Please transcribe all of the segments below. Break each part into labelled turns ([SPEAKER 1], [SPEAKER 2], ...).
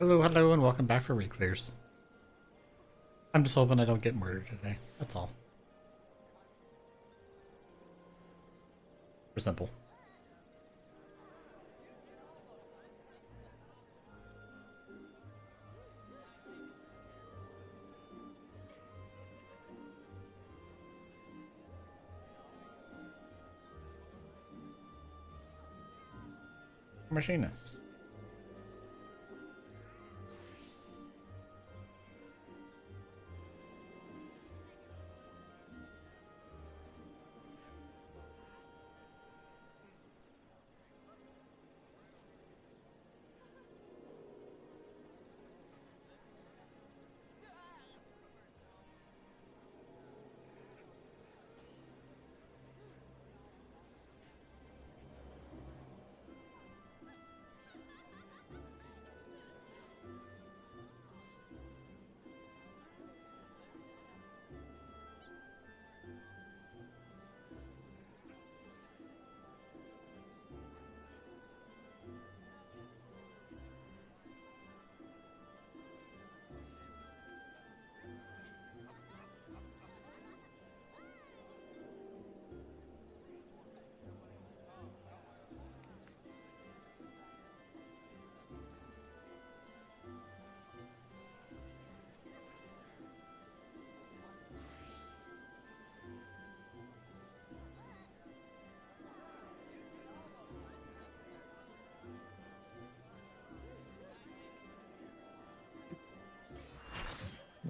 [SPEAKER 1] Hello, and welcome back for reclears. I'm just hoping I don't get murdered today. That's all. For simple. Machinist.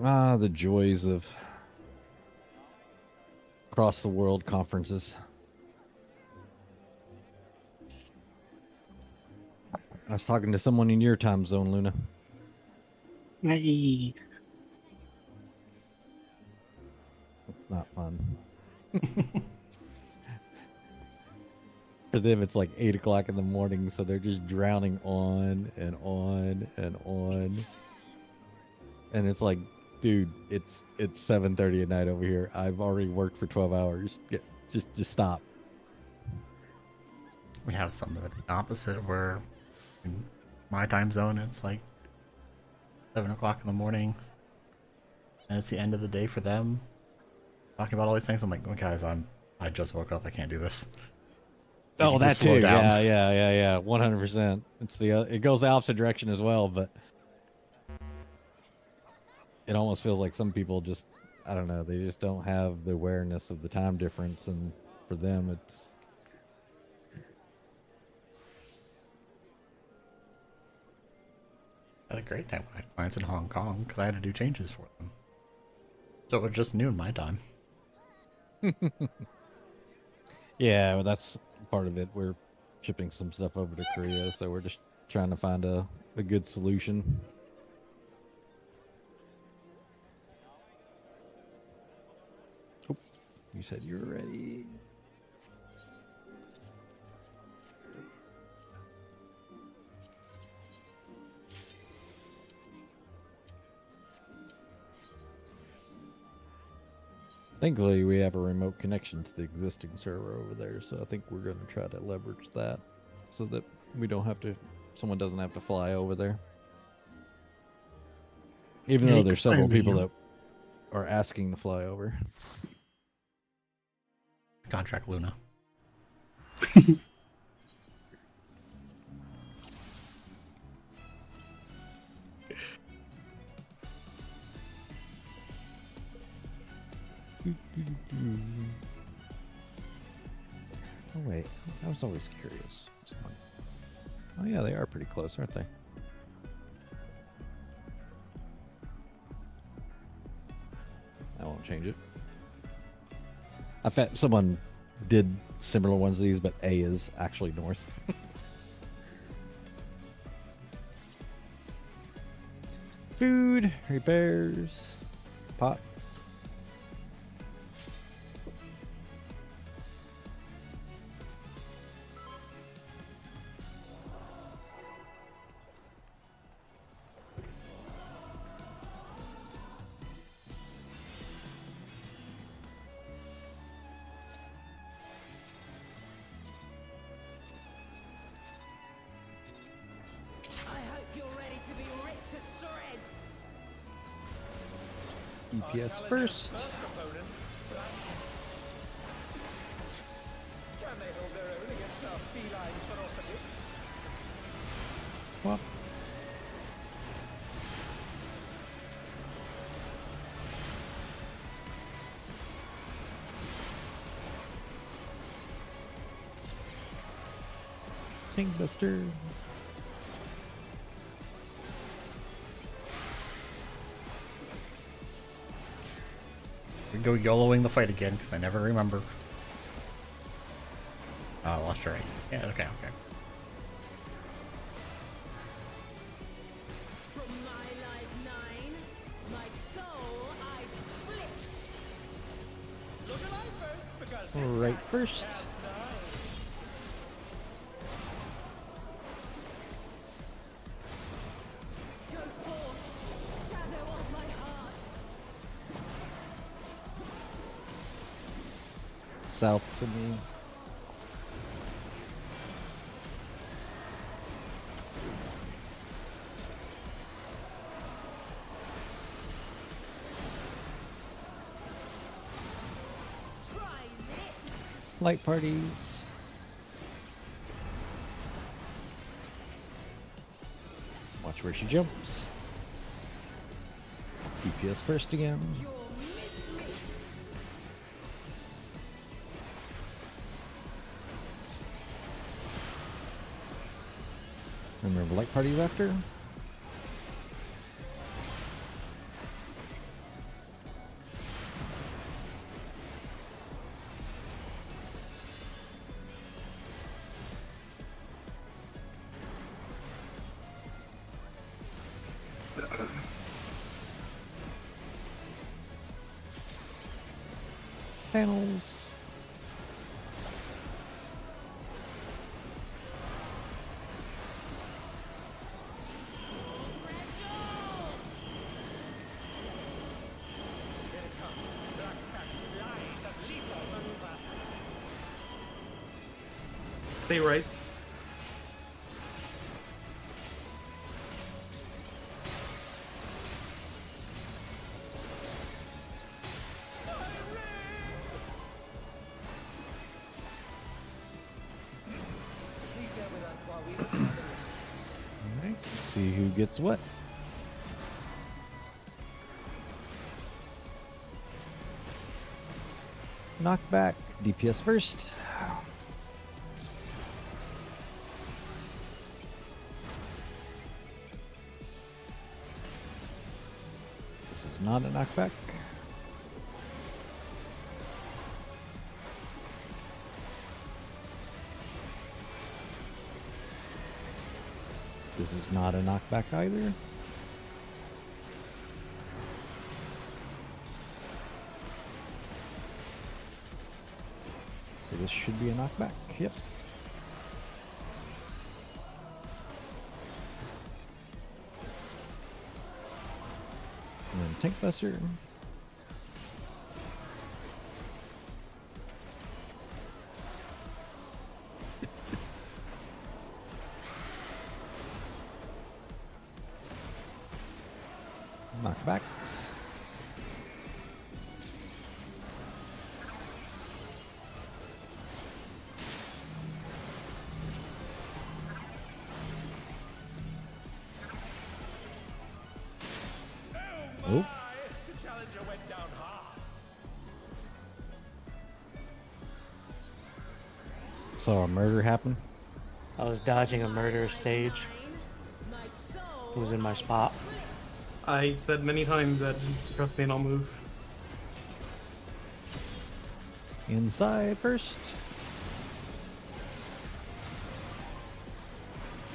[SPEAKER 2] Ah, the joys of across the world conferences. I was talking to someone in your time zone, Luna.
[SPEAKER 3] Hey.
[SPEAKER 2] It's not fun. For them, it's like 8 o'clock in the morning, so they're just drowning on and on and on. And it's like, dude, it's 7:30 at night over here. I've already worked for 12 hours. Just stop.
[SPEAKER 1] We have something at the opposite where in my time zone it's like 7 o'clock in the morning and it's the end of the day for them. Talking about all these things, I'm like, oh, guys, I just woke up. I can't do this. You
[SPEAKER 2] Oh,
[SPEAKER 1] need to
[SPEAKER 2] that
[SPEAKER 1] slow
[SPEAKER 2] too.
[SPEAKER 1] down.
[SPEAKER 2] Yeah. 100%. It's it goes the opposite direction as well, but it almost feels like some people just, I don't know, they just don't have the awareness of the time difference, and for them, it's.
[SPEAKER 1] I had a great time when I had clients in Hong Kong because I had to do changes for them. So it was just noon my time.
[SPEAKER 2] Yeah, well, that's part of it. We're shipping some stuff over to Korea, so we're just trying to find a good solution. Oh, you said you were ready. Thankfully, we have a remote connection to the existing server over there, so I think we're going to try to leverage that so that we don't have to, someone doesn't have to fly over there. Even though there's several people that are asking to fly over.
[SPEAKER 1] Contract Luna.
[SPEAKER 2] Oh wait, I was always curious. Oh yeah, they are pretty close, aren't they? I won't change it. I bet someone did similar ones to these, but A is actually north. Food, repairs, pots.
[SPEAKER 4] I hope you're ready to be ripped
[SPEAKER 2] DPS first.
[SPEAKER 3] Can they hold their own against our feline ferocity?
[SPEAKER 2] Well, Tank Buster.
[SPEAKER 1] We go YOLOing the fight again because I never remember. Oh, I lost your right. Yeah, okay.
[SPEAKER 4] From my life 9, my soul I split.
[SPEAKER 3] Look alive, folks, because
[SPEAKER 2] Right first.
[SPEAKER 4] Go forth, shadow of my heart.
[SPEAKER 2] South to me.
[SPEAKER 4] Try this.
[SPEAKER 2] Light parties. Watch where she jumps. DPS first again.
[SPEAKER 4] Your misery.
[SPEAKER 2] Remember light parties after. Panels.
[SPEAKER 3] Here it comes. Black tax lies and lethal maneuver.
[SPEAKER 5] Stay right.
[SPEAKER 3] Please bear with us while we look for the
[SPEAKER 2] Alright, let's see who gets what. Knockback, DPS first. This is not a knockback. This is not a knockback either. So this should be a knockback. Yep. And then Tank Buster. Knockbacks. Oh.
[SPEAKER 3] The challenger went down hard.
[SPEAKER 2] Saw a murder happen.
[SPEAKER 6] I was dodging a murder stage.
[SPEAKER 4] My soul
[SPEAKER 6] It was in my spot.
[SPEAKER 5] I said many times that trust me and I'll move.
[SPEAKER 2] Inside first.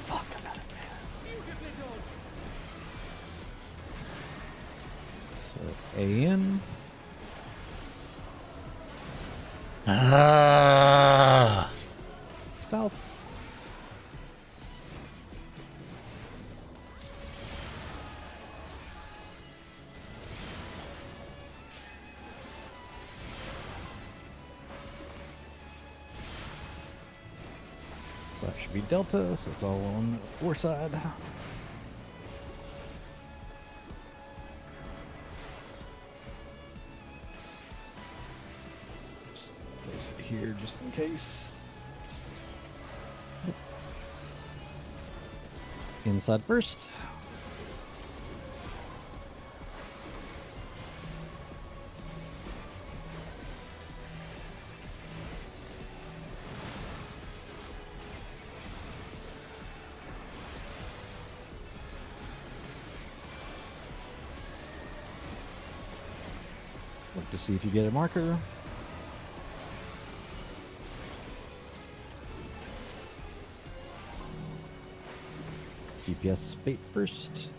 [SPEAKER 6] Fuck, I'm out of mana.
[SPEAKER 3] Beautifully done.
[SPEAKER 2] So AN.
[SPEAKER 1] Ah,
[SPEAKER 2] South. So that should be Delta, so it's all on the four side. fix it here just in case. Inside first. Look to see if you get a marker. DPS bait first.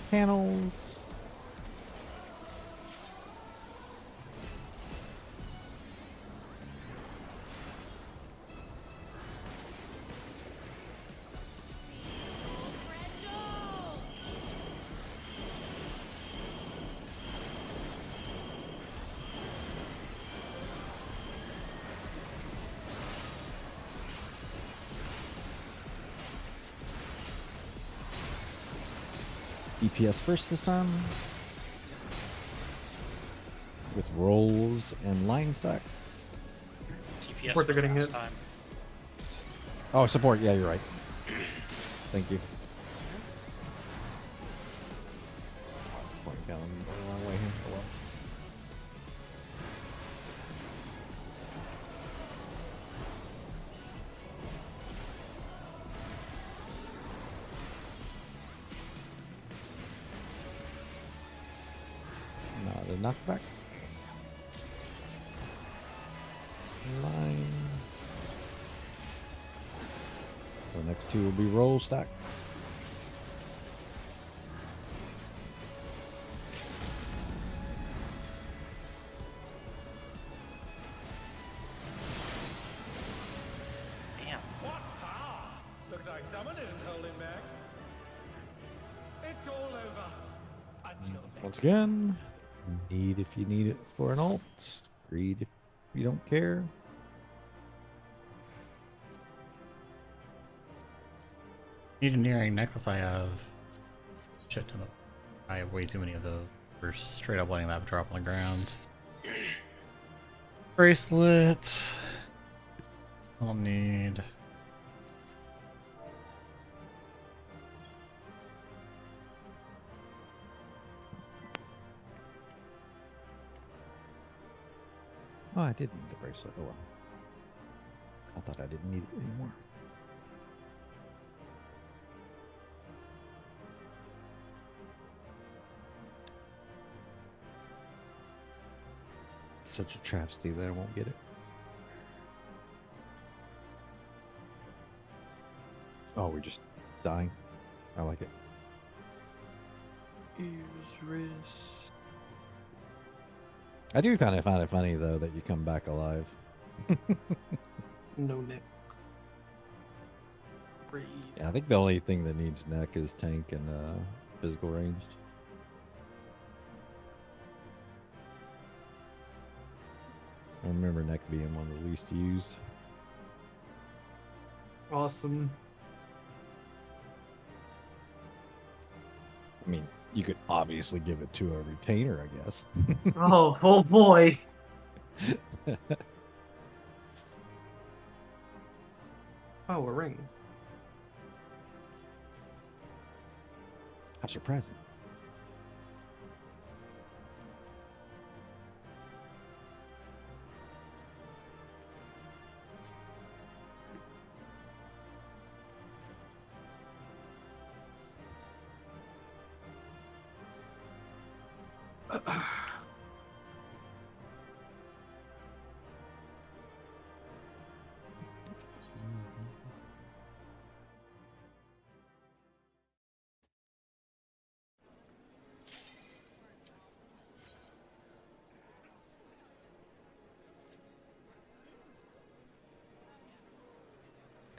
[SPEAKER 2] Panels. DPS first this time. With rolls and line stacks.
[SPEAKER 7] DPS
[SPEAKER 5] Support are getting
[SPEAKER 7] last
[SPEAKER 5] hit.
[SPEAKER 7] time.
[SPEAKER 2] Oh, support. Yeah, you're right. Thank you. Point down the wrong way here. Oh, well. Not a knockback. Line. The next two will be roll stacks.
[SPEAKER 7] Damn.
[SPEAKER 3] What power! Looks like someone isn't holding back. It's all over. Until next
[SPEAKER 2] Once again, need if you need it for an ult. Greed if you don't care.
[SPEAKER 1] Engineering necklace I have. Shit ton of. I have way too many of those. For straight up letting that drop on the ground. Bracelet. I'll need.
[SPEAKER 2] Oh, I did need the bracelet. Oh well. I thought I didn't need it anymore. Such a travesty that I won't get it. Oh, we're just dying. I like it. I do kind of find it funny though that you come back alive.
[SPEAKER 5] No neck. Breathe.
[SPEAKER 2] Yeah, I think the only thing that needs neck is tank and physical ranged. I remember neck being one of the least used.
[SPEAKER 5] Awesome.
[SPEAKER 2] I mean, you could obviously give it to a retainer, I guess.
[SPEAKER 5] Oh boy. Oh, a ring.
[SPEAKER 2] How surprising.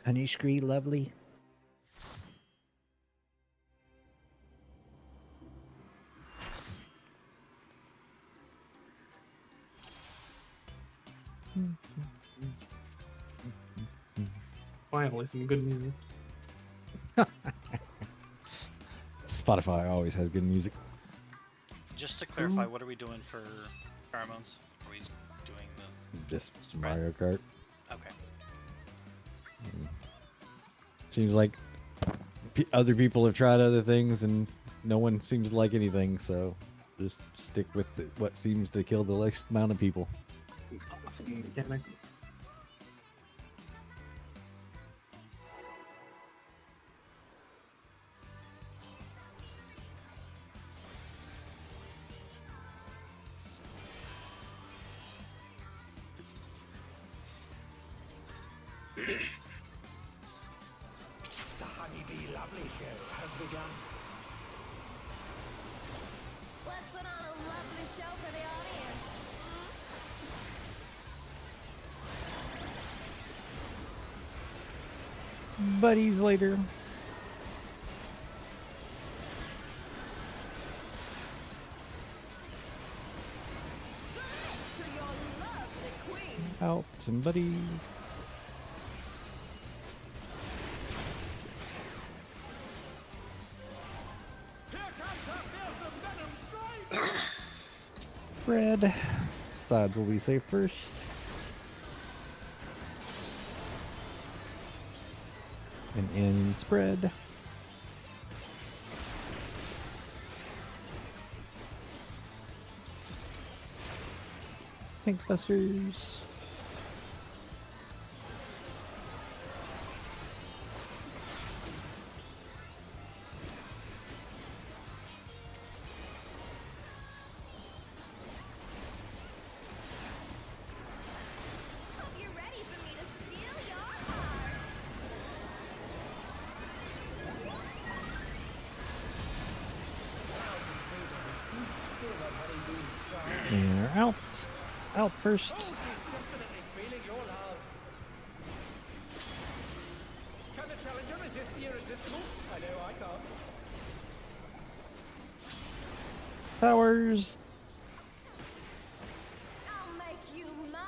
[SPEAKER 2] Honey Scree, lovely.
[SPEAKER 5] Finally, some good music.
[SPEAKER 2] Spotify always has good music.
[SPEAKER 7] Just to clarify, what are we doing for pheromones? Are we doing the
[SPEAKER 2] Just Mario Kart.
[SPEAKER 7] okay?
[SPEAKER 2] Seems like other people have tried other things and no one seems to like anything, so just stick with what seems to kill the least amount of people.
[SPEAKER 5] Awesome mechanic.
[SPEAKER 3] The Honeybee Lovely Show has begun.
[SPEAKER 4] Let's put on a lovely show for the audience.
[SPEAKER 2] Buddies later.
[SPEAKER 4] To your lovely queen.
[SPEAKER 2] Out some buddies.
[SPEAKER 3] Here comes a fearsome venom strike!
[SPEAKER 2] Spread. Sides will be safe first. And in spread. Pink busters.
[SPEAKER 4] Hope you're ready for me to steal your heart.
[SPEAKER 2] And they're out. Out first.
[SPEAKER 3] Oh, she's definitely feeling your love. Can the challenger resist the irresistible? I know I can't.
[SPEAKER 2] Towers.
[SPEAKER 4] I'll make you mine.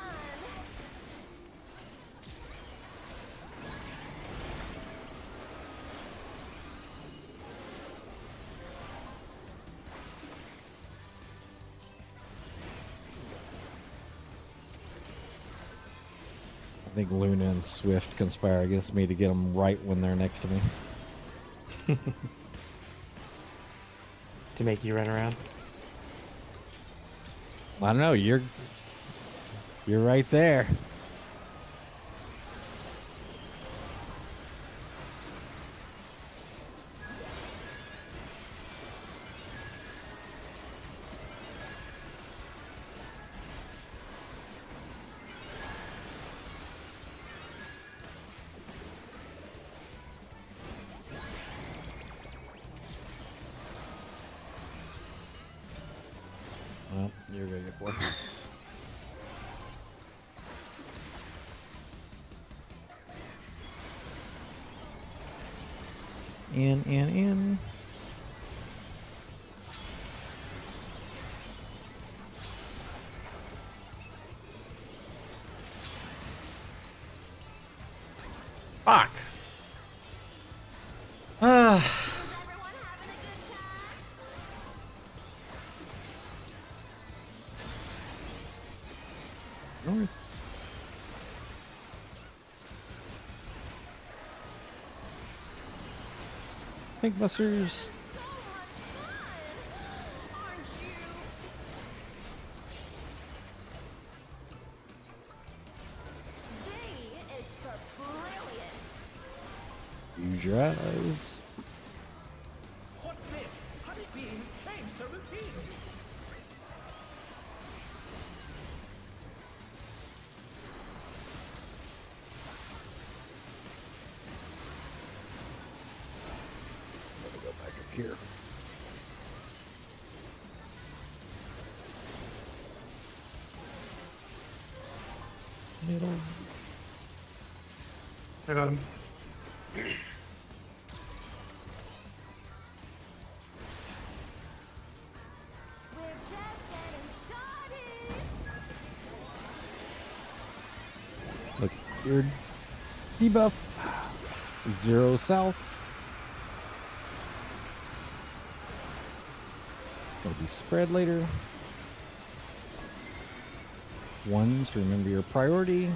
[SPEAKER 2] I think Luna and Swift conspire against me to get them right when they're next to me.
[SPEAKER 6] To make you run around.
[SPEAKER 2] I don't know. You're right there. Well, you're gonna get bored. In.
[SPEAKER 1] Fuck.
[SPEAKER 4] Is everyone having a good time?
[SPEAKER 2] North. Pink busters.
[SPEAKER 4] So much fun, aren't you? B is for brilliant.
[SPEAKER 2] Use your eyes.
[SPEAKER 3] What's this? Honeybees changed her routine.
[SPEAKER 2] Go back up here. Middle.
[SPEAKER 5] I got him.
[SPEAKER 4] We're just getting started.
[SPEAKER 2] Look, weird. Debuff. 0 south. It'll be spread later. 1s, remember your priority.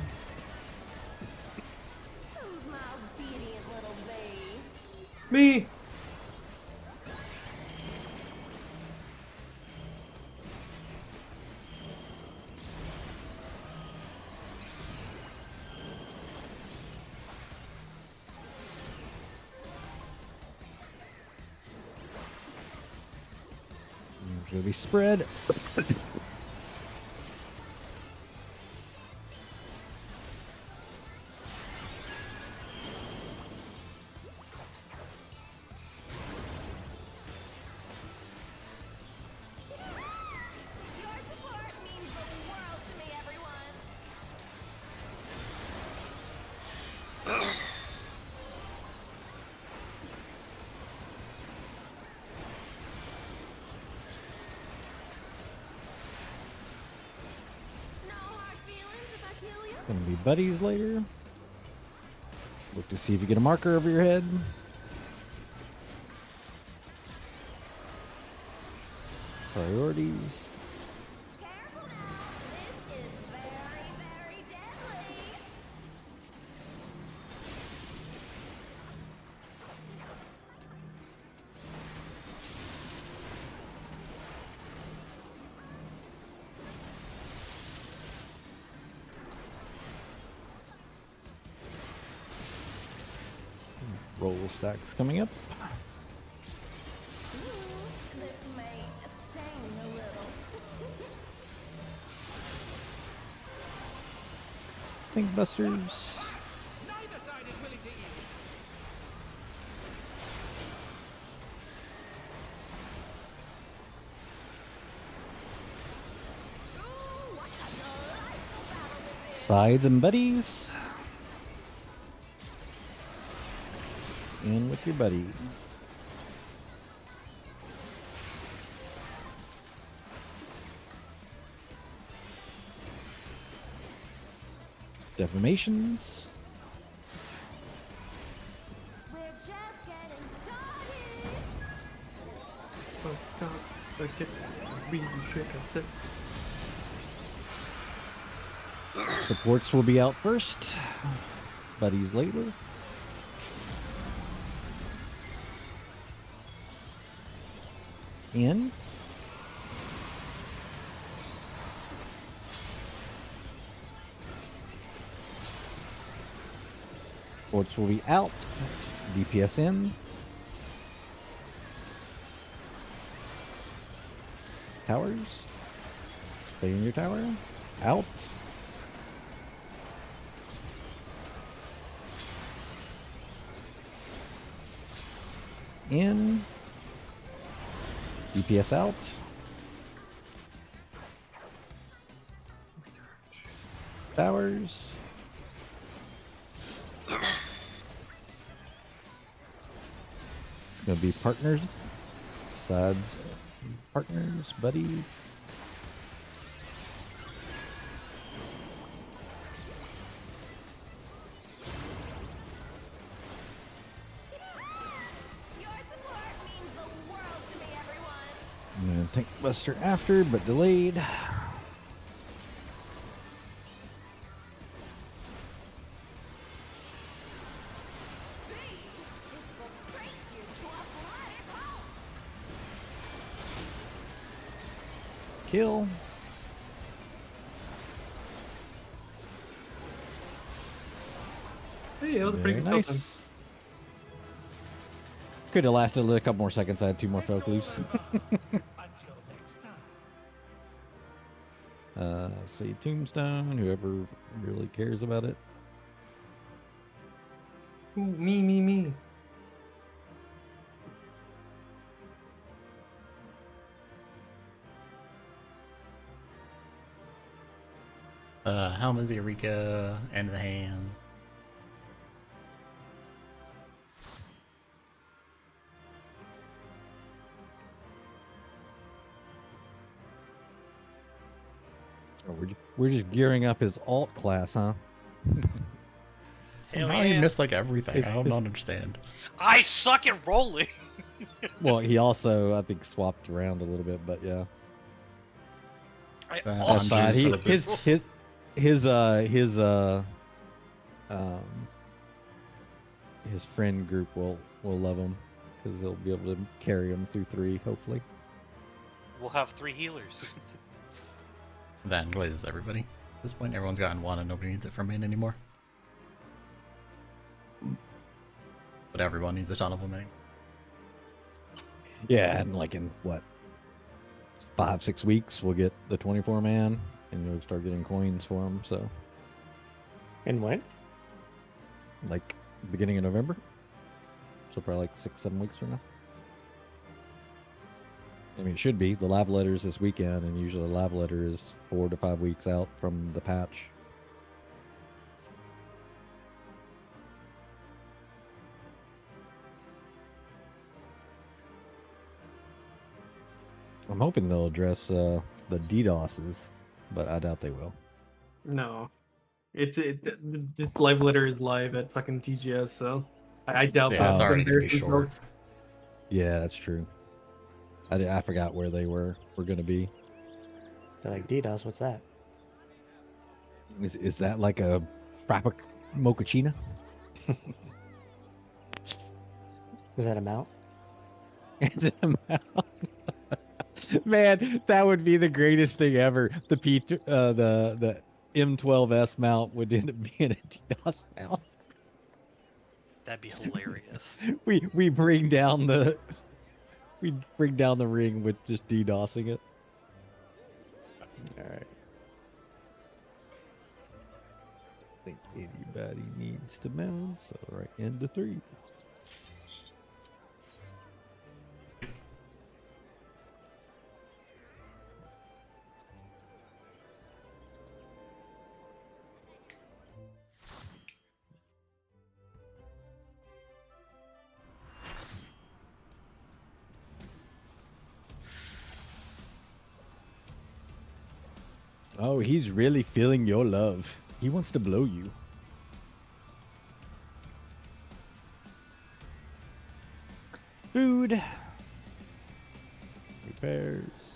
[SPEAKER 4] Who's my obedient little bee?
[SPEAKER 5] Me!
[SPEAKER 2] It'll be spread.
[SPEAKER 4] Your support means the world to me, everyone. No hard feelings if I kill you.
[SPEAKER 2] Gonna be buddies later. Look to see if you get a marker over your head. Priorities.
[SPEAKER 4] Careful now. This is very, very deadly.
[SPEAKER 2] Roll stacks coming up.
[SPEAKER 4] This may sting a little.
[SPEAKER 2] Think busters.
[SPEAKER 3] Neither side is willing to yield.
[SPEAKER 4] Ooh, what a delightful battle this is.
[SPEAKER 2] Sides and buddies. In with your buddy. Defamations.
[SPEAKER 4] We're just getting started.
[SPEAKER 5] Oh god, I get really shit upset.
[SPEAKER 2] Supports will be out first. Buddies later. In. Supports will be out. DPS in. Towers. Stay in your tower. Out. In. DPS out. Towers. It's going to be partners. Sides. Partners. Buddies.
[SPEAKER 4] Your support means the world to me, everyone.
[SPEAKER 2] I'm going to tank buster after, but delayed.
[SPEAKER 4] This will break you to a bloody pulp.
[SPEAKER 2] Kill.
[SPEAKER 5] Hey, that was a pretty
[SPEAKER 2] Very
[SPEAKER 5] good nice.
[SPEAKER 2] nice. Could have lasted a couple more seconds. I had 2 more folk leaves.
[SPEAKER 3] Until next time.
[SPEAKER 2] Say Tombstone, whoever really cares about it.
[SPEAKER 5] Ooh, me.
[SPEAKER 1] Helm is Eureka, end of the hands.
[SPEAKER 2] Oh, we're just gearing up his alt class, huh?
[SPEAKER 7] Hell
[SPEAKER 1] Now he
[SPEAKER 7] yeah.
[SPEAKER 1] missed like everything. I don't understand.
[SPEAKER 7] I suck at rolling.
[SPEAKER 2] Well, he also, I think, swapped around a little bit, but yeah.
[SPEAKER 7] I
[SPEAKER 1] That
[SPEAKER 7] also
[SPEAKER 2] That's fine.
[SPEAKER 1] Andrews
[SPEAKER 2] He,
[SPEAKER 1] for the
[SPEAKER 7] suck at
[SPEAKER 1] boots.
[SPEAKER 2] his friend group will love him because they'll be able to carry him through 3, hopefully.
[SPEAKER 7] We'll have 3 healers.
[SPEAKER 1] That glazes everybody. At this point, everyone's gotten 1 and nobody needs it from main anymore. But everyone needs a ton of them. Eh?
[SPEAKER 2] Yeah, and like in what 5-6 weeks, we'll get the 24-man, and you'll start getting coins for him. So,
[SPEAKER 6] And when?
[SPEAKER 2] like beginning of November. So probably like 6-7 weeks from now. I mean, it should be. The live letter is this weekend, and usually the live letter is 4 to 5 weeks out from the patch. I'm hoping they'll address the DDoSes, but I doubt they will.
[SPEAKER 5] No, this live letter is live at fucking TGS, so I doubt
[SPEAKER 1] Yeah, it's
[SPEAKER 5] they'll
[SPEAKER 1] already gonna be
[SPEAKER 5] embarrass
[SPEAKER 1] short.
[SPEAKER 5] themselves.
[SPEAKER 2] Yeah, that's true. I forgot where they were going to be.
[SPEAKER 6] They're like, DDoS, what's that?
[SPEAKER 2] Is that like a frappa mochaccino?
[SPEAKER 6] Is that a mount?
[SPEAKER 2] Is it a mount? Man, that would be the greatest thing ever. The M12S mount would end up being a DDoS mount.
[SPEAKER 7] That'd be hilarious.
[SPEAKER 2] We bring down the ring with just DDoSing it. All right. I think anybody needs to mount, so right into 3. Oh, he's really feeling your love. He wants to blow you. Food. Repairs.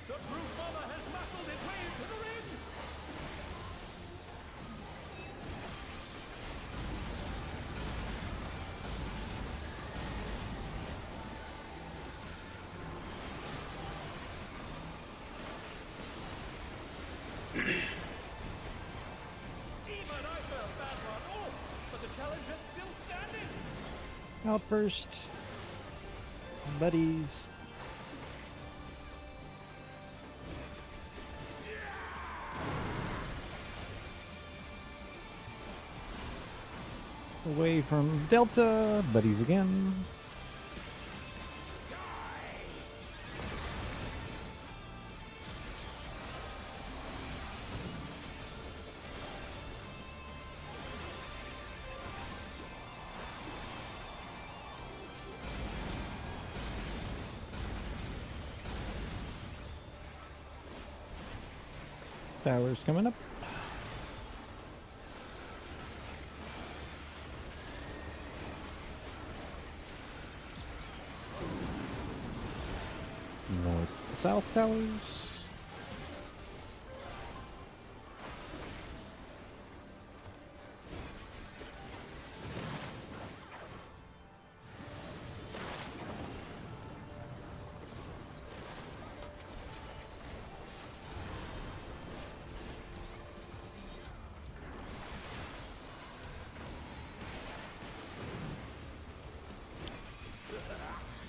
[SPEAKER 3] The brute mother has muscled its way into the ring! Even I felt that one. Oh, but the challenge is still standing!
[SPEAKER 2] Outburst. Buddies. Away from Delta. Buddies again. Towers coming up. North, south towers.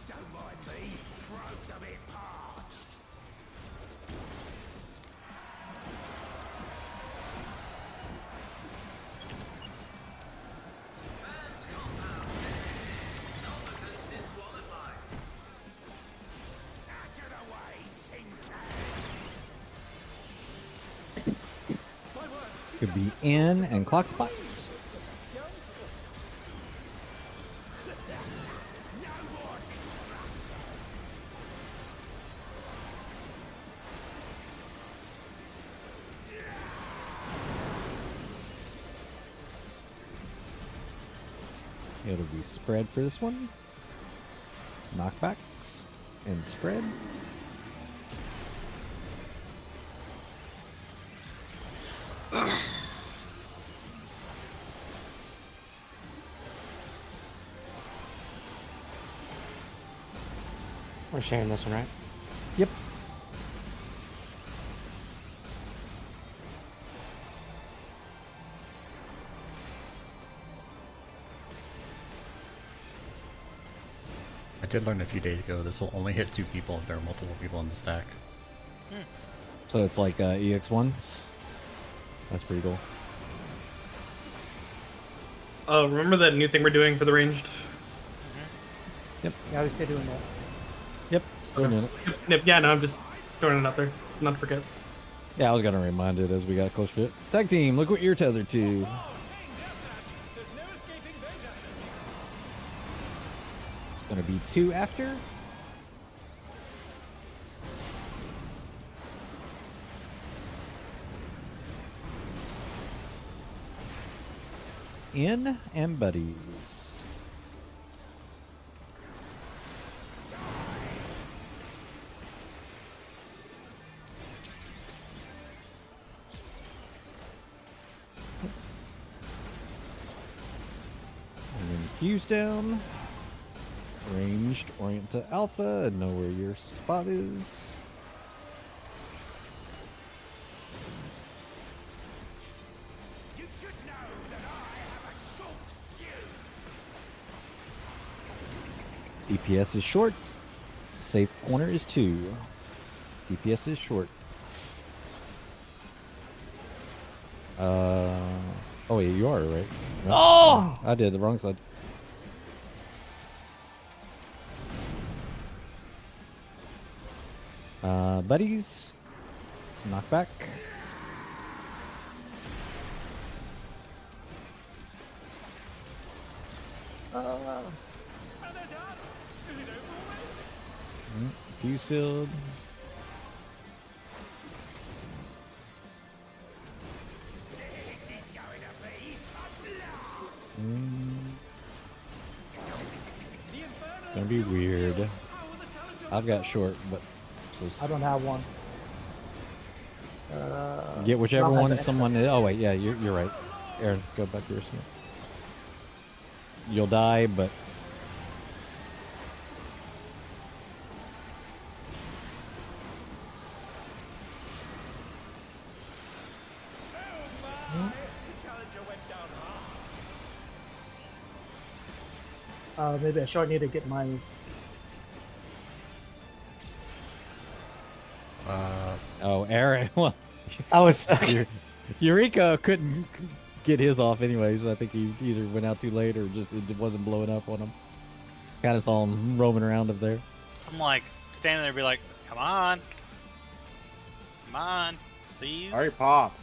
[SPEAKER 3] Don't mind me, throat's a bit parched.
[SPEAKER 2] Could be in and clock spots. It'll be spread for this one. Knockbacks and spread.
[SPEAKER 6] We're sharing this one, right?
[SPEAKER 2] Yep.
[SPEAKER 1] I did learn a few days ago this will only hit 2 people if there are multiple people in the stack.
[SPEAKER 2] So it's like EX1s. That's pretty cool.
[SPEAKER 5] Oh, remember that new thing we're doing for the ranged?
[SPEAKER 8] Yeah, we stay doing that.
[SPEAKER 2] Yep, still doing it.
[SPEAKER 5] Yep, yeah, no, I'm just throwing it out there. Not to forget.
[SPEAKER 2] Yeah, I was gonna remind it as we got close to it. Tag team, look what you're tethered to.
[SPEAKER 3] There's no escaping Vader.
[SPEAKER 2] It's gonna be 2 after. In and buddies. And then fuse down. Ranged, orient to alpha, and know where your spot is.
[SPEAKER 3] You should know that I have a short fuse.
[SPEAKER 2] DPS is short. Safe corner is 2. DPS is short. Oh yeah, you are right. No,
[SPEAKER 6] Oh!
[SPEAKER 2] I did the wrong side. Buddies. Knockback.
[SPEAKER 3] And they're done. Is it over already?
[SPEAKER 2] Fuse field.
[SPEAKER 3] This is going to be a blast. The Inferno
[SPEAKER 2] Gonna be weird.
[SPEAKER 3] power the challenger
[SPEAKER 2] I've got short, but
[SPEAKER 8] I don't have one.
[SPEAKER 2] get whichever
[SPEAKER 8] Rob has
[SPEAKER 2] one
[SPEAKER 8] an
[SPEAKER 2] someone is. Oh wait, yeah, you're right. Aaron, go back to your seat. You'll die, but
[SPEAKER 3] Oh my! The challenger went down hard.
[SPEAKER 8] Maybe I sure need to get mines.
[SPEAKER 2] oh, Aaron. Well,
[SPEAKER 6] I was stuck.
[SPEAKER 2] Eureka couldn't get his off anyways. I think he either went out too late or just it wasn't blowing up on him. Kind of saw him roaming around up there.
[SPEAKER 7] I'm like standing there, be like, come on, please.
[SPEAKER 9] Already popped.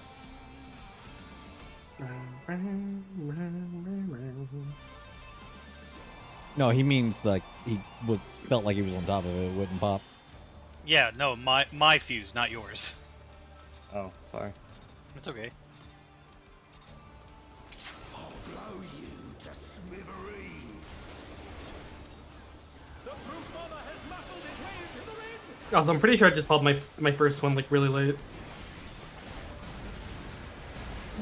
[SPEAKER 2] No, he means like he was felt like he was on top of it. It wouldn't pop.
[SPEAKER 7] Yeah, no, my fuse, not yours.
[SPEAKER 9] Oh, sorry.
[SPEAKER 7] It's okay.
[SPEAKER 3] I'll blow you to smithereens. The brute bomber has muffled his way into the ring.
[SPEAKER 5] Also, I'm pretty sure I just pulled my first one like really late.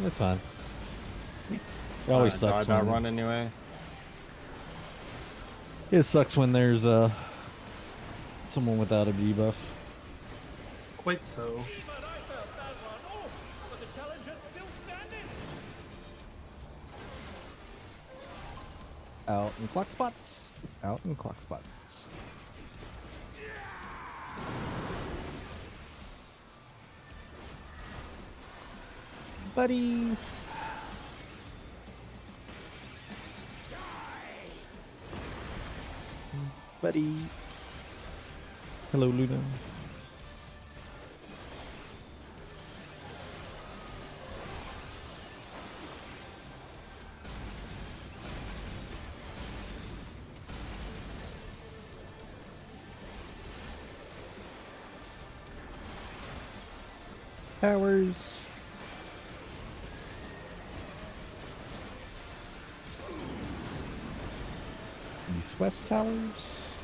[SPEAKER 2] That's fine. It always sucks.
[SPEAKER 9] That
[SPEAKER 2] When,
[SPEAKER 9] run anyway.
[SPEAKER 2] it sucks when there's someone without a debuff.
[SPEAKER 5] Quite so.
[SPEAKER 3] Even I felt that one. Oh, but the challenger's still standing.
[SPEAKER 2] Out in clock spots. Out in clock spots. Buddies. Buddies. Hello, Luna. towers. East-west towers.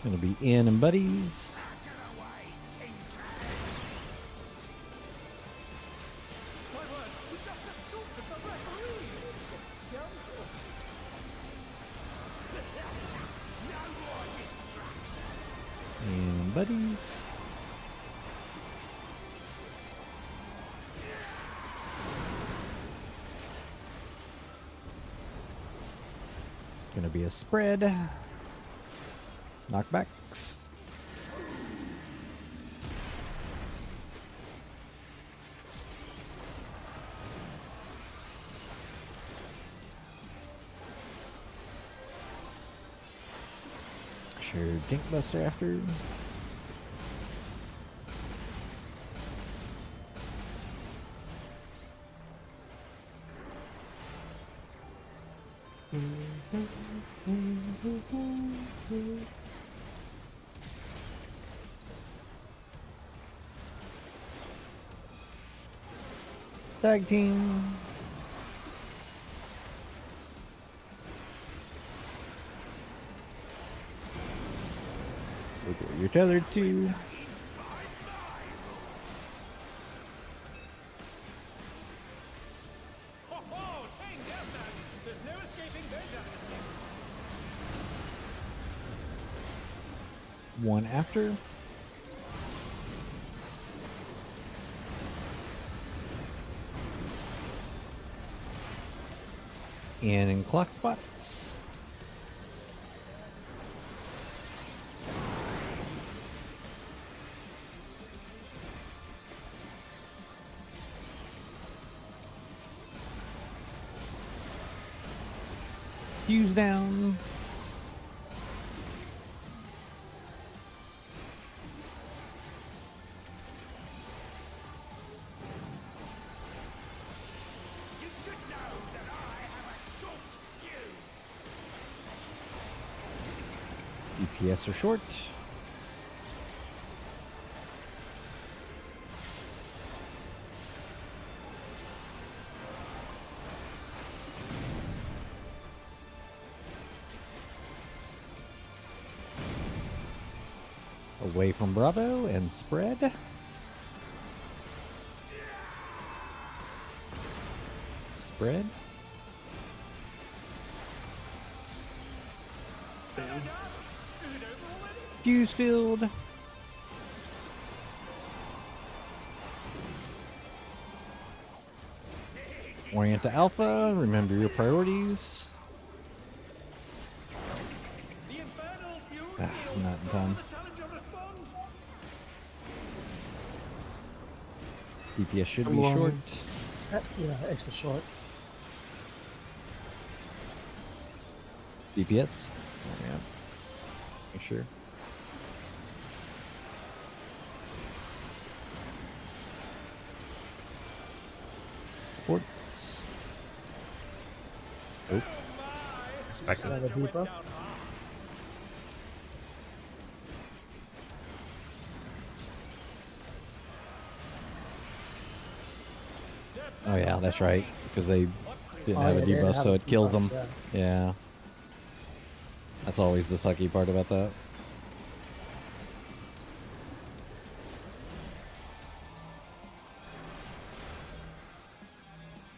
[SPEAKER 2] Gonna be Ian and buddies.
[SPEAKER 3] My word, we just assaulted the referee! The scoundrel! No more distractions!
[SPEAKER 2] Ian and buddies. Gonna be a spread. Knockbacks. Sure, Dinkbuster after. Tag team. Look what you're tethered to.
[SPEAKER 3] Ho ho! Chain deathmatch! There's no escaping danger!
[SPEAKER 2] One after. And in clock spots. Fuse down.
[SPEAKER 3] You should know that I have a short fuse!
[SPEAKER 2] DPS are short. Away from Bravo and spread. Spread.
[SPEAKER 3] Is it over already?
[SPEAKER 2] Fuse field. Orient to Alpha. Remember your priorities.
[SPEAKER 3] The infernal fuse
[SPEAKER 2] Ah,
[SPEAKER 3] field!
[SPEAKER 2] not in time.
[SPEAKER 3] The challenger responds!
[SPEAKER 2] DPS should be
[SPEAKER 5] Come on.
[SPEAKER 2] short.
[SPEAKER 8] Yeah, extra short.
[SPEAKER 2] DPS. Yeah. Make sure. Sports. Oh.
[SPEAKER 1] Expected.
[SPEAKER 8] Got a deeper.
[SPEAKER 2] Oh yeah, that's right. Because they didn't
[SPEAKER 8] Oh,
[SPEAKER 2] have
[SPEAKER 8] yeah,
[SPEAKER 2] a
[SPEAKER 8] they didn't
[SPEAKER 2] debuff,
[SPEAKER 8] have
[SPEAKER 2] so
[SPEAKER 8] a
[SPEAKER 2] it kills
[SPEAKER 8] debuff,
[SPEAKER 2] them.
[SPEAKER 8] yeah.
[SPEAKER 2] Yeah. That's always the sucky part about that.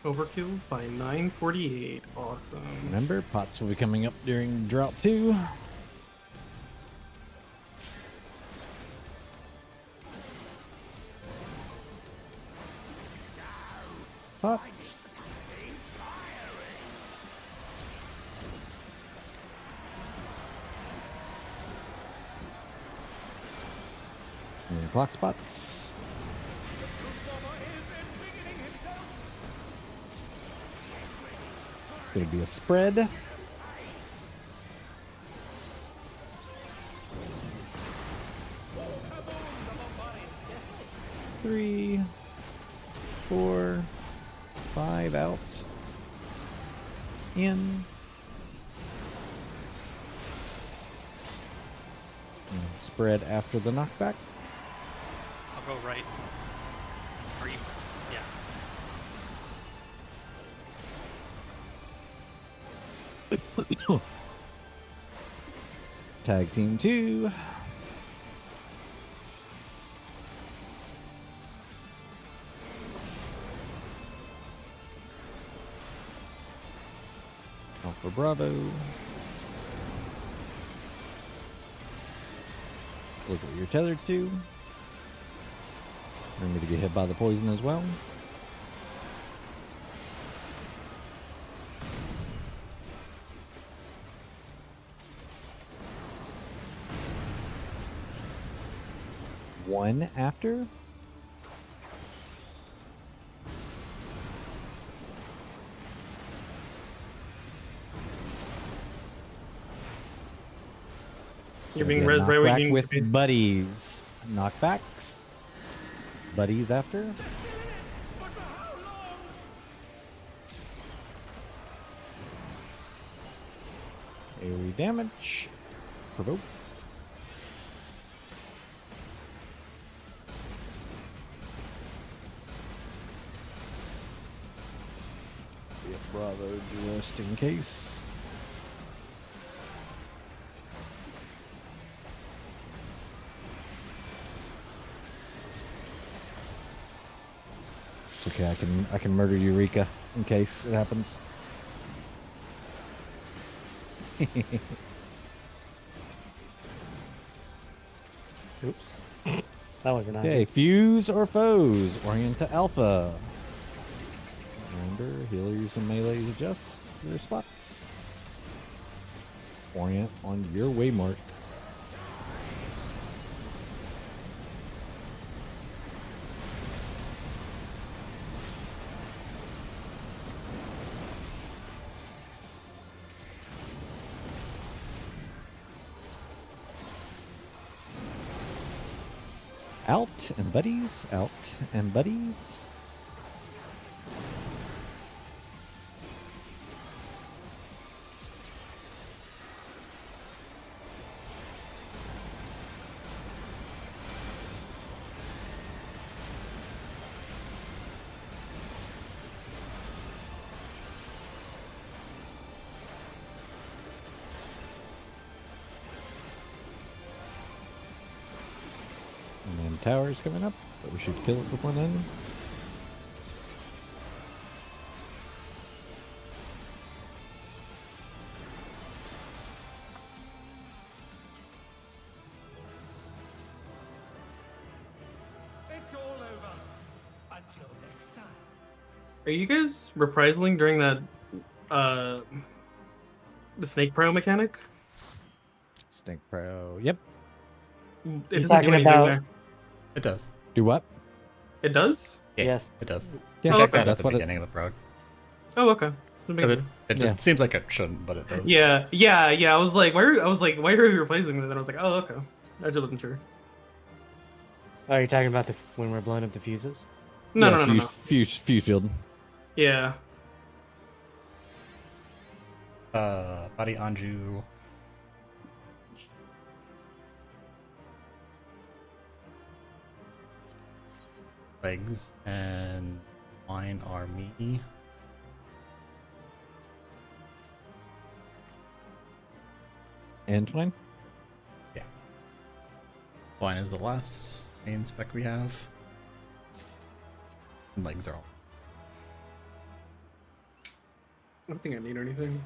[SPEAKER 5] Overkill by 948. Awesome.
[SPEAKER 2] Remember, pots will be coming up during Drought 2. Pots. clock spots. It's going to be a spread. Three, 4, 5 out. In. And spread after the knockback.
[SPEAKER 7] I'll go right. Or you, yeah.
[SPEAKER 2] Tag team 2. Alpha Bravo. Look what you're tethered to. Remember to get hit by the poison as well. One after.
[SPEAKER 5] You're being
[SPEAKER 2] Gonna
[SPEAKER 5] res
[SPEAKER 2] be a
[SPEAKER 5] right where
[SPEAKER 2] knockback
[SPEAKER 5] you need to
[SPEAKER 2] with
[SPEAKER 5] be.
[SPEAKER 2] buddies. Knockbacks. Buddies after. AoE damage. Provoke. Yeah, Bravo, just in case. It's okay, I can murder Eureka in case it happens.
[SPEAKER 6] Oops. That wasn't
[SPEAKER 2] Okay, fuse or foes. Orient to alpha. Remember, healers and melees adjust their spots. Orient on your waymark. Out and buddies, out and buddies. And then tower's coming up, but we should kill it before then.
[SPEAKER 3] It's all over. Until next time.
[SPEAKER 5] Are you guys reprisaling during that the snake pro mechanic?
[SPEAKER 2] Snake Pro. Yep.
[SPEAKER 5] It
[SPEAKER 6] You
[SPEAKER 5] doesn't do
[SPEAKER 6] talking
[SPEAKER 5] anything
[SPEAKER 6] about-
[SPEAKER 5] there.
[SPEAKER 1] It does.
[SPEAKER 2] Do what?
[SPEAKER 5] It does?
[SPEAKER 1] Yeah,
[SPEAKER 6] Yes.
[SPEAKER 1] it does.
[SPEAKER 2] Yeah,
[SPEAKER 1] Check that at
[SPEAKER 2] that's
[SPEAKER 1] the
[SPEAKER 2] what it.
[SPEAKER 1] beginning of the prog.
[SPEAKER 5] Oh, okay. Doesn't make
[SPEAKER 1] 'Cause
[SPEAKER 5] sense.
[SPEAKER 1] It
[SPEAKER 2] Yeah.
[SPEAKER 1] seems like it shouldn't, but it does.
[SPEAKER 5] Yeah. I was like, why are you replacing it? And I was like, oh, okay. I just wasn't sure.
[SPEAKER 6] Oh, you're talking about when we're blowing up the fuses?
[SPEAKER 5] No,
[SPEAKER 2] Yeah,
[SPEAKER 5] no.
[SPEAKER 2] Fuse field.
[SPEAKER 5] Yeah.
[SPEAKER 1] Body Anju. Legs and mine are me.
[SPEAKER 2] And twine.
[SPEAKER 1] Mine is the last main spec we have. And legs are all.
[SPEAKER 5] I don't think I need anything.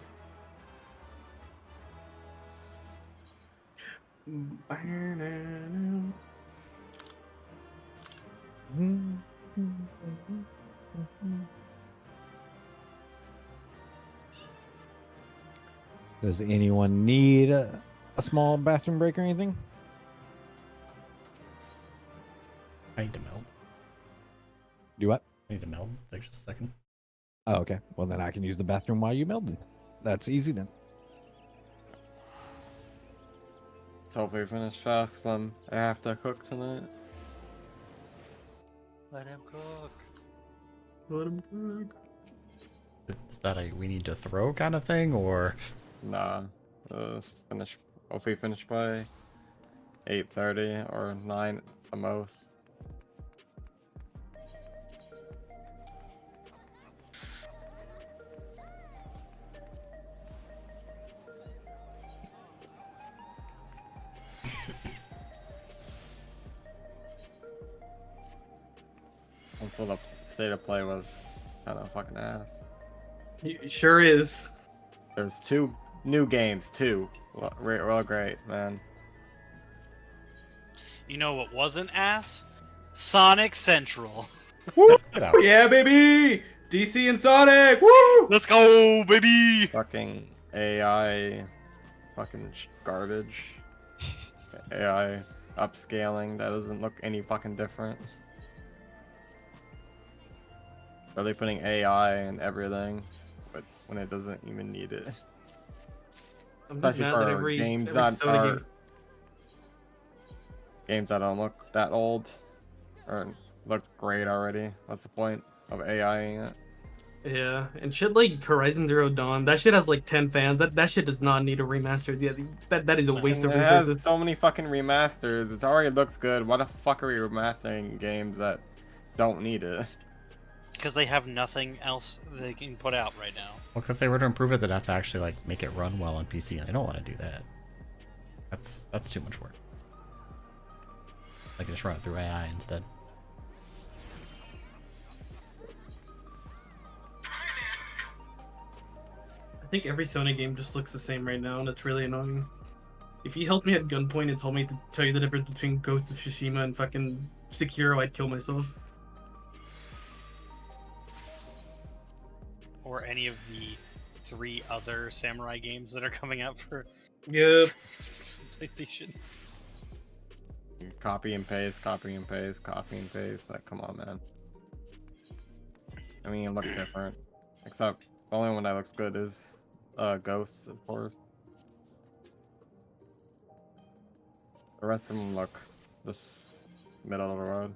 [SPEAKER 2] Does anyone need a small bathroom break or anything?
[SPEAKER 1] I need to meld. Take just a second.
[SPEAKER 2] Oh, okay. Well, then I can use the bathroom while you meld. That's easy then.
[SPEAKER 9] Let's hopefully finish fast. I have to cook tonight.
[SPEAKER 7] Let him cook.
[SPEAKER 5] Let him cook.
[SPEAKER 1] Is that a we need to throw kind of thing, or?
[SPEAKER 9] Nah. Finish. Hopefully finish by 8:30 or 9 at the most. Also, the state of play was kind of fucking ass.
[SPEAKER 5] It sure is.
[SPEAKER 9] There's 2 new games too. Real great, man.
[SPEAKER 7] You know what wasn't ass? Sonic Central.
[SPEAKER 1] Get out.
[SPEAKER 5] Yeah, baby! DC and Sonic! Woo!
[SPEAKER 7] Let's go, baby!
[SPEAKER 9] Fucking AI, fucking garbage. AI upscaling that doesn't look any fucking different. Are they putting AI in everything, but when it doesn't even need it?
[SPEAKER 5] I'm just
[SPEAKER 9] Especially
[SPEAKER 5] mad that
[SPEAKER 9] for games
[SPEAKER 5] every
[SPEAKER 9] that
[SPEAKER 5] Sonic
[SPEAKER 9] are
[SPEAKER 5] game-
[SPEAKER 9] games that don't look that old or look great already. What's the point of AI-ing it?
[SPEAKER 5] Yeah, and shit like Horizon Zero Dawn, that shit has like 10 fans. That shit does not need a remaster. Yeah, that is a waste
[SPEAKER 9] And
[SPEAKER 5] of
[SPEAKER 9] it has
[SPEAKER 5] resources.
[SPEAKER 9] so many fucking remasters. It already looks good. Why the fuck are we remastering games that don't need it?
[SPEAKER 7] Because they have nothing else they can put out right now.
[SPEAKER 1] Well, 'cause if they were to improve it, they'd have to actually like make it run well on PC, and they don't want to do that. That's too much work. They can just run it through AI instead.
[SPEAKER 5] I think every Sony game just looks the same right now, and it's really annoying. If you held me at gunpoint and told me to tell you the difference between Ghost of Tsushima and fucking Sekiro, I'd kill myself.
[SPEAKER 7] Or any of the 3 other samurai games that are coming out for
[SPEAKER 5] Yep.
[SPEAKER 7] PlayStation.
[SPEAKER 9] Copy and paste, copy and paste, copy and paste. Like, come on, man. I mean, it looks different. Except the only one that looks good is Ghosts, of course. The rest of them look just middle of the road.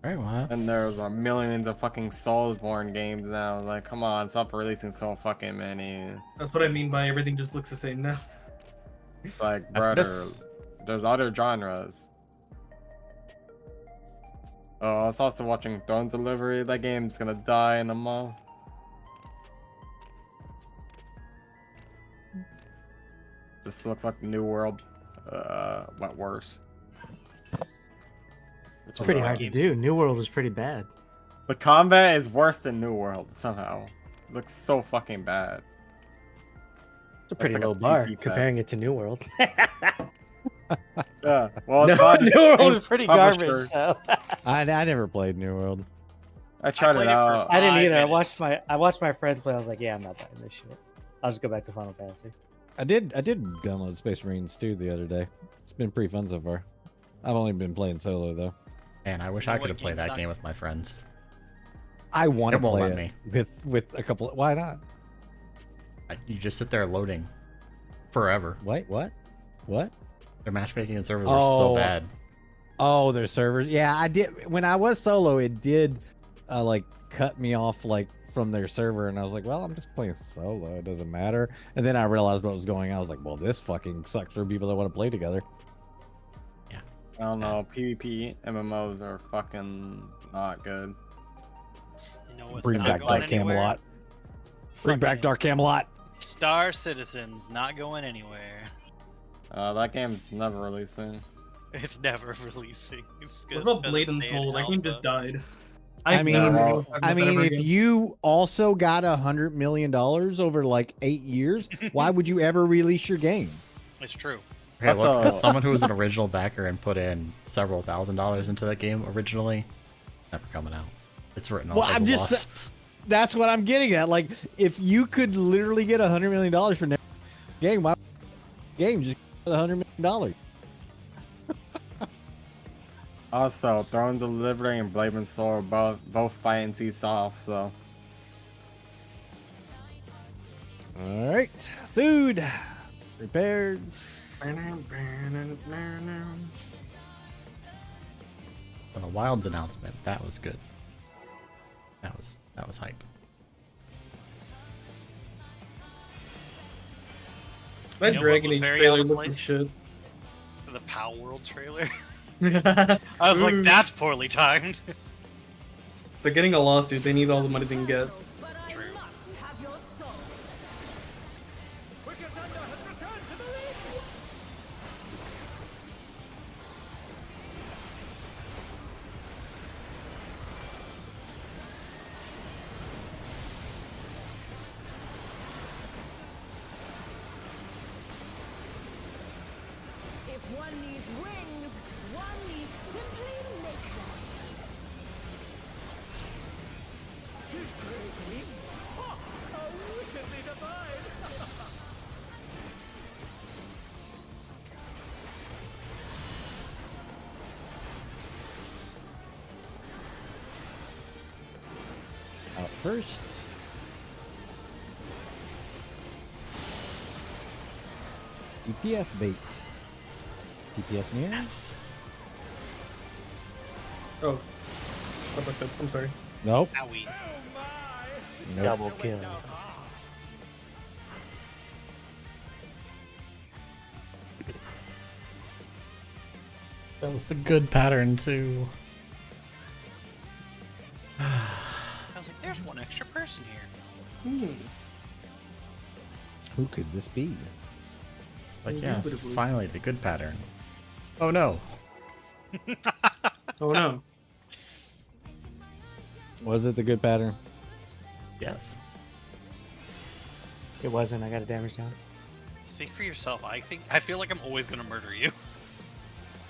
[SPEAKER 1] Alright, well,
[SPEAKER 9] And there's millions of fucking Soulsborne games now. Like, come on, stop releasing so fucking many.
[SPEAKER 5] That's what I mean by everything just looks the same now.
[SPEAKER 9] It's like,
[SPEAKER 1] That's
[SPEAKER 9] brother,
[SPEAKER 1] just-
[SPEAKER 9] there's other genres. Oh, I was also watching Throne Delivery. That game's gonna die in a month. This looks like New World, but worse.
[SPEAKER 6] It's pretty hard to do. New World was pretty bad.
[SPEAKER 9] The combat is worse than New World somehow. It looks so fucking bad.
[SPEAKER 6] It's a pretty
[SPEAKER 9] like a
[SPEAKER 6] low bar
[SPEAKER 9] PC
[SPEAKER 6] comparing
[SPEAKER 9] test.
[SPEAKER 6] it to New World.
[SPEAKER 9] Yeah, well,
[SPEAKER 6] No,
[SPEAKER 9] it's not the
[SPEAKER 6] New World
[SPEAKER 9] same
[SPEAKER 6] was pretty
[SPEAKER 9] publisher.
[SPEAKER 6] garbage. So
[SPEAKER 2] I never played New World.
[SPEAKER 9] I tried
[SPEAKER 7] played
[SPEAKER 9] it
[SPEAKER 7] it for
[SPEAKER 9] out.
[SPEAKER 6] I didn't
[SPEAKER 7] 5
[SPEAKER 6] either.
[SPEAKER 7] minutes.
[SPEAKER 6] I watched my friends play. I was like, yeah, I'm not buying this shit. I'll just go back to Final Fantasy.
[SPEAKER 2] I did download Space Marines 2 the other day. It's been pretty fun so far. I've only been playing solo though.
[SPEAKER 1] Man, I wish
[SPEAKER 7] You know
[SPEAKER 1] I
[SPEAKER 7] what
[SPEAKER 1] could have played
[SPEAKER 7] game's
[SPEAKER 1] that
[SPEAKER 7] not-
[SPEAKER 1] game with my friends.
[SPEAKER 2] I want to
[SPEAKER 1] It won't
[SPEAKER 2] play
[SPEAKER 1] let
[SPEAKER 2] it
[SPEAKER 1] me.
[SPEAKER 2] with a couple. Why not?
[SPEAKER 1] You just sit there loading forever.
[SPEAKER 2] Wait, what? What?
[SPEAKER 1] Their matchmaking and servers are so
[SPEAKER 2] Oh.
[SPEAKER 1] bad.
[SPEAKER 2] Oh, their servers. Yeah, I did. When I was solo, it did like cut me off like from their server, and I was like, well, I'm just playing solo. It doesn't matter. And then I realized what was going on. I was like, well, this fucking sucks for people that want to play together.
[SPEAKER 9] I don't know. PvP MMOs are fucking not good.
[SPEAKER 7] You know what's
[SPEAKER 2] Bring
[SPEAKER 7] not
[SPEAKER 2] back
[SPEAKER 7] going
[SPEAKER 2] Dark
[SPEAKER 7] anywhere?
[SPEAKER 2] Camelot. Bring back
[SPEAKER 7] Fucking
[SPEAKER 2] Dark Camelot.
[SPEAKER 7] Star Citizens not going anywhere.
[SPEAKER 9] That game's never releasing.
[SPEAKER 7] It's never releasing. It's
[SPEAKER 5] What
[SPEAKER 7] gonna
[SPEAKER 5] about
[SPEAKER 7] spend
[SPEAKER 5] Blade and
[SPEAKER 7] its day in
[SPEAKER 5] Soul? That game
[SPEAKER 7] alpha.
[SPEAKER 5] just died.
[SPEAKER 2] I
[SPEAKER 5] I've
[SPEAKER 2] mean,
[SPEAKER 5] never
[SPEAKER 9] well,
[SPEAKER 5] really talked about
[SPEAKER 2] I
[SPEAKER 5] that
[SPEAKER 2] mean,
[SPEAKER 5] ever
[SPEAKER 2] if
[SPEAKER 5] again.
[SPEAKER 2] you also got $100 million over like 8 years, why would you ever release your game?
[SPEAKER 7] It's true.
[SPEAKER 1] Okay, look,
[SPEAKER 9] Also-
[SPEAKER 1] as someone who was an original backer and put in several $1,000s into that game originally, never coming out. It's written off
[SPEAKER 2] Well,
[SPEAKER 1] as
[SPEAKER 2] I'm
[SPEAKER 1] a
[SPEAKER 2] just
[SPEAKER 1] loss.
[SPEAKER 2] that's what I'm getting at. Like, if you could literally get $100 million for next game, why game just get $100 million?
[SPEAKER 9] Also, Throne Delivery and Blade and Sword both fight and see soft, so
[SPEAKER 2] All right, food, repairs.
[SPEAKER 1] On the Wilds announcement, that was good. That was hype.
[SPEAKER 5] That
[SPEAKER 7] You know what
[SPEAKER 5] Dragon
[SPEAKER 7] was
[SPEAKER 5] Age
[SPEAKER 7] very
[SPEAKER 5] trailer
[SPEAKER 7] out of
[SPEAKER 5] looked like
[SPEAKER 7] place?
[SPEAKER 5] shit.
[SPEAKER 7] The Pow World trailer. I was like,
[SPEAKER 5] Ooh.
[SPEAKER 7] that's poorly timed.
[SPEAKER 5] They're getting a lawsuit. They need all the money they can get.
[SPEAKER 4] But I
[SPEAKER 7] True.
[SPEAKER 4] must have your soul.
[SPEAKER 3] Wicked Thunder has returned to the league!
[SPEAKER 4] If one needs wings, one needs simply make them.
[SPEAKER 3] She's crazy! Ha! How wickedly divine!
[SPEAKER 2] Out first. DPS bait. DPS near.
[SPEAKER 1] Yes.
[SPEAKER 5] Oh. How about that? I'm sorry.
[SPEAKER 2] Nope.
[SPEAKER 7] Owie.
[SPEAKER 2] Nope.
[SPEAKER 6] Double kill.
[SPEAKER 1] That was the good pattern too.
[SPEAKER 7] I was like, there's one extra person here.
[SPEAKER 2] Who could this be?
[SPEAKER 1] Like, yes, finally the good pattern. Oh no.
[SPEAKER 5] Oh no.
[SPEAKER 2] Was it the good pattern?
[SPEAKER 1] Yes.
[SPEAKER 6] It wasn't. I got a damage down.
[SPEAKER 7] Speak for yourself. I feel like I'm always gonna murder you.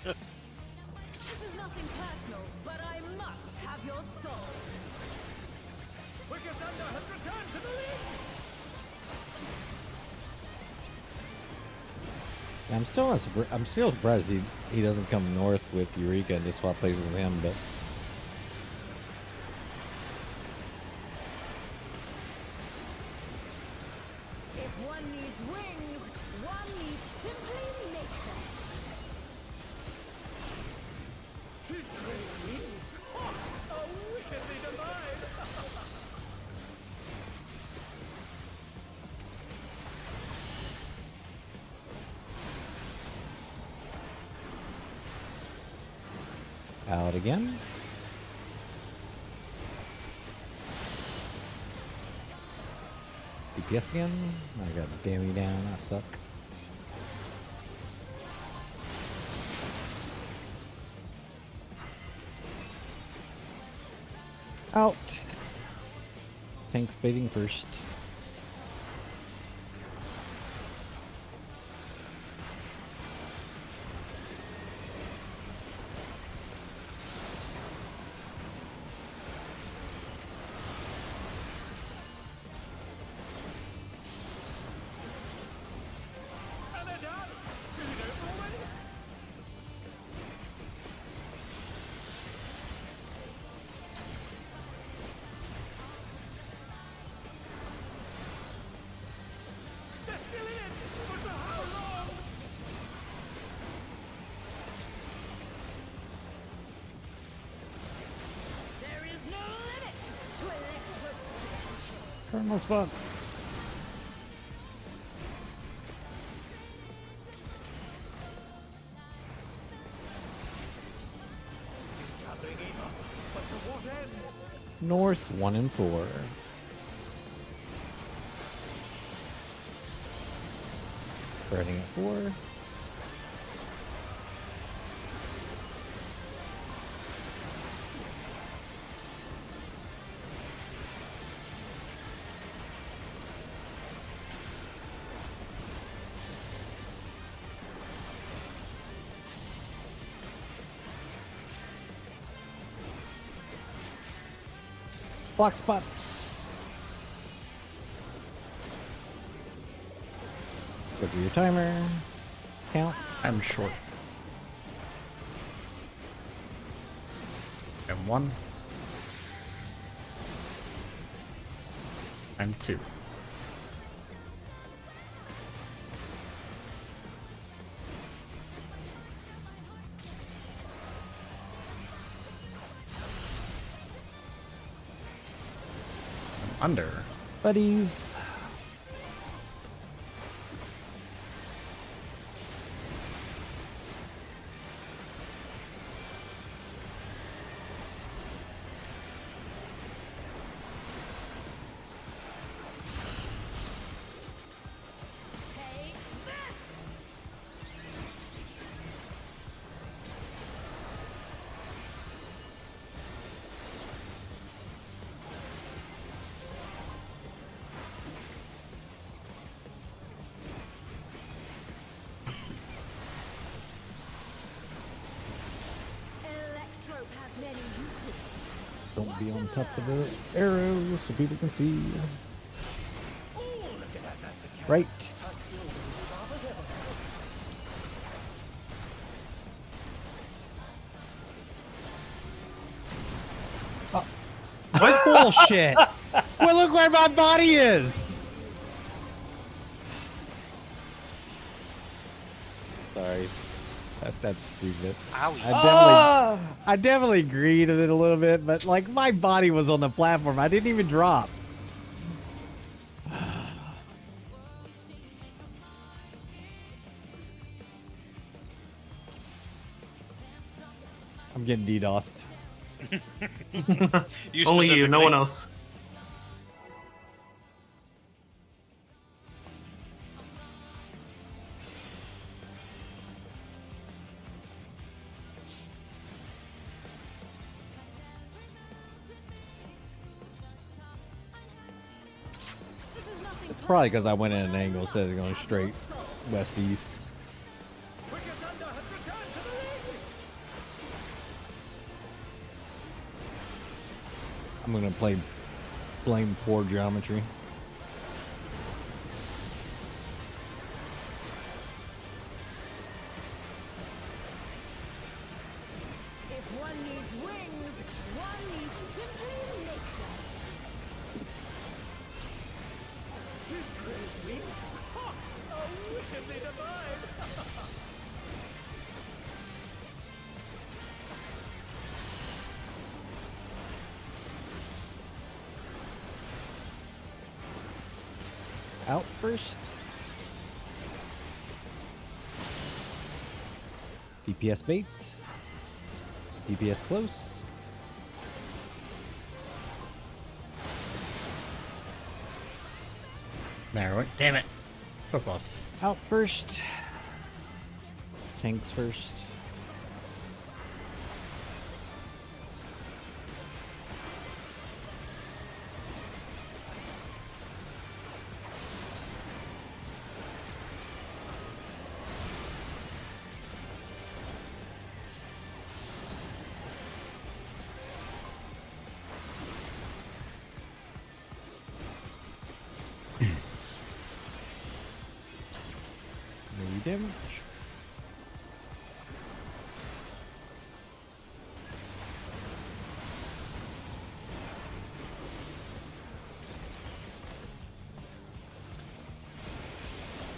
[SPEAKER 4] This is nothing personal, but I must have your soul.
[SPEAKER 3] Wicked Thunder has returned to the league!
[SPEAKER 2] I'm still surprised he doesn't come north with Eureka and just swap places with him, but
[SPEAKER 4] If one needs wings, one needs simply make them.
[SPEAKER 3] She's crazy! Ha! How wickedly divine!
[SPEAKER 2] out again. DPS again. I got damage down. I suck. Out. Tanks baiting first.
[SPEAKER 3] And they're done! Is it over already? They're still in it! But for how long?
[SPEAKER 4] There is no limit to electric potential.
[SPEAKER 2] Colonel spots.
[SPEAKER 3] Gathering evil, but to what end?
[SPEAKER 2] North 1 and 4. Spreading at 4. Block spots. Go to your timer. Count.
[SPEAKER 1] I'm short. And 1. And 2. Under.
[SPEAKER 2] Buddies.
[SPEAKER 4] Take this! Electrope has many uses.
[SPEAKER 2] Don't be on top of the arrow so people can see. Right. What bullshit? Well, look where my body is. Sorry, that's stupid.
[SPEAKER 7] Owie.
[SPEAKER 2] I definitely greeted it a little bit, but like my body was on the platform. I didn't even drop. I'm getting DDoSed.
[SPEAKER 5] Only you, no
[SPEAKER 7] specifically.
[SPEAKER 5] one else.
[SPEAKER 4] This is nothing
[SPEAKER 2] It's probably because I went in an angle instead of going straight west-east.
[SPEAKER 3] Wicked Thunder has returned to the ring!
[SPEAKER 2] I'm gonna blame poor geometry.
[SPEAKER 4] If one needs wings, one needs simply make them.
[SPEAKER 3] She's great wings! Ha! Oh, wickedly divine!
[SPEAKER 2] Out first. DPS bait. DPS close.
[SPEAKER 1] Narrow it. Damn it. So close.
[SPEAKER 2] Out first. Tanks first. No damage.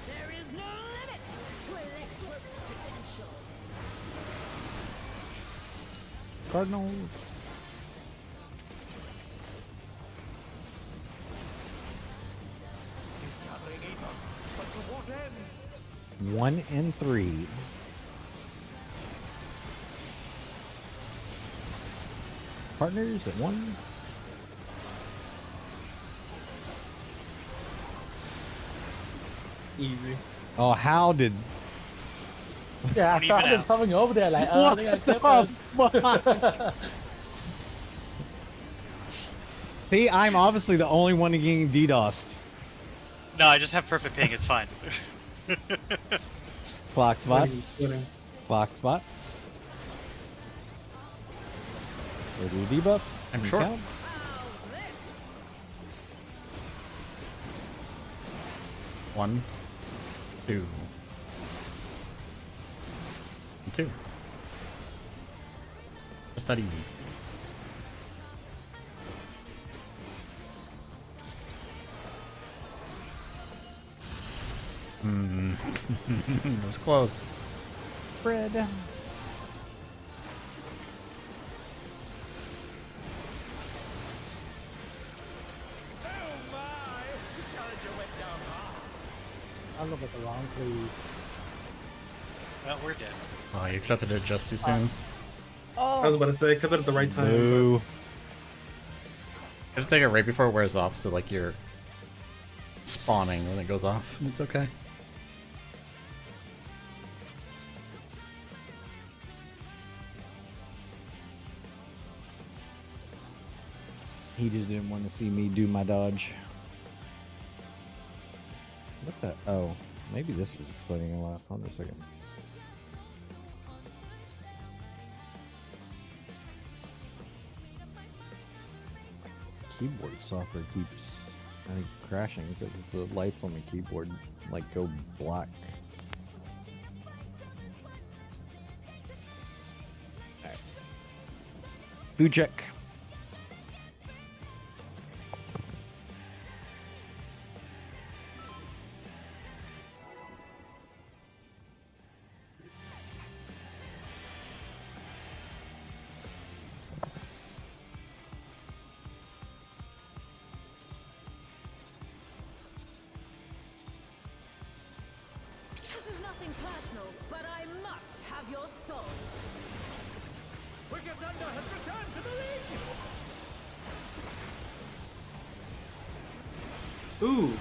[SPEAKER 4] There is no limit to Electrope's potential.
[SPEAKER 2] Cardinals.
[SPEAKER 3] He's gathering either, but to what end?
[SPEAKER 2] 1 and 3. Partners at 1.
[SPEAKER 5] Easy.
[SPEAKER 2] Oh, how did?
[SPEAKER 8] Yeah, I
[SPEAKER 7] Even
[SPEAKER 8] saw them
[SPEAKER 7] out.
[SPEAKER 8] coming over there like, I think I
[SPEAKER 2] What
[SPEAKER 8] kept
[SPEAKER 2] the fuck? See, I'm obviously the only one getting DDoSed.
[SPEAKER 7] No, I just have perfect ping. It's fine.
[SPEAKER 2] Clock spots.
[SPEAKER 5] Winning.
[SPEAKER 2] Clock spots. We'll do debuff.
[SPEAKER 1] I'm
[SPEAKER 2] and
[SPEAKER 1] sure.
[SPEAKER 2] count.
[SPEAKER 4] How's this?
[SPEAKER 1] 1, 2, and 2. Just that easy. Hmm. It was close.
[SPEAKER 2] Spread.
[SPEAKER 3] Oh my! The challenger went down hard.
[SPEAKER 6] I look at the wrong cleave.
[SPEAKER 7] Well, we're dead.
[SPEAKER 1] Oh, you accepted it just too soon.
[SPEAKER 5] I was
[SPEAKER 6] Oh,
[SPEAKER 5] about to say, except at the right time.
[SPEAKER 2] Boo.
[SPEAKER 1] You have to take it right before it wears off, so like you're spawning when it goes off, and it's okay.
[SPEAKER 2] He just didn't want to see me do my dodge. What the? Oh, maybe this is explaining a lot. Hold on a second. Keyboard software keeps, I think, crashing because the lights on the keyboard like go black. Alright. Food check.
[SPEAKER 4] This is nothing personal, but I must have your soul.
[SPEAKER 3] Wicked Thunder has returned to the ring!
[SPEAKER 5] Ooh.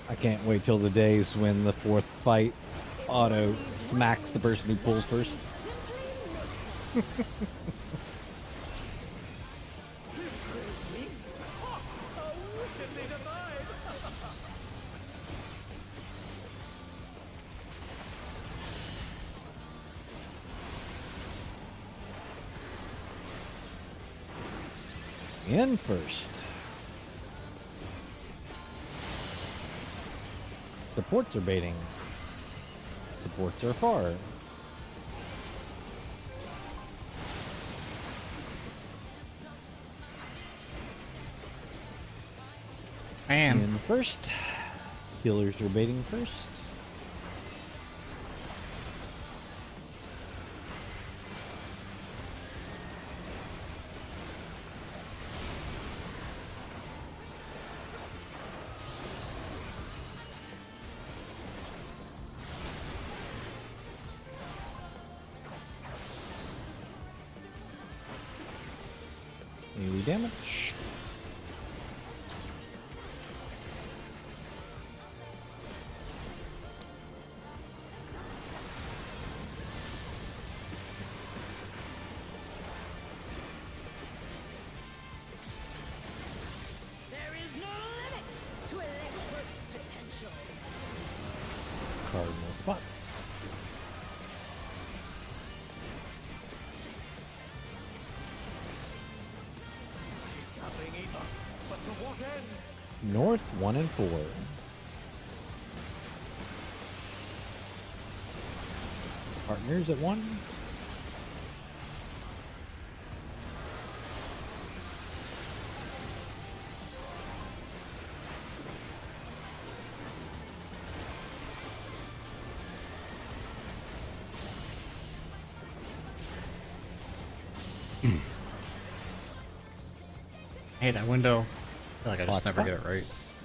[SPEAKER 2] I can't wait till the days when the fourth fight auto smacks the person who pulls first.
[SPEAKER 3] Oh, wickedly divine!
[SPEAKER 2] In first. Supports are baiting. Supports are far.
[SPEAKER 1] Man,
[SPEAKER 2] In first. Healers are baiting first. Melee damage.
[SPEAKER 4] There is no limit to Electro's potential.
[SPEAKER 2] Cardinal spots.
[SPEAKER 3] Nothing either. But to what end?
[SPEAKER 2] North 1 and 4. Partners at 1.
[SPEAKER 1] hey, that window. I feel like I just
[SPEAKER 2] Hot
[SPEAKER 1] never get it right.
[SPEAKER 2] spots.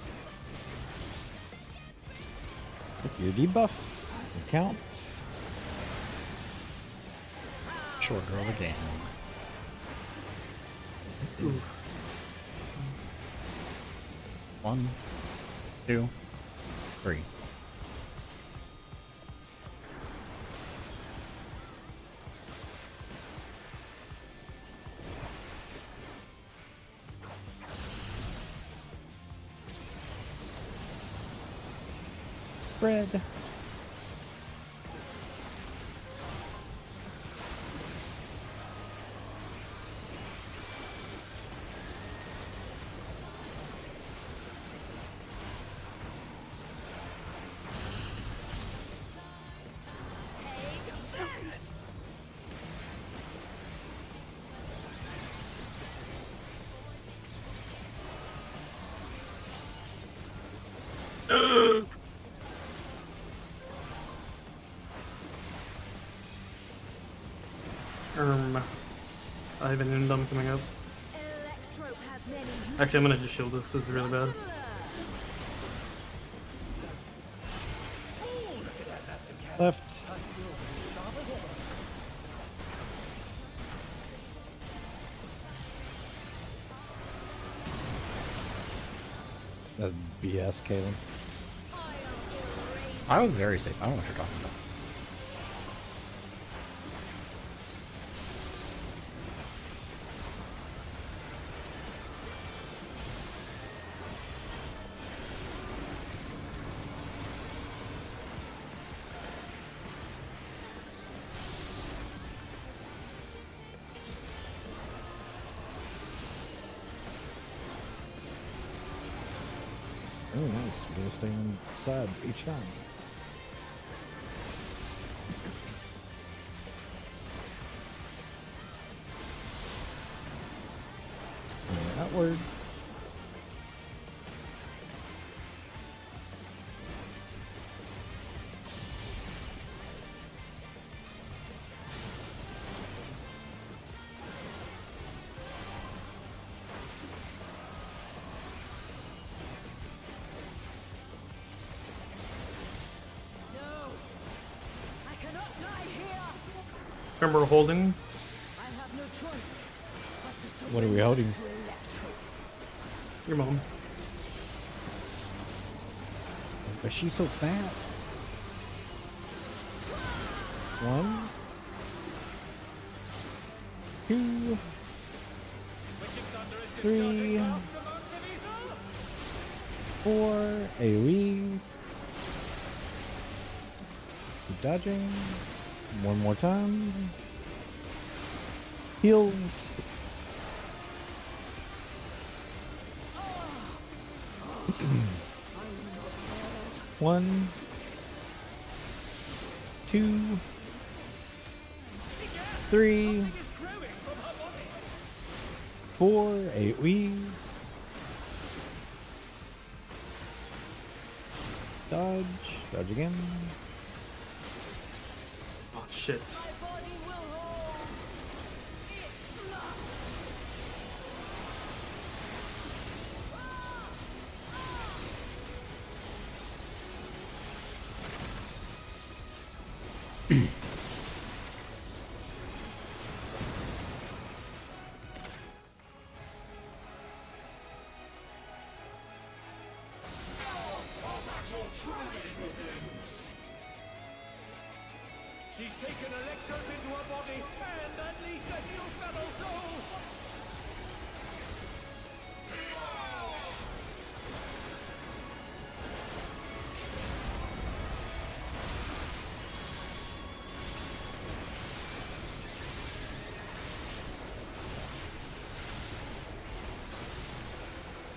[SPEAKER 2] Your debuff. Count.
[SPEAKER 1] Short girl again. One, 2, 3.
[SPEAKER 2] Spread.
[SPEAKER 5] I have an Indom coming up.
[SPEAKER 4] Electro has many
[SPEAKER 5] Actually, I'm gonna just shield this. This is really bad.
[SPEAKER 2] Left. That's BS, Caleb.
[SPEAKER 1] I was very safe. I don't know what you're talking about.
[SPEAKER 2] Oh, nice. We'll stay inside each time. And outwards.
[SPEAKER 4] I cannot die here.
[SPEAKER 5] Remember holding?
[SPEAKER 4] I have no choice but to
[SPEAKER 2] What are we holding?
[SPEAKER 4] surrender to Electro.
[SPEAKER 5] Your mom.
[SPEAKER 2] But she's so fat. 1, 2, 3, 4. AoEs. Keep dodging. One more time. Heals. One, 2, 3, 4. AoEs. Dodge. Dodge again.
[SPEAKER 5] Oh shit.
[SPEAKER 4] My body will hold. It must.
[SPEAKER 3] She's taken electrode into her body and unleashed a new fellow soul.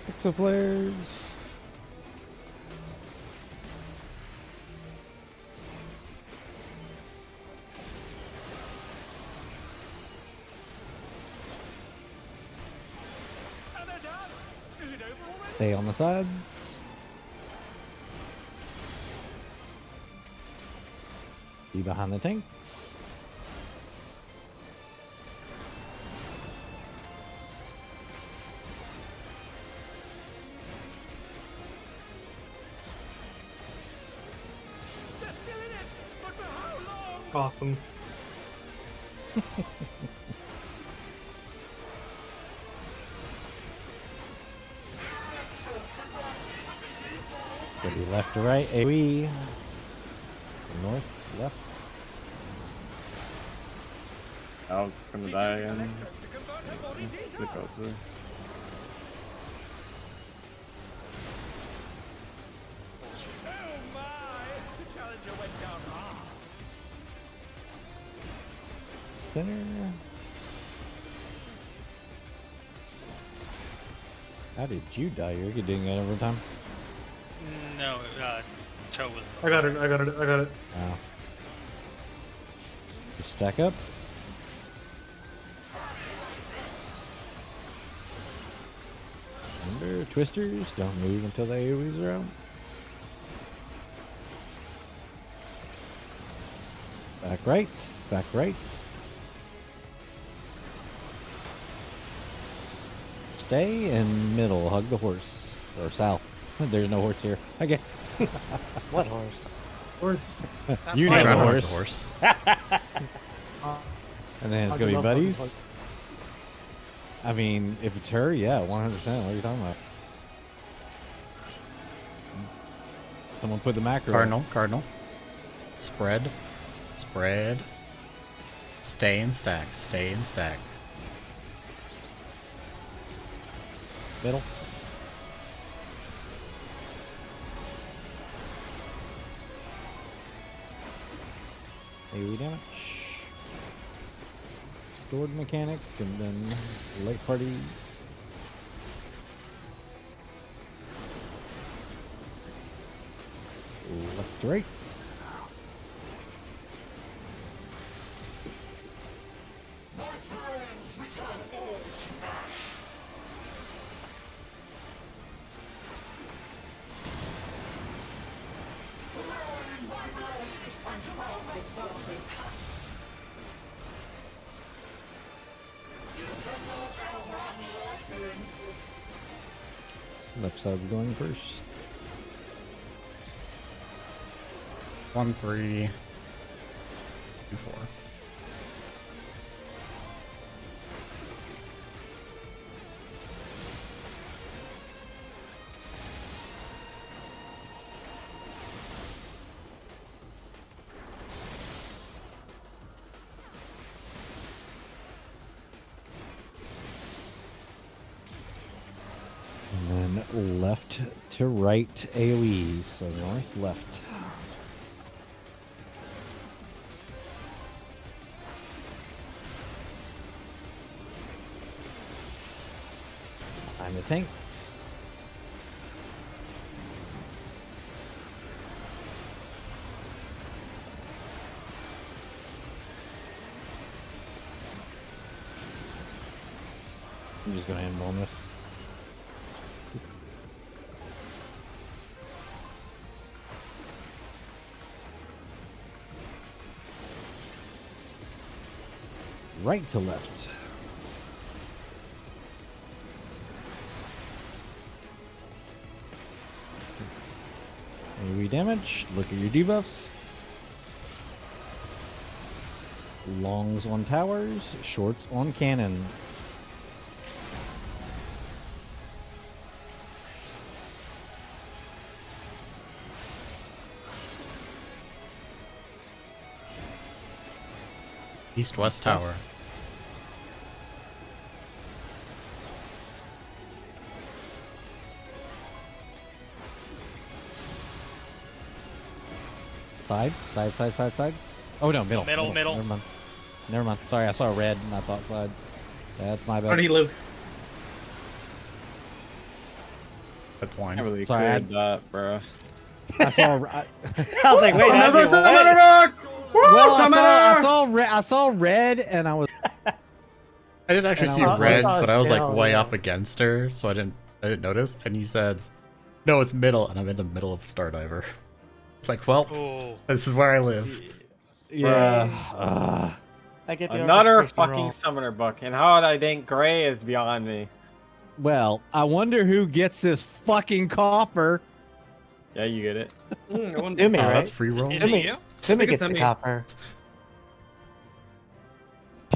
[SPEAKER 2] Exoflares.
[SPEAKER 3] And they're done. Is it over already?
[SPEAKER 2] Stay on the sides. Be behind the tanks.
[SPEAKER 3] They're still in it, but for how long?
[SPEAKER 5] Awesome.
[SPEAKER 2] Could be left to right. AoE. North, left.
[SPEAKER 9] I was just gonna die again.
[SPEAKER 3] Electrode to convert her body's
[SPEAKER 9] It
[SPEAKER 3] ether.
[SPEAKER 9] goes through.
[SPEAKER 3] Oh my! The challenger went down hard.
[SPEAKER 2] Center. How did you die? You're getting it every time.
[SPEAKER 7] No, Toe was.
[SPEAKER 5] I got it. I got it. I got it.
[SPEAKER 2] Wow. Just stack up. Remember, twisters don't move until the AoEs are out. Back right. Back right. Stay in middle. Hug the horse. Or south. There's no horse here. Okay.
[SPEAKER 6] What horse?
[SPEAKER 5] Horse.
[SPEAKER 2] You
[SPEAKER 7] fine.
[SPEAKER 2] know the
[SPEAKER 1] Trying to hug
[SPEAKER 2] horse.
[SPEAKER 1] the
[SPEAKER 2] And then it's gonna be buddies. I mean, if it's her, yeah, 100%. What are you talking about? Someone put the macro.
[SPEAKER 1] Cardinal. Spread. Stay and stack.
[SPEAKER 2] Middle. AoE damage. Stored mechanic, and then late parties. Left to right. Left side's going first.
[SPEAKER 1] 1, 3, 2, 4.
[SPEAKER 2] And then left to right AoE. So north, left. Behind the tanks. I'm just gonna handball this. Right to left. AoE damage. Look at your debuffs. Longs on towers, shorts on cannons.
[SPEAKER 1] East-west tower. Sides. Oh no, middle.
[SPEAKER 7] Middle.
[SPEAKER 2] Never mind. Sorry, I saw red and I thought sides. That's my bad.
[SPEAKER 5] How do you live?
[SPEAKER 1] That's
[SPEAKER 9] I
[SPEAKER 1] wine.
[SPEAKER 9] really
[SPEAKER 2] Sorry,
[SPEAKER 9] cleared that, bro.
[SPEAKER 2] I saw.
[SPEAKER 6] I was like, wait,
[SPEAKER 5] Summoner,
[SPEAKER 6] what?
[SPEAKER 5] Summoner!
[SPEAKER 2] Well,
[SPEAKER 5] Summoner!
[SPEAKER 2] I saw red, and I was.
[SPEAKER 1] I didn't actually
[SPEAKER 2] And
[SPEAKER 1] see
[SPEAKER 2] I was-
[SPEAKER 1] red,
[SPEAKER 6] I was
[SPEAKER 1] but I was like
[SPEAKER 6] down,
[SPEAKER 1] way
[SPEAKER 6] yeah.
[SPEAKER 1] up against her, so I didn't notice. And you said, "No, it's middle," and I'm in the middle of Stardiver. It's like, well,
[SPEAKER 7] Oh,
[SPEAKER 1] this is where I live.
[SPEAKER 2] Yeah.
[SPEAKER 6] I get the
[SPEAKER 9] Another
[SPEAKER 6] orchestration
[SPEAKER 9] fucking
[SPEAKER 6] roll.
[SPEAKER 9] summoner book, and how I think gray is beyond me.
[SPEAKER 2] Well, I wonder who gets this fucking copper.
[SPEAKER 9] Yeah, you get it.
[SPEAKER 5] I wonder-
[SPEAKER 6] Sumi,
[SPEAKER 1] Oh,
[SPEAKER 6] right?
[SPEAKER 1] that's free roll.
[SPEAKER 7] is
[SPEAKER 6] Sumi.
[SPEAKER 7] it you?
[SPEAKER 6] Sumi
[SPEAKER 5] think
[SPEAKER 6] gets
[SPEAKER 5] it's
[SPEAKER 6] the
[SPEAKER 5] Sumi.
[SPEAKER 6] copper.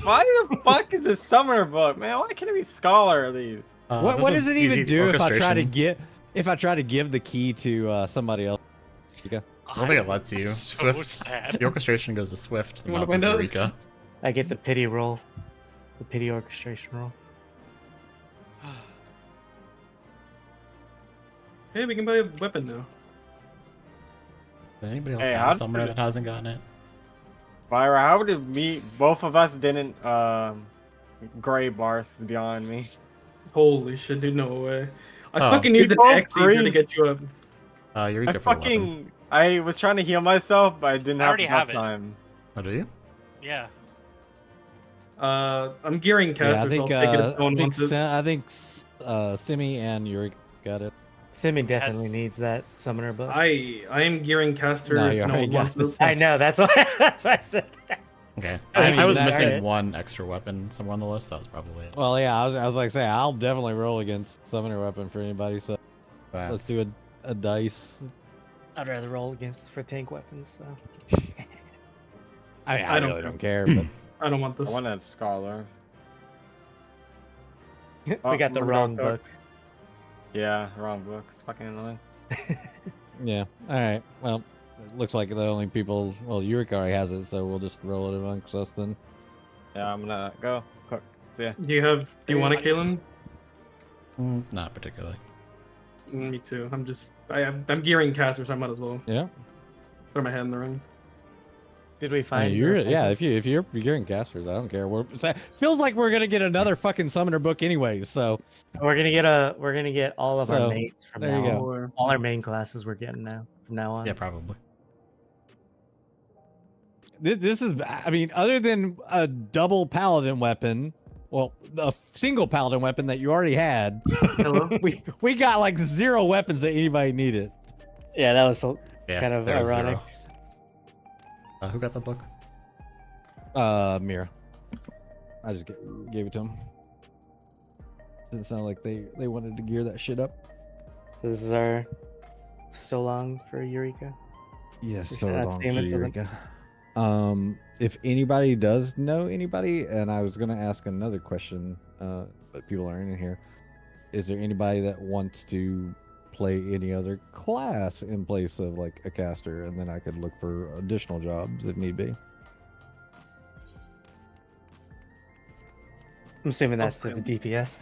[SPEAKER 9] Why the fuck is this summoner book, man? Why can't it be scholar of these?
[SPEAKER 2] What
[SPEAKER 1] this
[SPEAKER 2] does
[SPEAKER 1] is
[SPEAKER 2] it even
[SPEAKER 1] easy
[SPEAKER 2] do if I try to
[SPEAKER 1] orchestration.
[SPEAKER 2] give the key to somebody else? Rika?
[SPEAKER 1] I don't think it lets you.
[SPEAKER 7] So
[SPEAKER 1] Swift.
[SPEAKER 7] sad.
[SPEAKER 1] The orchestration goes to Swift,
[SPEAKER 5] You wanna
[SPEAKER 1] not to
[SPEAKER 5] find out?
[SPEAKER 1] Zurika.
[SPEAKER 6] I get the pity roll. The pity orchestration roll.
[SPEAKER 5] Hey, we can buy a weapon now.
[SPEAKER 1] Does anybody else
[SPEAKER 9] Hey,
[SPEAKER 1] have
[SPEAKER 9] how
[SPEAKER 1] a
[SPEAKER 9] did
[SPEAKER 1] summoner
[SPEAKER 9] it-
[SPEAKER 1] that hasn't gotten it?
[SPEAKER 9] Byra, how did both of us didn't, gray bars is beyond me.
[SPEAKER 5] Holy shit, dude, no way. I
[SPEAKER 1] Oh.
[SPEAKER 5] fucking used
[SPEAKER 9] We
[SPEAKER 5] an
[SPEAKER 9] both
[SPEAKER 5] X here to
[SPEAKER 9] green.
[SPEAKER 5] get you up.
[SPEAKER 1] Eureka
[SPEAKER 9] I
[SPEAKER 1] for the weapon.
[SPEAKER 9] fucking, I was trying to heal myself, but I didn't
[SPEAKER 7] I
[SPEAKER 9] have
[SPEAKER 7] already
[SPEAKER 9] enough
[SPEAKER 7] have it.
[SPEAKER 9] time.
[SPEAKER 1] Oh, do you?
[SPEAKER 7] Yeah.
[SPEAKER 5] I'm gearing
[SPEAKER 2] Yeah,
[SPEAKER 5] caster,
[SPEAKER 2] I think
[SPEAKER 5] so I'll take it if no one wants it.
[SPEAKER 2] I think Simi and Yuri got it.
[SPEAKER 6] Simi definitely needs that summoner book.
[SPEAKER 5] I am gearing caster
[SPEAKER 2] No,
[SPEAKER 5] if
[SPEAKER 2] you
[SPEAKER 5] no
[SPEAKER 2] already
[SPEAKER 5] one
[SPEAKER 2] got
[SPEAKER 5] wants
[SPEAKER 2] this.
[SPEAKER 5] it.
[SPEAKER 6] I know, that's why I said that.
[SPEAKER 1] Okay.
[SPEAKER 2] I mean,
[SPEAKER 1] I was
[SPEAKER 2] that-
[SPEAKER 1] missing
[SPEAKER 6] alright.
[SPEAKER 1] one extra weapon somewhere on the list. That was probably it.
[SPEAKER 2] Well, yeah, I was like saying I'll definitely roll against summoner weapon for anybody. So let's do a dice.
[SPEAKER 6] I'd rather roll against for tank weapons. So.
[SPEAKER 2] I mean,
[SPEAKER 5] I
[SPEAKER 2] I
[SPEAKER 5] don't
[SPEAKER 2] really
[SPEAKER 5] care.
[SPEAKER 2] don't care, but
[SPEAKER 5] I don't want
[SPEAKER 9] I
[SPEAKER 5] this.
[SPEAKER 9] wanted Scholar.
[SPEAKER 6] We
[SPEAKER 9] Oh,
[SPEAKER 6] got the
[SPEAKER 9] I'm
[SPEAKER 6] wrong
[SPEAKER 9] gonna
[SPEAKER 6] book.
[SPEAKER 9] Yeah, wrong book. It's fucking annoying.
[SPEAKER 2] yeah. All right. Well, it looks like the only people. Well, Eureka already has it, so we'll just roll it amongst us then.
[SPEAKER 9] Yeah, I'm gonna go. Cook. See ya.
[SPEAKER 5] Do you want it, Kalen?
[SPEAKER 1] Not particularly.
[SPEAKER 5] Me too. I'm gearing caster, so I might as well
[SPEAKER 2] Yeah.
[SPEAKER 5] throw my head in the ring.
[SPEAKER 6] Did we
[SPEAKER 2] I
[SPEAKER 6] find?
[SPEAKER 2] mean, if you're in casters, I don't care. Feels like we're gonna get another fucking summoner book anyways. So
[SPEAKER 6] We're gonna get all of
[SPEAKER 2] So,
[SPEAKER 6] our mates from
[SPEAKER 2] there
[SPEAKER 6] now
[SPEAKER 2] you
[SPEAKER 6] on.
[SPEAKER 2] go.
[SPEAKER 5] Or
[SPEAKER 6] All our main classes we're getting now from now on.
[SPEAKER 1] Yeah, probably.
[SPEAKER 2] this is, I mean, other than a double paladin weapon, well, a single paladin weapon that you already had,
[SPEAKER 5] hello.
[SPEAKER 2] we got like 0 weapons that anybody needed.
[SPEAKER 6] Yeah, that was it's
[SPEAKER 1] Yeah,
[SPEAKER 6] kind of
[SPEAKER 1] there was
[SPEAKER 6] ironic.
[SPEAKER 1] 0. Who got the book?
[SPEAKER 2] Mira. I just gave it to him. Didn't sound like they wanted to gear that shit up.
[SPEAKER 6] So this is our so long for Eureka.
[SPEAKER 2] Yes,
[SPEAKER 6] We
[SPEAKER 2] so
[SPEAKER 6] should add
[SPEAKER 2] long for
[SPEAKER 6] statements of it.
[SPEAKER 2] Eureka. If anybody does know anybody, and I was gonna ask another question, but people aren't in here. Is there anybody that wants to play any other class in place of like a caster, and then I could look for additional jobs if need be?
[SPEAKER 6] I'm assuming that's
[SPEAKER 5] Okay.
[SPEAKER 6] the DPS.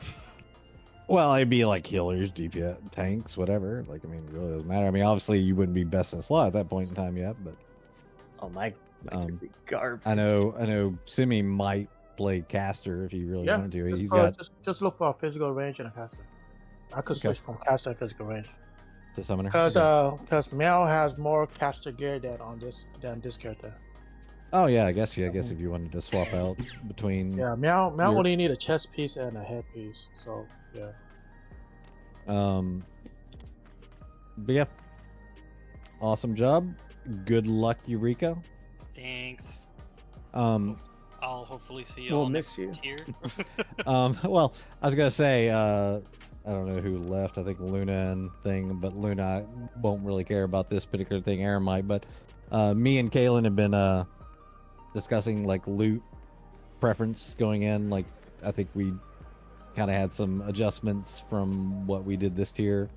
[SPEAKER 2] Well, it'd be like healers, DPS, tanks, whatever. Like, I mean, it really doesn't matter. I mean, obviously, you wouldn't be best in slot at that point in time yet, but
[SPEAKER 6] Oh my
[SPEAKER 2] Um,
[SPEAKER 6] garbage.
[SPEAKER 2] I know Simi might play caster if he really
[SPEAKER 8] Yeah,
[SPEAKER 2] wanted to. He's
[SPEAKER 8] just,
[SPEAKER 2] got
[SPEAKER 8] just look for a physical range and a caster. I could
[SPEAKER 2] Okay.
[SPEAKER 8] switch from caster to physical range
[SPEAKER 2] the summoner.
[SPEAKER 8] because
[SPEAKER 2] Okay.
[SPEAKER 8] Mel has more caster gear than this character.
[SPEAKER 2] Oh yeah, I guess if you wanted to swap out between
[SPEAKER 8] Yeah, Mel
[SPEAKER 2] You're-
[SPEAKER 8] only need a chest piece and a head piece. So yeah.
[SPEAKER 2] But yeah, awesome job. Good luck, Eureka.
[SPEAKER 7] Thanks.
[SPEAKER 2] Um,
[SPEAKER 7] I'll hopefully see you
[SPEAKER 6] We'll
[SPEAKER 7] all
[SPEAKER 6] miss
[SPEAKER 7] next
[SPEAKER 6] you.
[SPEAKER 7] year.
[SPEAKER 2] well, I was gonna say, I don't know who left. I think Luna and thing, but Luna won't really care about this particular thing. Aaron might, but me and Kaylin have been discussing like loot preference going in. Like, I think we kind of had some adjustments from what we did this tier.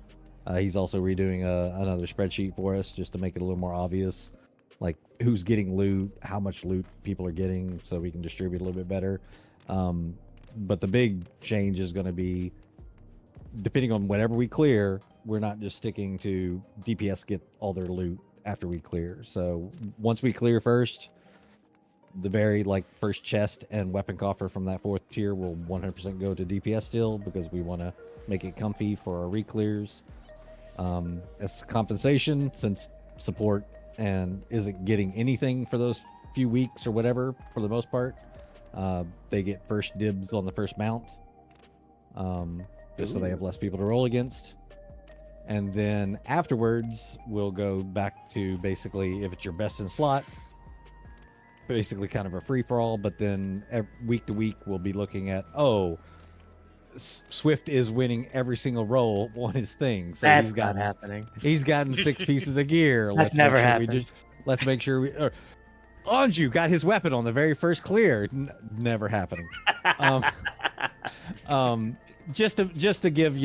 [SPEAKER 2] He's also redoing another spreadsheet for us just to make it a little more obvious, like who's getting loot, how much loot people are getting, so we can distribute a little bit better. But the big change is going to be, depending on whatever we clear, we're not just sticking to DPS get all their loot after we clear. So once we clear first, the very first chest and weapon coffer from that 4th tier will 100% go to DPS still, because we want to make it comfy for our reclears. As compensation, since support and isn't getting anything for those few weeks or whatever, for the most part, they get first dibs on the first mount, just so they have less people to roll against. And then afterwards, we'll go back to basically, if it's your best in slot, basically kind of a free-for-all. But then week to week, we'll be looking at, Swift is winning every single roll on his thing, so
[SPEAKER 6] That's
[SPEAKER 2] he's
[SPEAKER 6] not
[SPEAKER 2] gotten
[SPEAKER 6] happening.
[SPEAKER 2] he's gotten 6 pieces of gear.
[SPEAKER 6] That's never
[SPEAKER 2] make sure
[SPEAKER 6] happened.
[SPEAKER 2] let's make sure we. Anju got his weapon on the very first clear. Never happening. Just to give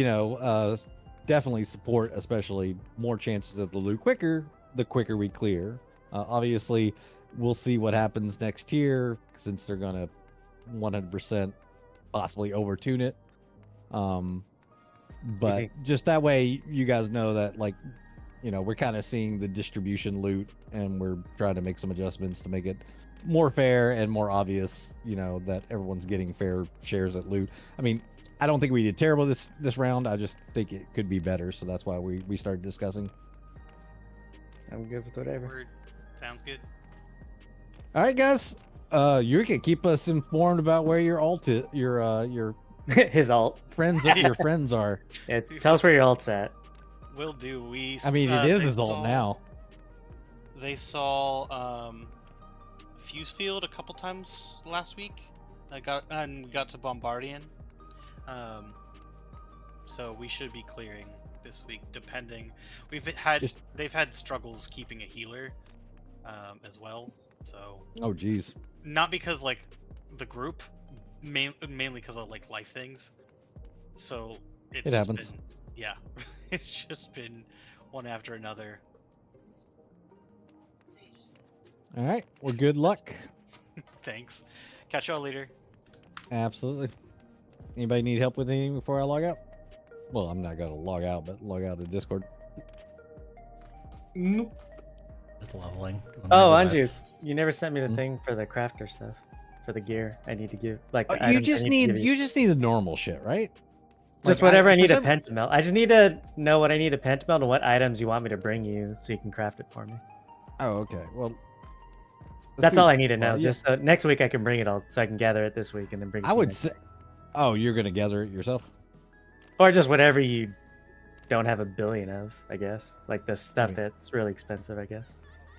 [SPEAKER 2] definitely support, especially more chances of the loot quicker. The quicker we clear. Obviously, we'll see what happens next year, since they're gonna 100% possibly overtune it. But just that way you guys know that we're kind of seeing the distribution loot, and we're trying to make some adjustments to make it more fair and more obvious, that everyone's getting fair shares at loot. I mean, I don't think we did terrible this round. I just think it could be better, so that's why we started discussing.
[SPEAKER 6] I'm good with whatever.
[SPEAKER 7] Word. Sounds good.
[SPEAKER 2] All right, guys. You can keep us informed about where your your
[SPEAKER 6] His alt.
[SPEAKER 2] your friends are.
[SPEAKER 6] Yeah, tell us where your alt's at.
[SPEAKER 7] Will do.
[SPEAKER 2] I mean, it is
[SPEAKER 7] they
[SPEAKER 2] his alt
[SPEAKER 7] saw-
[SPEAKER 2] now.
[SPEAKER 7] They saw Fuse Field a couple times last week. We got to Bombardian. So we should be clearing this week, depending. They've had struggles keeping a healer, as well. So.
[SPEAKER 2] Oh geez.
[SPEAKER 7] Not because like the group, mainly because of like life things. So
[SPEAKER 2] it happens.
[SPEAKER 7] Yeah, it's just been one after another.
[SPEAKER 2] All right. Well, good luck.
[SPEAKER 7] Thanks. Catch y'all later.
[SPEAKER 2] Absolutely. Anybody need help with anything before I log out? Well, I'm not gonna log out, but log out of Discord.
[SPEAKER 5] Nope.
[SPEAKER 1] Just leveling. doing
[SPEAKER 6] Oh,
[SPEAKER 1] regular
[SPEAKER 6] Anju,
[SPEAKER 1] bets.
[SPEAKER 6] you never sent me the
[SPEAKER 2] Hmm?
[SPEAKER 6] thing for the crafter stuff, for the gear I need to give. Like the
[SPEAKER 2] You
[SPEAKER 6] items I
[SPEAKER 2] just
[SPEAKER 6] to
[SPEAKER 2] need
[SPEAKER 6] give
[SPEAKER 2] you just need the normal shit, right?
[SPEAKER 6] just
[SPEAKER 2] Like,
[SPEAKER 6] whatever I
[SPEAKER 2] for
[SPEAKER 6] need a
[SPEAKER 2] some-
[SPEAKER 6] pentamelt. I just need to know what I need a pentamelt and what items you want me to bring you, so you can craft it for me.
[SPEAKER 2] Oh, okay. Well, let's
[SPEAKER 6] That's
[SPEAKER 2] see.
[SPEAKER 6] all I need to know.
[SPEAKER 2] Well, yeah.
[SPEAKER 6] Just so next week I can bring it all, so I can gather it this week and then bring it.
[SPEAKER 2] I
[SPEAKER 6] to you
[SPEAKER 2] would
[SPEAKER 6] next
[SPEAKER 2] say.
[SPEAKER 6] week.
[SPEAKER 2] Oh, you're gonna gather it yourself?
[SPEAKER 6] Or just whatever you don't have a billion of, I guess. Like the stuff
[SPEAKER 2] Okay.
[SPEAKER 6] that's really expensive, I guess.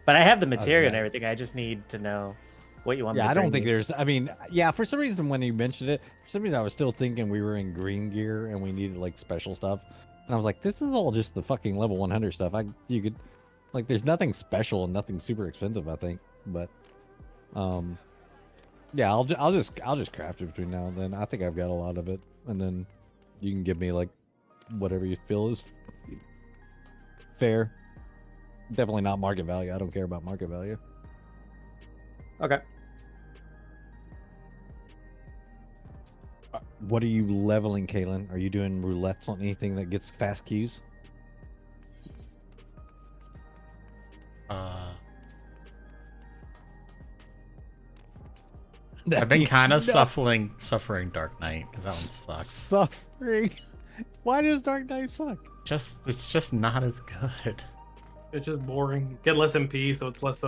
[SPEAKER 6] But I have the material and
[SPEAKER 2] Okay.
[SPEAKER 6] everything. I just need to know what you want me
[SPEAKER 2] Yeah,
[SPEAKER 6] to
[SPEAKER 2] I don't
[SPEAKER 6] bring
[SPEAKER 2] think
[SPEAKER 6] you.
[SPEAKER 2] there's. I mean, yeah. For some reason, when you mentioned it, for some reason, I was still thinking we were in green gear and we needed like special stuff. And I was like, this is all just the fucking level 100 stuff. You could, like, there's nothing special and nothing super expensive. I think, but, yeah, I'll just craft it between now and then. I think I've got a lot of it, and then you can give me like whatever you feel is fair. Definitely not market value. I don't care about market value.
[SPEAKER 6] Okay.
[SPEAKER 2] What are you leveling, Kalen? Are you doing roulettes on anything that gets fast queues?
[SPEAKER 1] I've been kind of suffering Dark Knight because that one sucks.
[SPEAKER 2] Suffering. Why does Dark Knight suck?
[SPEAKER 1] It's just not as good.
[SPEAKER 5] It's just boring. Get less MP, so it's less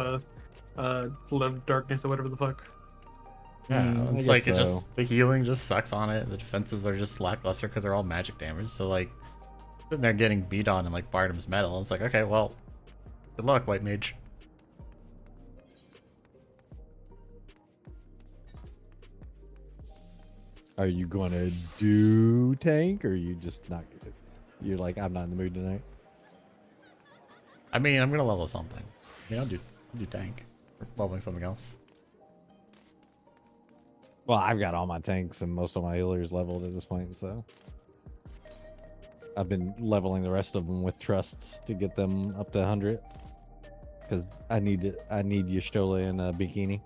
[SPEAKER 5] darkness or whatever the fuck.
[SPEAKER 1] Yeah,
[SPEAKER 2] I
[SPEAKER 1] it's like
[SPEAKER 2] guess so.
[SPEAKER 1] the healing just sucks on it. The defensives are just lackluster because they're all magic damage. So like, sitting there getting beat on in like Bardam's Metal, it's like, okay, well, good luck, White Mage.
[SPEAKER 2] Are you gonna do tank, or are you just not? You're like, I'm not in the mood tonight.
[SPEAKER 1] I mean, I'm gonna level something. Yeah, I'll do tank. Or leveling something else.
[SPEAKER 2] Well, I've got all my tanks and most of my healers leveled at this point, so I've been leveling the rest of them with trusts to get them up to 100. Because I need Y'shtola and Bikini.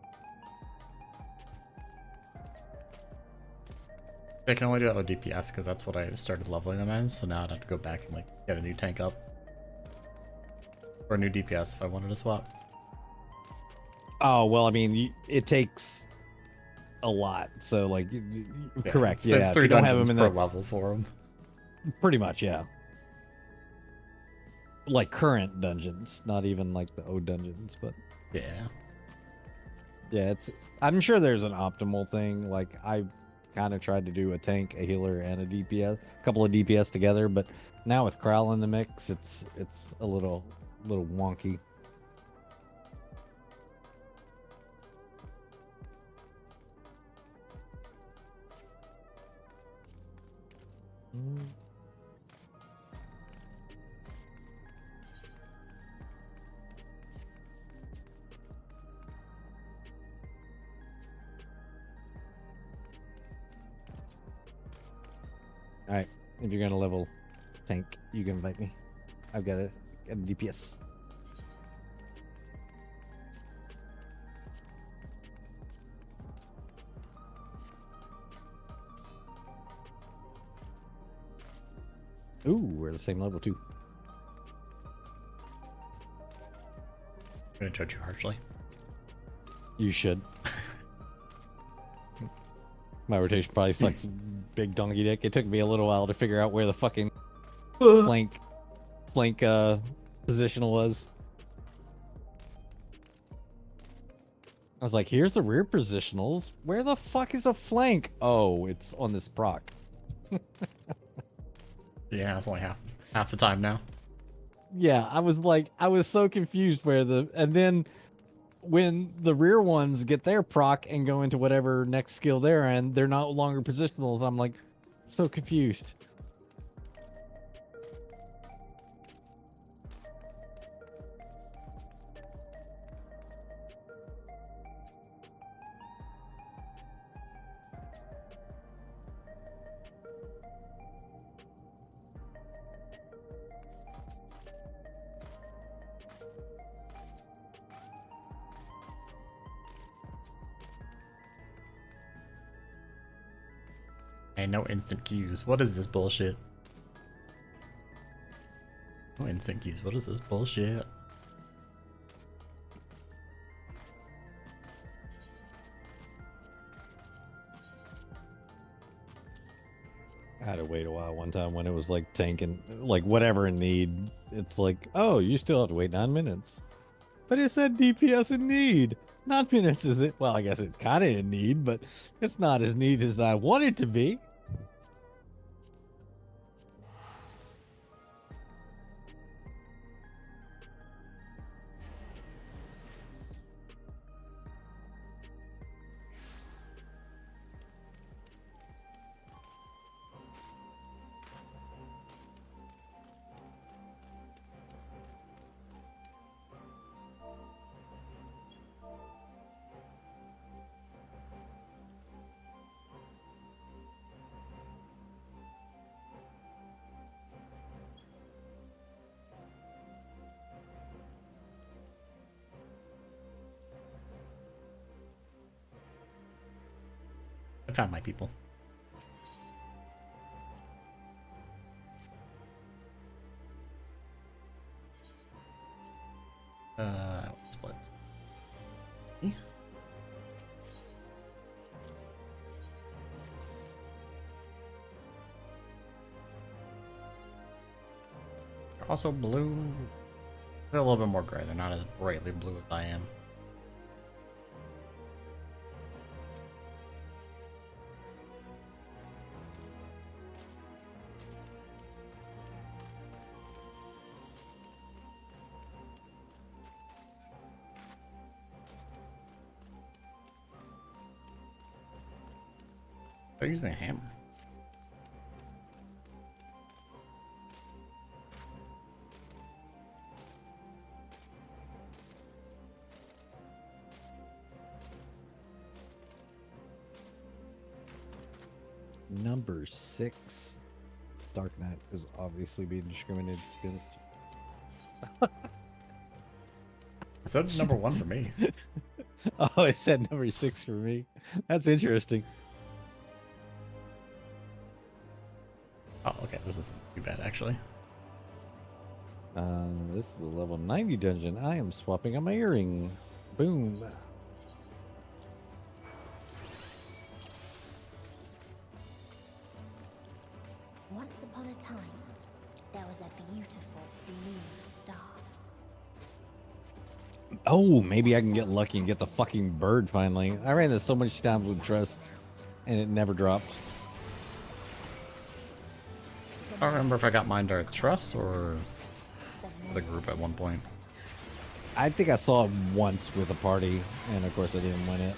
[SPEAKER 1] I can only do it with DPS because that's what I started leveling them as. So now I'd have to go back and like get a new tank up. Or a new DPS if I wanted to swap.
[SPEAKER 2] Oh, well, I mean, it takes a lot. So, like, correct.
[SPEAKER 1] So
[SPEAKER 2] Yeah,
[SPEAKER 1] it's 3
[SPEAKER 2] if you don't have
[SPEAKER 1] dungeons
[SPEAKER 2] them in
[SPEAKER 1] per level for them.
[SPEAKER 2] pretty much, yeah. Like current dungeons, not even like the old dungeons, but
[SPEAKER 1] Yeah.
[SPEAKER 2] yeah, I'm sure there's an optimal thing. Like I kind of tried to do a tank, a healer, and a DPS, a couple of DPS together, but now with Crowl in the mix, it's a little wonky. All right, if you're gonna level tank, you can invite me. I've got a DPS. Ooh, we're the same level too.
[SPEAKER 1] I'm gonna judge you harshly.
[SPEAKER 2] You should. My rotation probably sucks big donkey dick. It took me a little while to figure out where the fucking flank positional was. I was like, here's the rear positionals. Where the fuck is a flank? Oh, it's on this proc.
[SPEAKER 1] Yeah, it's only half the time now.
[SPEAKER 2] Yeah, I was so confused and then when the rear ones get their proc and go into whatever next skill they're in, they're no longer positionals. I'm like, so confused.
[SPEAKER 1] And no instant queues. What is this bullshit? No instant queues. What is this bullshit?
[SPEAKER 2] I had to wait a while one time when it was like tanking, like whatever in need. It's like, oh, you still have to wait 9 minutes. But it said DPS in need. 9 minutes is it? Well, I guess it's kind of in need, but it's not as need as I want it to be.
[SPEAKER 1] I found my people. Split. They're also blue. They're a little bit more gray. They're not as brightly blue as I am. They're using a hammer.
[SPEAKER 2] Number 6. Dark Knight is obviously being discriminated against.
[SPEAKER 1] So did number 1 for me.
[SPEAKER 2] Oh, it said number 6 for me. That's interesting.
[SPEAKER 1] Oh, okay. This isn't too bad, actually.
[SPEAKER 2] This is a level 90 dungeon. I am swapping out my earring. Boom.
[SPEAKER 10] Once upon a time, there was a beautiful blue star.
[SPEAKER 2] Oh, maybe I can get lucky and get the fucking bird finally. I ran this so much times with trust, and it never dropped.
[SPEAKER 1] I don't remember if I got mine during Trust or the group at one point.
[SPEAKER 2] I think I saw it once with a party, and of course I didn't win it.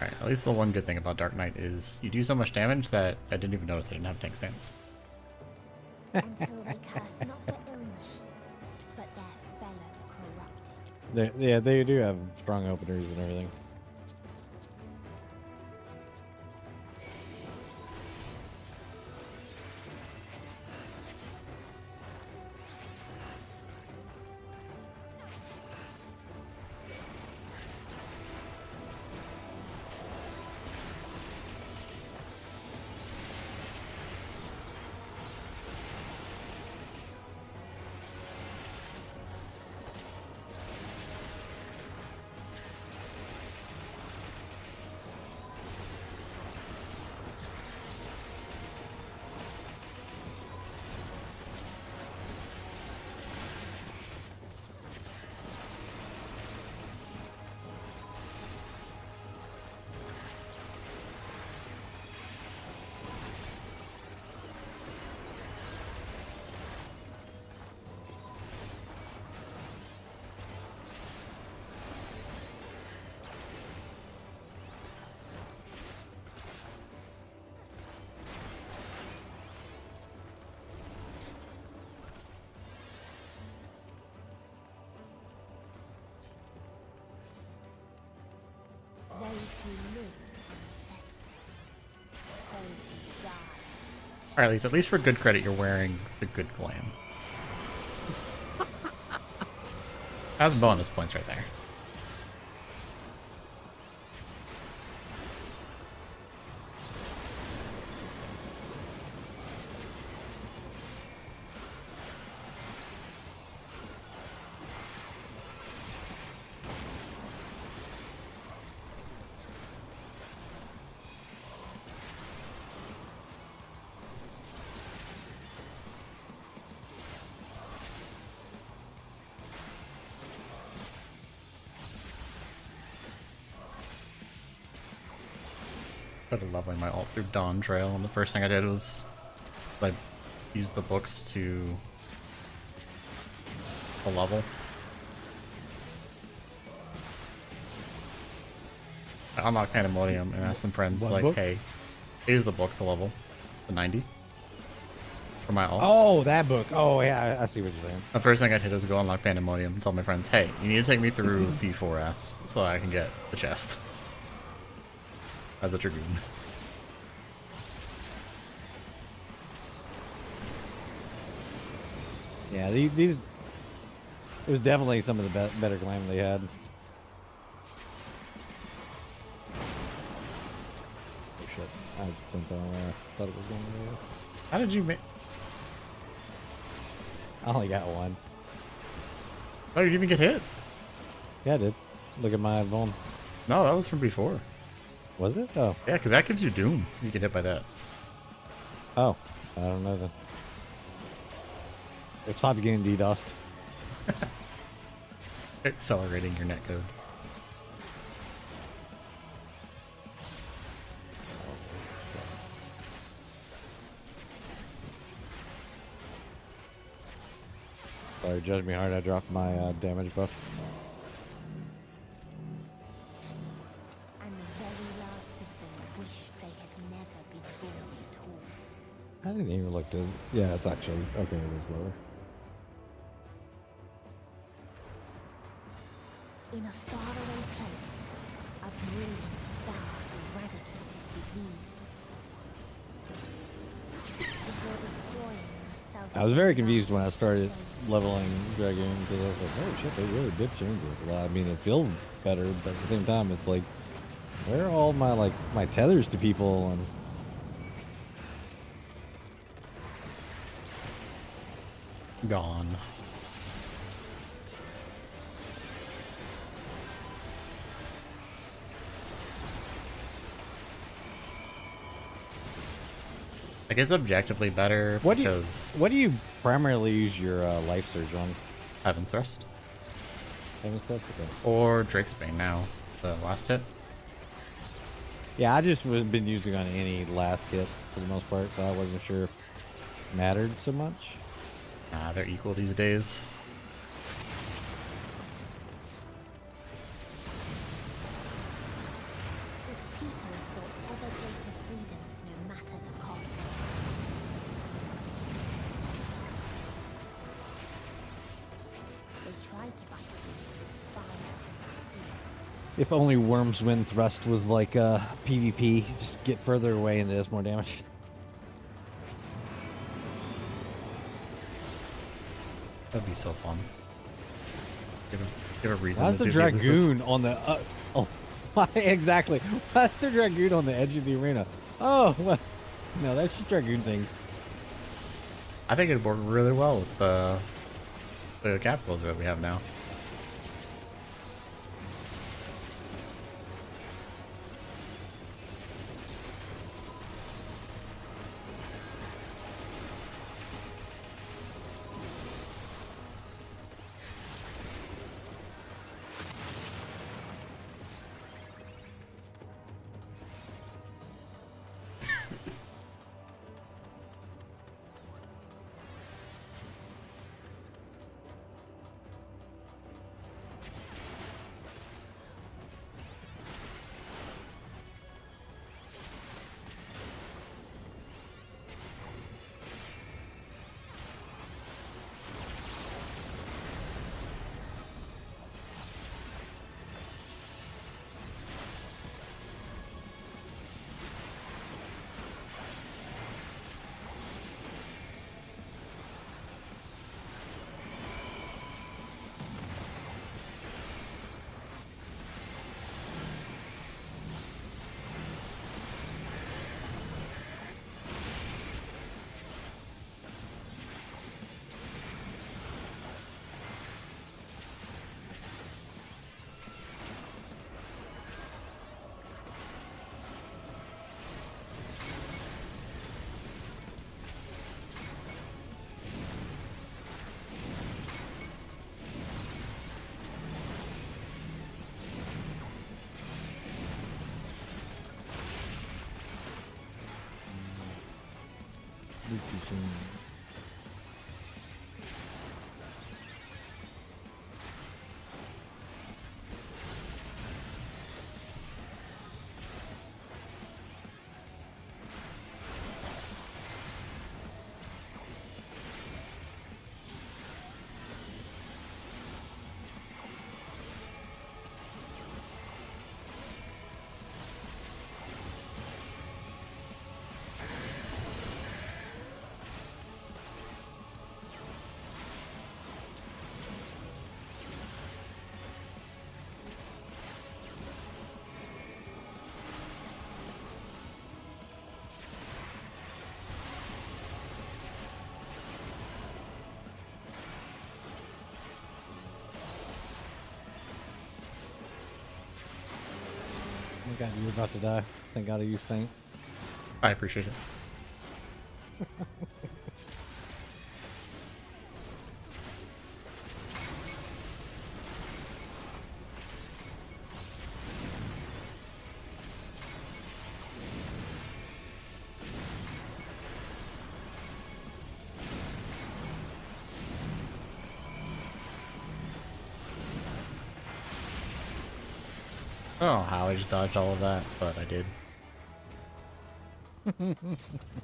[SPEAKER 1] Alright, at least the one good thing about Dark Knight is you do so much damage that I didn't even notice I didn't have tank stance.
[SPEAKER 10] Until they curse not the illness, but their fellow corrupted.
[SPEAKER 2] Yeah, they do have strong openers and everything.
[SPEAKER 1] Alright, at least for good credit, you're wearing the good glam. That's bonus points right there. Started leveling my alt through Dawn Trail, and the first thing I did was I used the books to level. I unlocked Pandemonium and asked some friends,
[SPEAKER 2] What
[SPEAKER 1] like,
[SPEAKER 2] books?
[SPEAKER 1] hey, use the book to level the 90 for my alt.
[SPEAKER 2] Oh, that book. Oh, yeah, I see what you're saying.
[SPEAKER 1] The first thing I did was go unlock Pandemonium and tell my friends, hey, you need to take me through V4S so I can get the chest as a Dragoon.
[SPEAKER 2] Yeah, these. It was definitely some of the better glam they had. Oh shit! I thought it was going there.
[SPEAKER 1] How did you make?
[SPEAKER 2] I only got one.
[SPEAKER 1] Oh, you didn't even get hit?
[SPEAKER 2] Yeah, I did. Look at my vuln.
[SPEAKER 1] No, that was from before.
[SPEAKER 2] Was it? Oh.
[SPEAKER 1] Yeah, because that gives you Doom. You get hit by that.
[SPEAKER 2] Oh, I don't know then. It stopped getting DDoSed.
[SPEAKER 1] Accelerating your netcode. Sorry, judge me hard. I dropped my damage buff.
[SPEAKER 10] And the very last of them wish they had never been born at all.
[SPEAKER 2] I didn't even look this. Yeah, it's actually okay. It is lower.
[SPEAKER 10] In a faraway place, a brilliant star eradicated disease. Before destroying myself.
[SPEAKER 2] I was very confused when I started leveling Dragoon because I was like, oh shit, they really did change it. Well, I mean, it feels better, but at the same time, it's like, where are all my my tethers to people? And
[SPEAKER 1] Gone. I guess objectively better
[SPEAKER 2] what do you primarily use your life surge on?
[SPEAKER 1] Heaven's Thrust.
[SPEAKER 2] Heaven's Thrust, okay.
[SPEAKER 1] Or Drake's Bane now. The last hit.
[SPEAKER 2] Yeah, I just been using on any last hit for the most part, so I wasn't sure if it mattered so much.
[SPEAKER 1] Nah, they're equal these days.
[SPEAKER 10] Its people sought ever greater freedoms no matter the cost. They tried to fight peace with fire and steel.
[SPEAKER 2] If only Worm's Wind Thrust was like PvP, just get further away and does more damage.
[SPEAKER 1] That'd be so fun. Give a reason.
[SPEAKER 2] That's
[SPEAKER 1] to
[SPEAKER 2] the
[SPEAKER 1] do elusive.
[SPEAKER 2] Dragoon on the. Oh, exactly. That's the Dragoon on the edge of the arena. Oh, well, no, that's just Dragoon things.
[SPEAKER 1] I think it'd work really well with the capitals that we have now.
[SPEAKER 2] Too soon. Oh God, you're about to die. Thank God I used faint.
[SPEAKER 1] I appreciate it. I don't know how I just dodged all of that, but I did.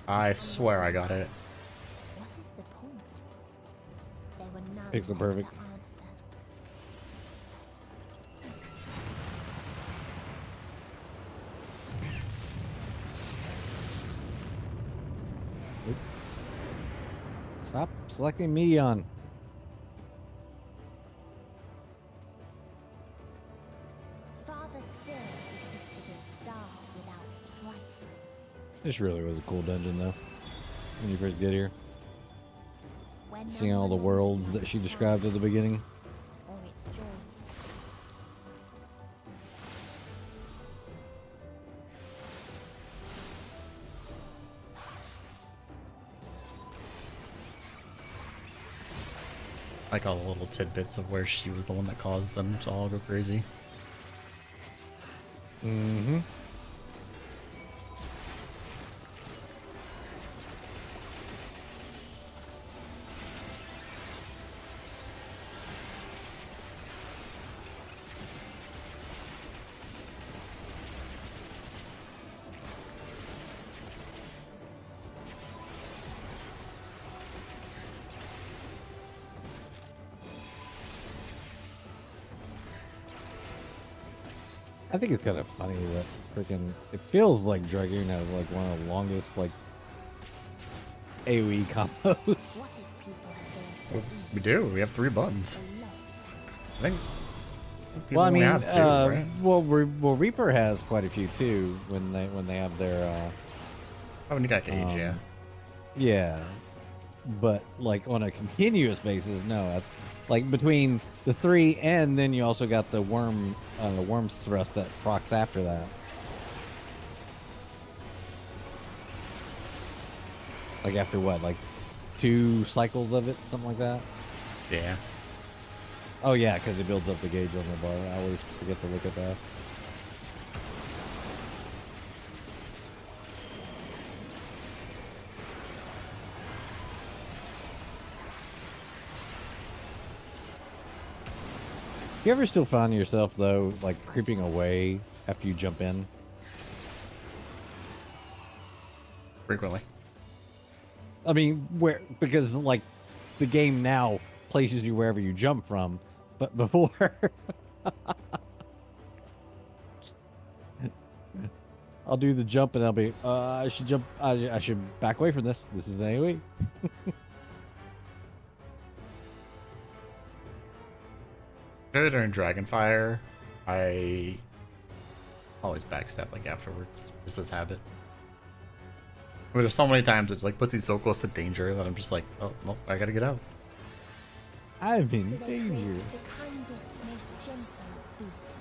[SPEAKER 1] I swear I got it.
[SPEAKER 10] What is the point? There were none
[SPEAKER 2] Pixel
[SPEAKER 10] left
[SPEAKER 2] perfect.
[SPEAKER 10] to answer.
[SPEAKER 2] Stop selecting Medion.
[SPEAKER 10] Father still existed a star without strife.
[SPEAKER 2] This really was a cool dungeon, though. When you first get here,
[SPEAKER 10] When
[SPEAKER 2] seeing
[SPEAKER 10] none
[SPEAKER 2] all the
[SPEAKER 10] were
[SPEAKER 2] worlds
[SPEAKER 10] left
[SPEAKER 2] that she
[SPEAKER 10] to
[SPEAKER 2] described at the beginning.
[SPEAKER 10] or its joys.
[SPEAKER 1] Like all the little tidbits of where she was the one that caused them to all go crazy.
[SPEAKER 2] Mm-hmm. I think it's kind of funny that freaking it feels like Dragoon has like one of the longest like AoE combos.
[SPEAKER 10] What is people have learned from
[SPEAKER 1] We do. We have 3 buttons.
[SPEAKER 10] the lost
[SPEAKER 1] I think. people
[SPEAKER 2] Well, I
[SPEAKER 1] only
[SPEAKER 2] mean,
[SPEAKER 1] have 2, right?
[SPEAKER 2] well, Reaper has quite a few too when they have their
[SPEAKER 1] Oh, and you got Gage, yeah.
[SPEAKER 2] yeah, but like on a continuous basis, no. Like between the 3 and then you also got the worm's thrust that procs after that. Like after what, like 2 cycles of it, something like that.
[SPEAKER 1] Yeah.
[SPEAKER 2] Oh yeah, because it builds up the gauge on the bar. I always forget to look at that. You ever still find yourself though, like creeping away after you jump in?
[SPEAKER 1] Frequently.
[SPEAKER 2] I mean, because like the game now places you wherever you jump from, but before I'll do the jump and I'll be I should jump. I should back away from this. This is an AoE.
[SPEAKER 1] During Dragonfire, I always backstep like afterwards. Just as habit. But there's so many times it like puts you so close to danger that I'm just like, oh no, I gotta get out.
[SPEAKER 2] I'm
[SPEAKER 10] So
[SPEAKER 2] in
[SPEAKER 10] they
[SPEAKER 2] danger.
[SPEAKER 10] created the kindest, most gentle of beasts.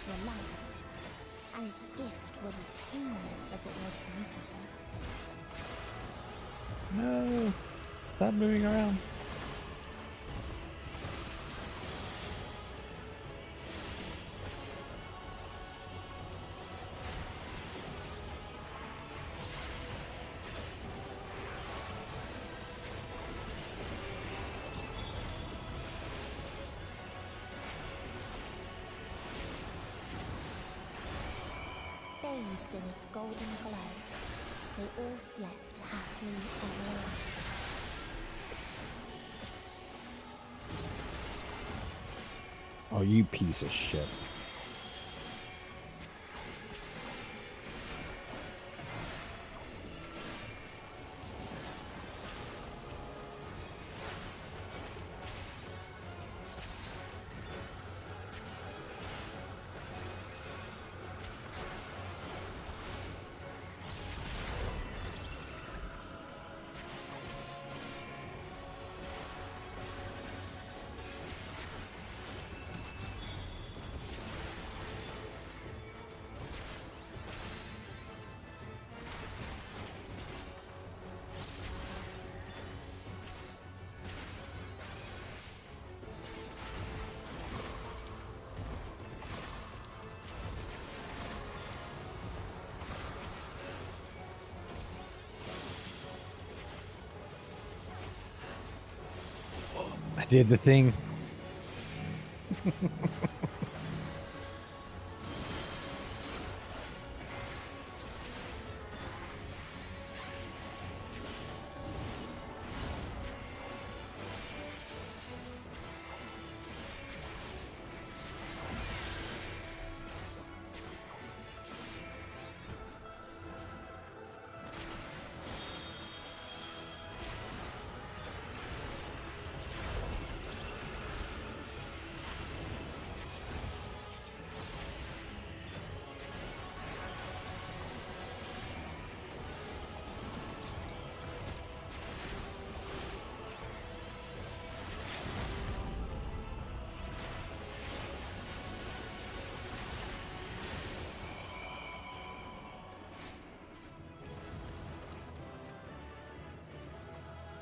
[SPEAKER 10] were light, and its gift was as painless as it was beautiful.
[SPEAKER 2] No. Stop moving around.
[SPEAKER 10] Bathed in its golden glow, they all slept happily ever after.
[SPEAKER 2] Oh, you piece of shit. I did the thing.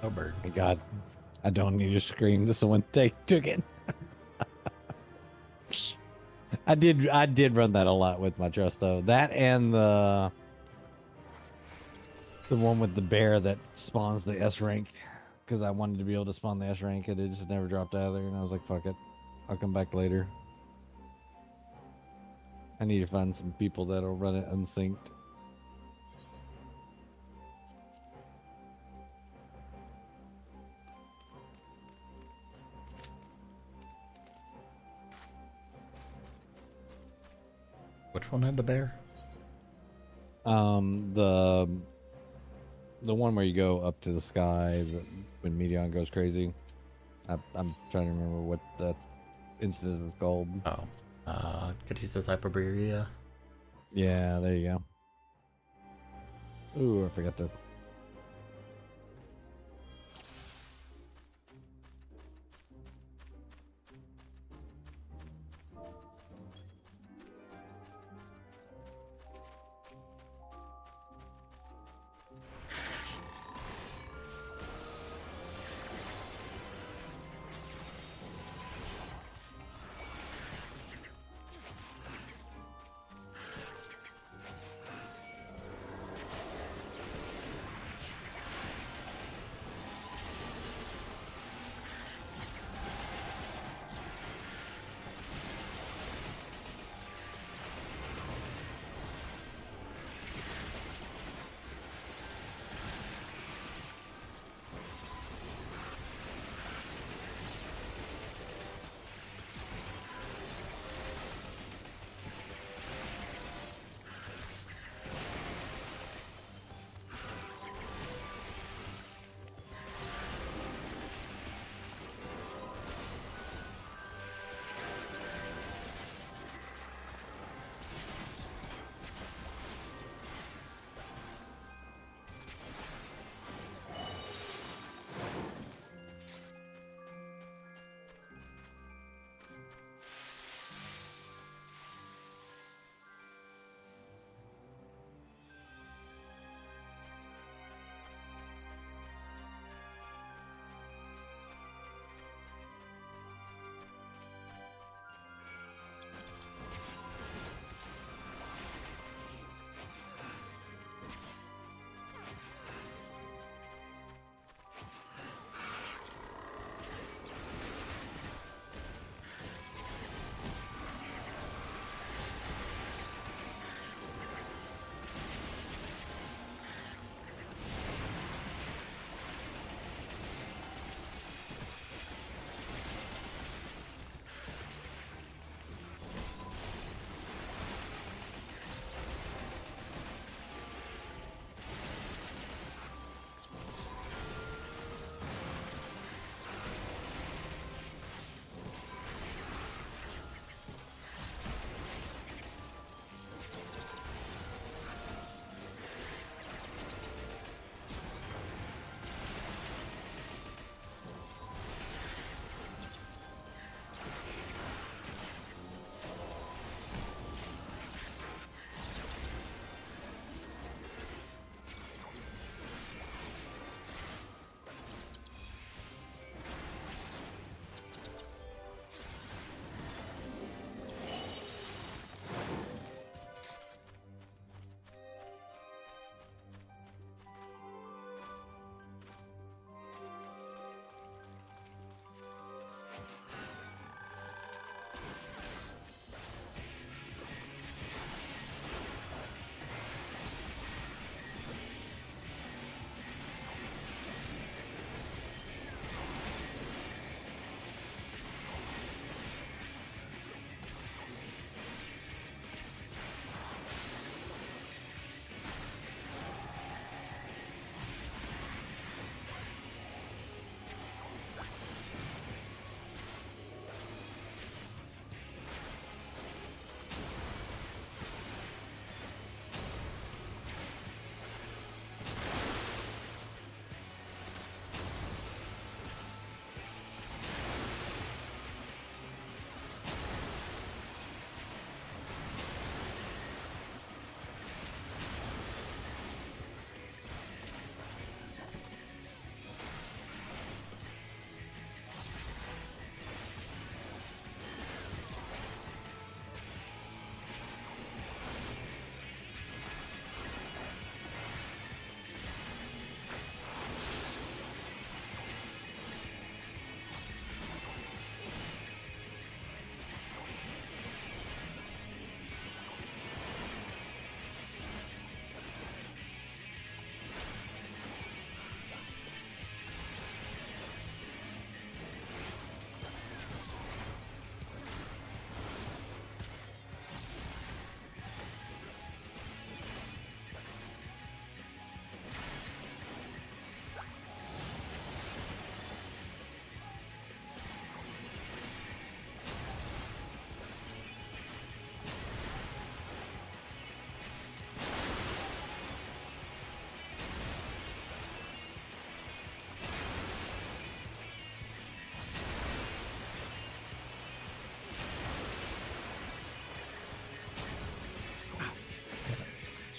[SPEAKER 1] Oh, bird.
[SPEAKER 2] My God, I don't need to scream. This one took it. I did run that a lot with my trust though. That and the one with the bear that spawns the S rank, because I wanted to be able to spawn the S rank and it just never dropped out of there, and I was like, fuck it, I'll come back later. I need to find some people that'll run it unsynced.
[SPEAKER 1] Which one had the bear?
[SPEAKER 2] The one where you go up to the sky when Meteon goes crazy. I'm trying to remember what that instance is called.
[SPEAKER 1] Oh, Katisa's Hyperborea.
[SPEAKER 2] Yeah, there you go. Ooh, I forgot to.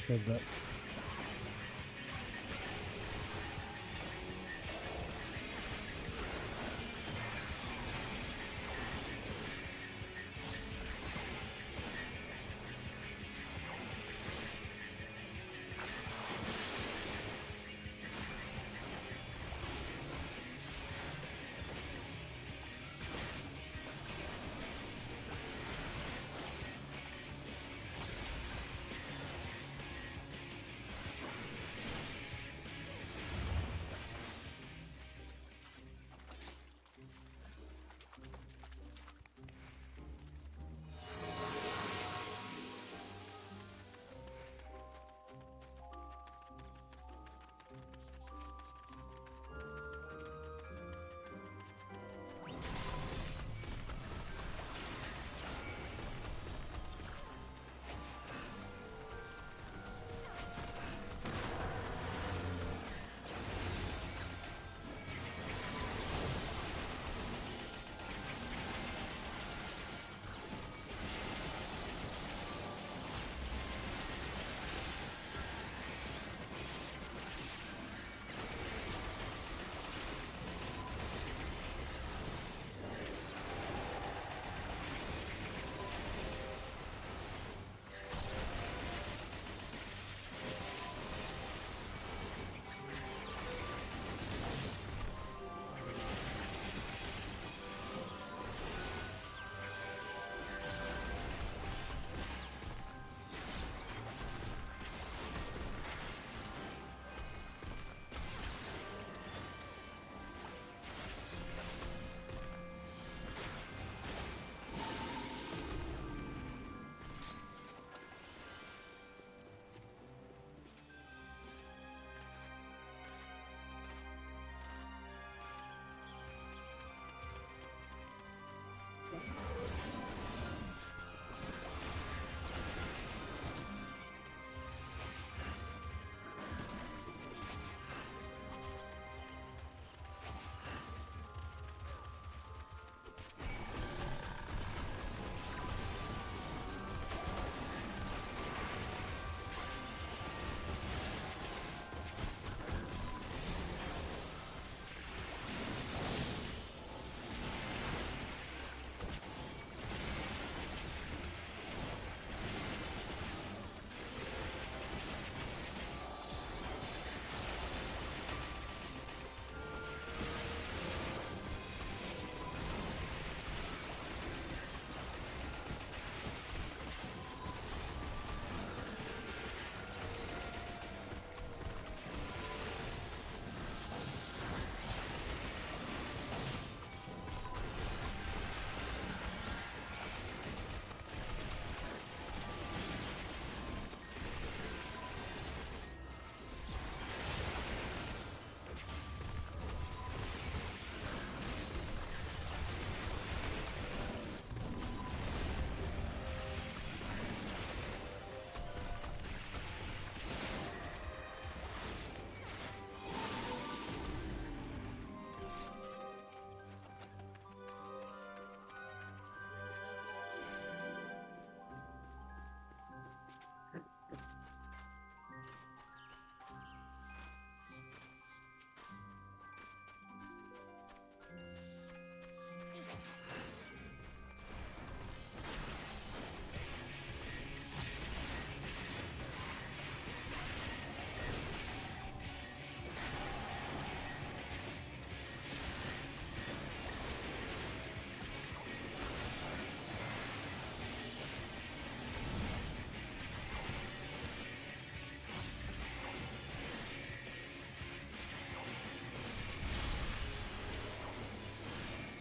[SPEAKER 2] said that.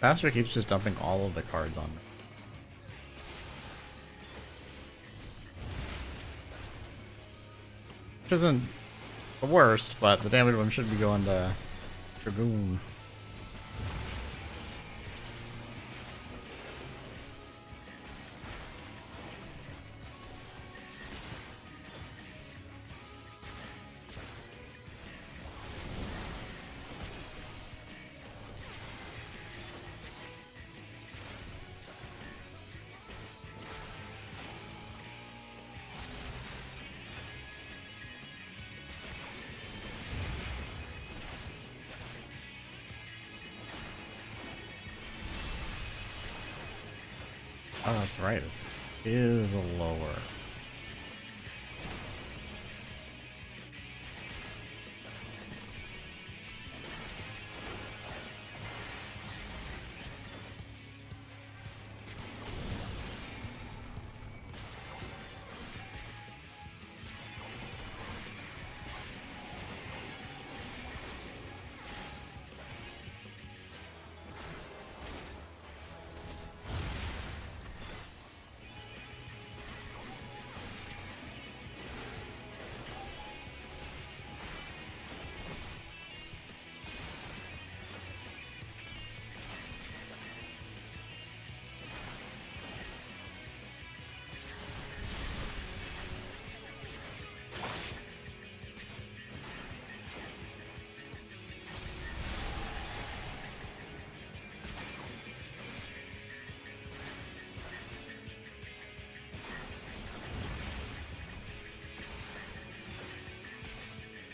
[SPEAKER 1] Master keeps just dumping all of the cards on me. Which isn't the worst, but the damage one should be going to Dragoon. that's right. It is lower.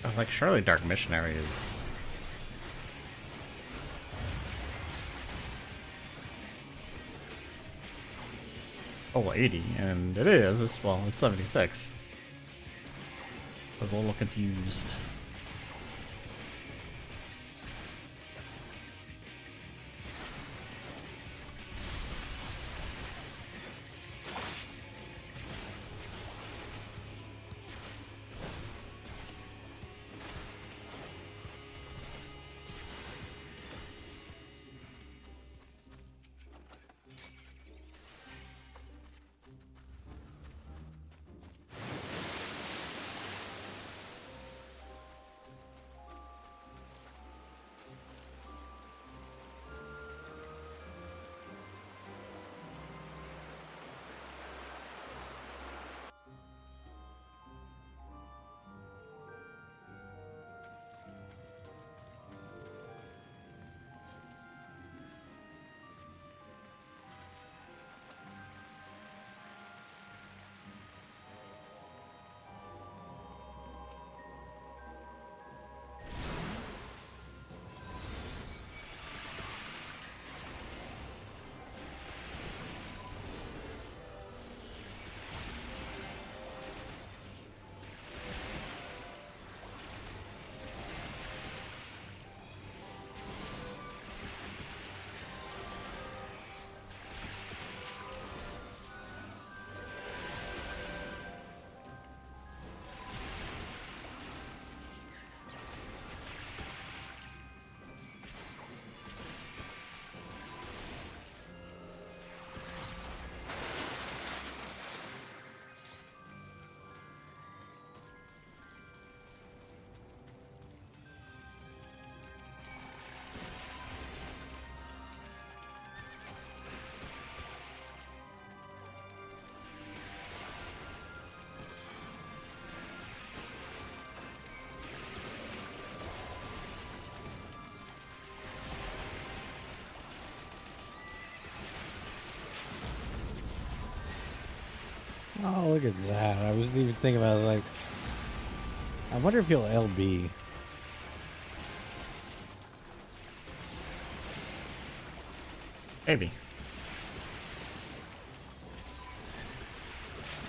[SPEAKER 1] I was like, surely Dark Missionary is... Oh, 80, and it is. Well, it's 76. I was a little confused.
[SPEAKER 2] Oh, look at that. I wasn't even thinking about it. Like, I wonder if he'll LB.
[SPEAKER 1] Maybe.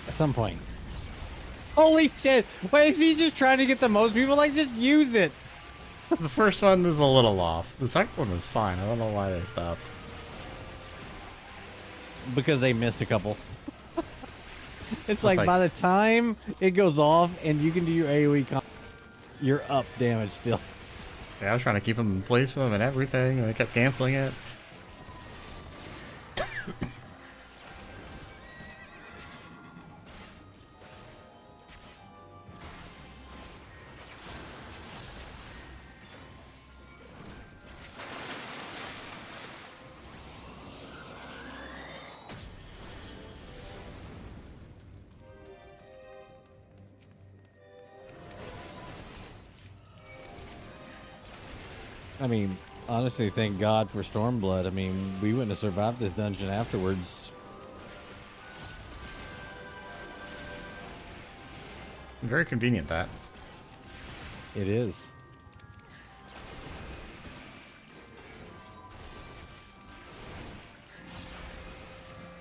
[SPEAKER 2] At some point. Holy shit! Wait, is he just trying to get the most people? Like, just use it!
[SPEAKER 1] The first one was a little off. The second one was fine. I don't know why they stopped.
[SPEAKER 2] Because they missed a couple. It's like by the time it goes off and you can do your AoE you're up damage still.
[SPEAKER 1] Yeah, I was trying to keep them in place for them and everything, and they kept canceling it.
[SPEAKER 2] I mean, honestly, thank God for Stormblood. I mean, we wouldn't have survived this dungeon afterwards.
[SPEAKER 1] Very convenient, that.
[SPEAKER 2] It is.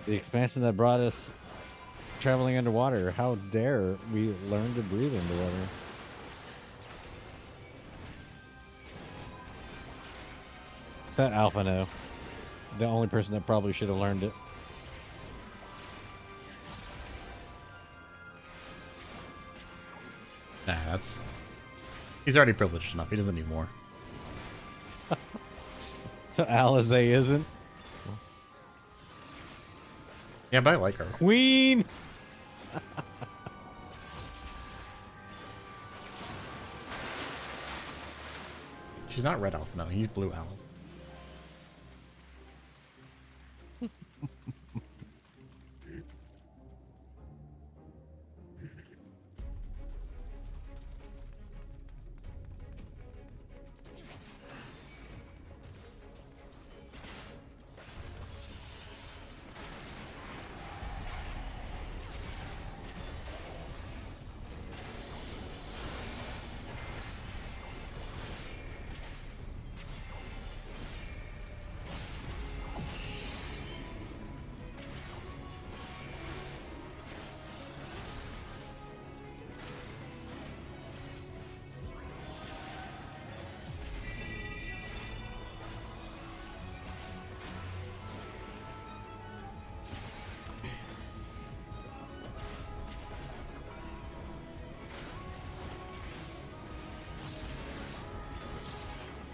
[SPEAKER 2] The expansion that brought us traveling underwater. How dare we learn to breathe underwater? It's that Alphano. The only person that probably should have learned it.
[SPEAKER 1] Nah, that's... He's already privileged enough. He doesn't need more.
[SPEAKER 2] So Alizé isn't?
[SPEAKER 1] Yeah, but I like her.
[SPEAKER 2] Queen!
[SPEAKER 1] She's not red elf, no. He's blue elf.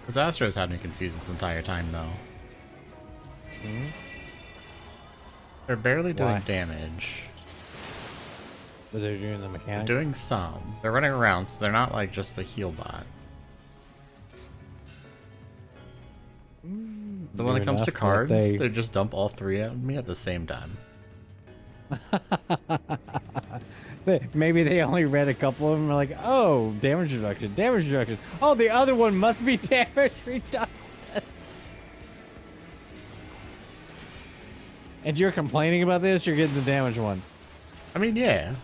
[SPEAKER 1] Because Astro's had me confused this entire time, though. They're barely doing
[SPEAKER 2] Why?
[SPEAKER 1] damage.
[SPEAKER 2] But they're doing the
[SPEAKER 1] They're
[SPEAKER 2] mechanics.
[SPEAKER 1] doing some. They're running around, so they're not like just a heal bot. So when it comes to cards, they just dump all three at me at the same time.
[SPEAKER 2] Maybe they only read a couple of them and are like, oh, damage reduction, damage reduction. Oh, the other one must be damage reduction. And you're complaining about this? You're getting the damage one.
[SPEAKER 1] I mean, yeah.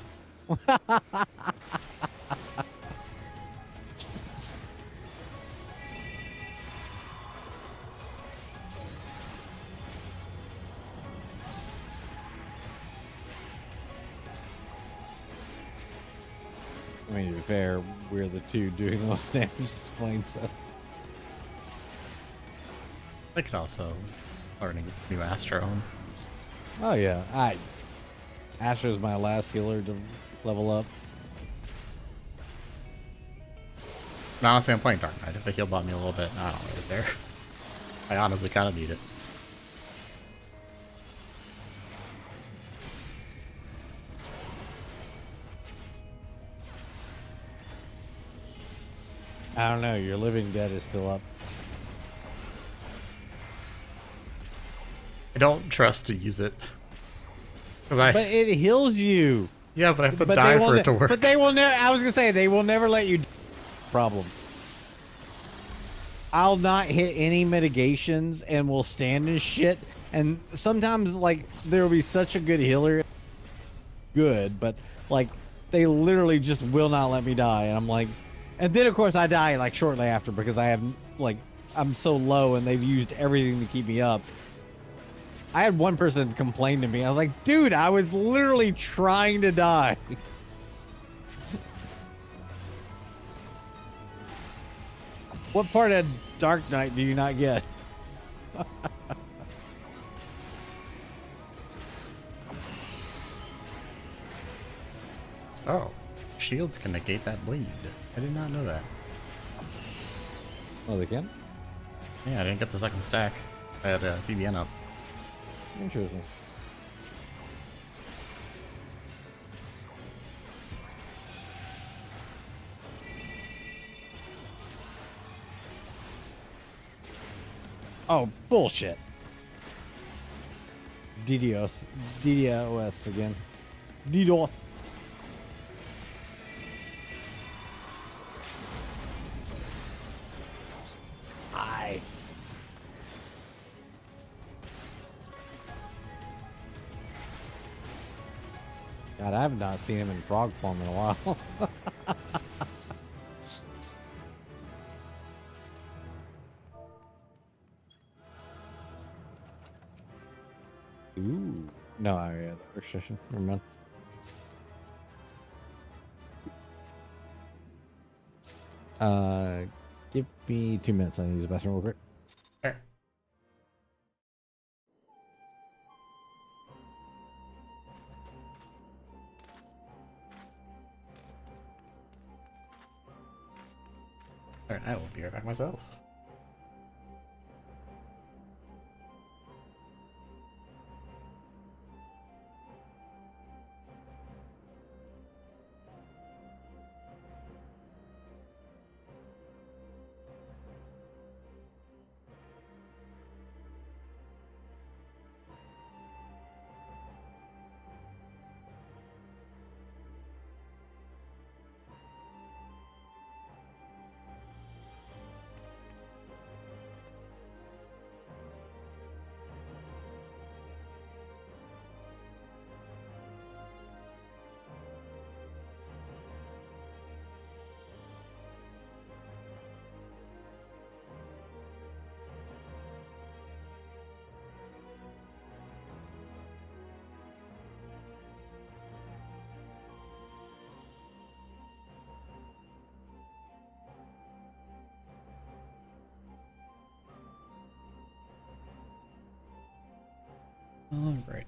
[SPEAKER 2] I mean, to be fair, we're the two doing the most damage playing stuff.
[SPEAKER 1] I could also learn a new Astro.
[SPEAKER 2] Oh yeah, Astro's my last healer to level up.
[SPEAKER 1] And honestly, I'm playing Dark Knight. If a heal bought me a little bit, I don't really care. I honestly kind of need it.
[SPEAKER 2] I don't know. Your Living Dead is still up.
[SPEAKER 1] I don't trust to use it.
[SPEAKER 2] But it heals you.
[SPEAKER 1] Yeah, but I have to die for it to work.
[SPEAKER 2] But they will never. I was gonna say they will never let you. Problem. I'll not hit any mitigations and will stand in shit. And sometimes like there will be such a good healer. Good, but like they literally just will not let me die, and I'm like, and then of course I die like shortly after because I have like I'm so low and they've used everything to keep me up. I had one person complain to me. I was like, dude, I was literally trying to die. What part of Dark Knight do you not get?
[SPEAKER 1] Oh, shields can negate that bleed. I did not know that.
[SPEAKER 2] Oh, they can?
[SPEAKER 1] Yeah, I didn't get the second stack. I had TBN up.
[SPEAKER 2] Interesting. Oh, bullshit. DDoS again. DDoS. Aye. God, I have not seen him in frog form in a while. Ooh. No, I had that restriction. Never mind. Give me 2 minutes. I need to use the bathroom real quick.
[SPEAKER 1] Sure. Alright, I will be right back myself. Alrighty.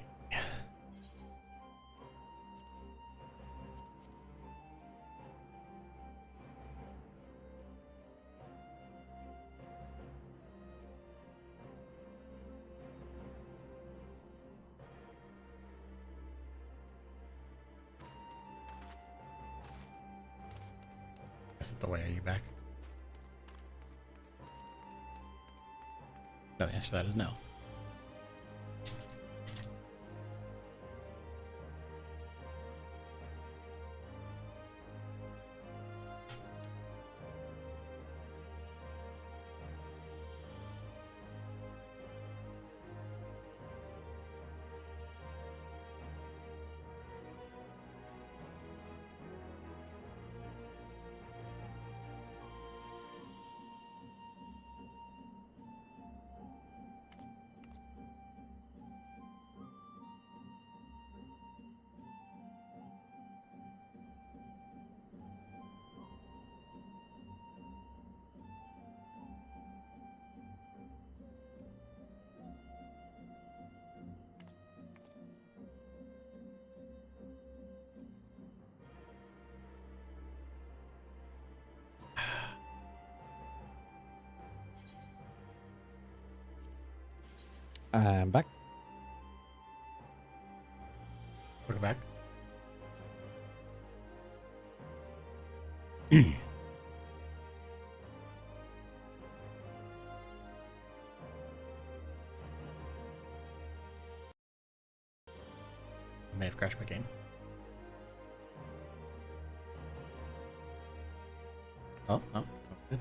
[SPEAKER 1] Is it the way? Are you back? No, the answer to that is no.
[SPEAKER 2] I'm back.
[SPEAKER 1] Welcome back. I may have crashed my game. Oh, no. Good.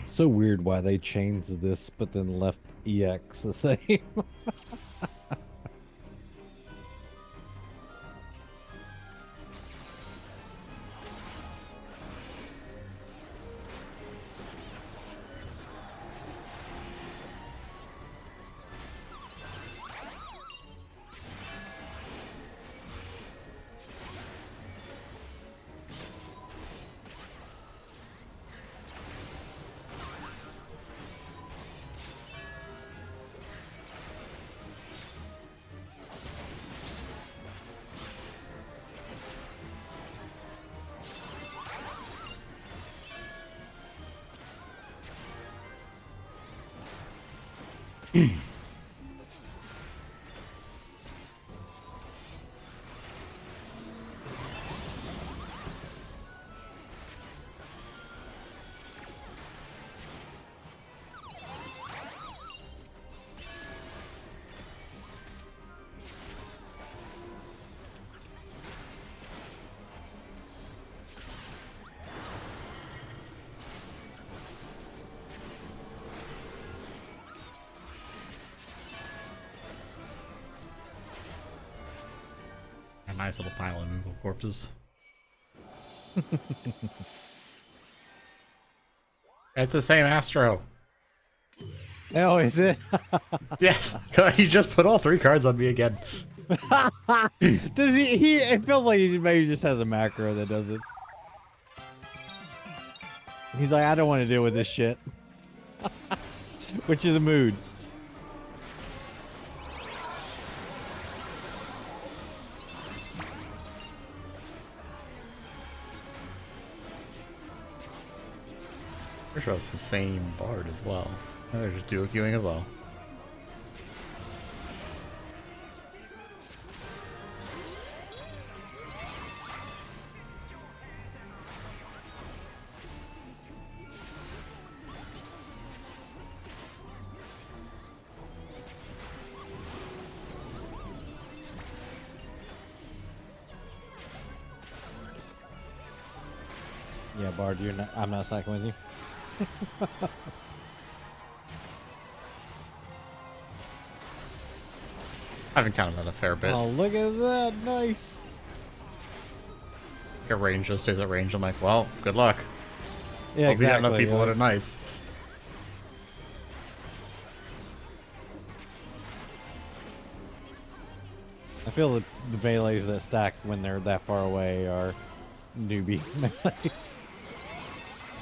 [SPEAKER 2] So weird why they changed this but then left EX the same.
[SPEAKER 1] A nice little pile of Moogle corpses. It's the same Astro.
[SPEAKER 2] Oh, is it?
[SPEAKER 1] Yes, he just put all 3 cards on me again.
[SPEAKER 2] Does he? It feels like he maybe just has a macro that does it. He's like, I don't want to deal with this shit. Which is a mood.
[SPEAKER 1] Pretty sure it's the same bard as well. They're just dual queuing as well.
[SPEAKER 2] Yeah, Bard, you're not. I'm not stacking with you.
[SPEAKER 1] I've encountered that a fair bit.
[SPEAKER 2] Oh, look at that! Nice.
[SPEAKER 1] Get range, just stays at range. I'm like, well, good luck.
[SPEAKER 2] Yeah,
[SPEAKER 1] Hope you have enough
[SPEAKER 2] exactly.
[SPEAKER 1] people that are nice.
[SPEAKER 2] I feel that the melees that stack when they're that far away are newbie melees.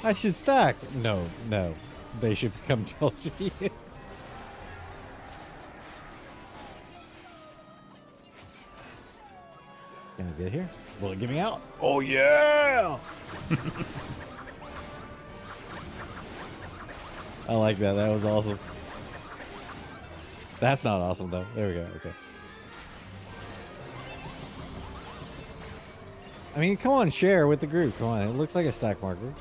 [SPEAKER 2] I should stack. No, no. They should become LG. Can I get here? Will it get me out? Oh yeah! I like that. That was awesome. That's not awesome though. There we go. Okay. I mean, come on, share with the group. Come on, it looks like a stack marker.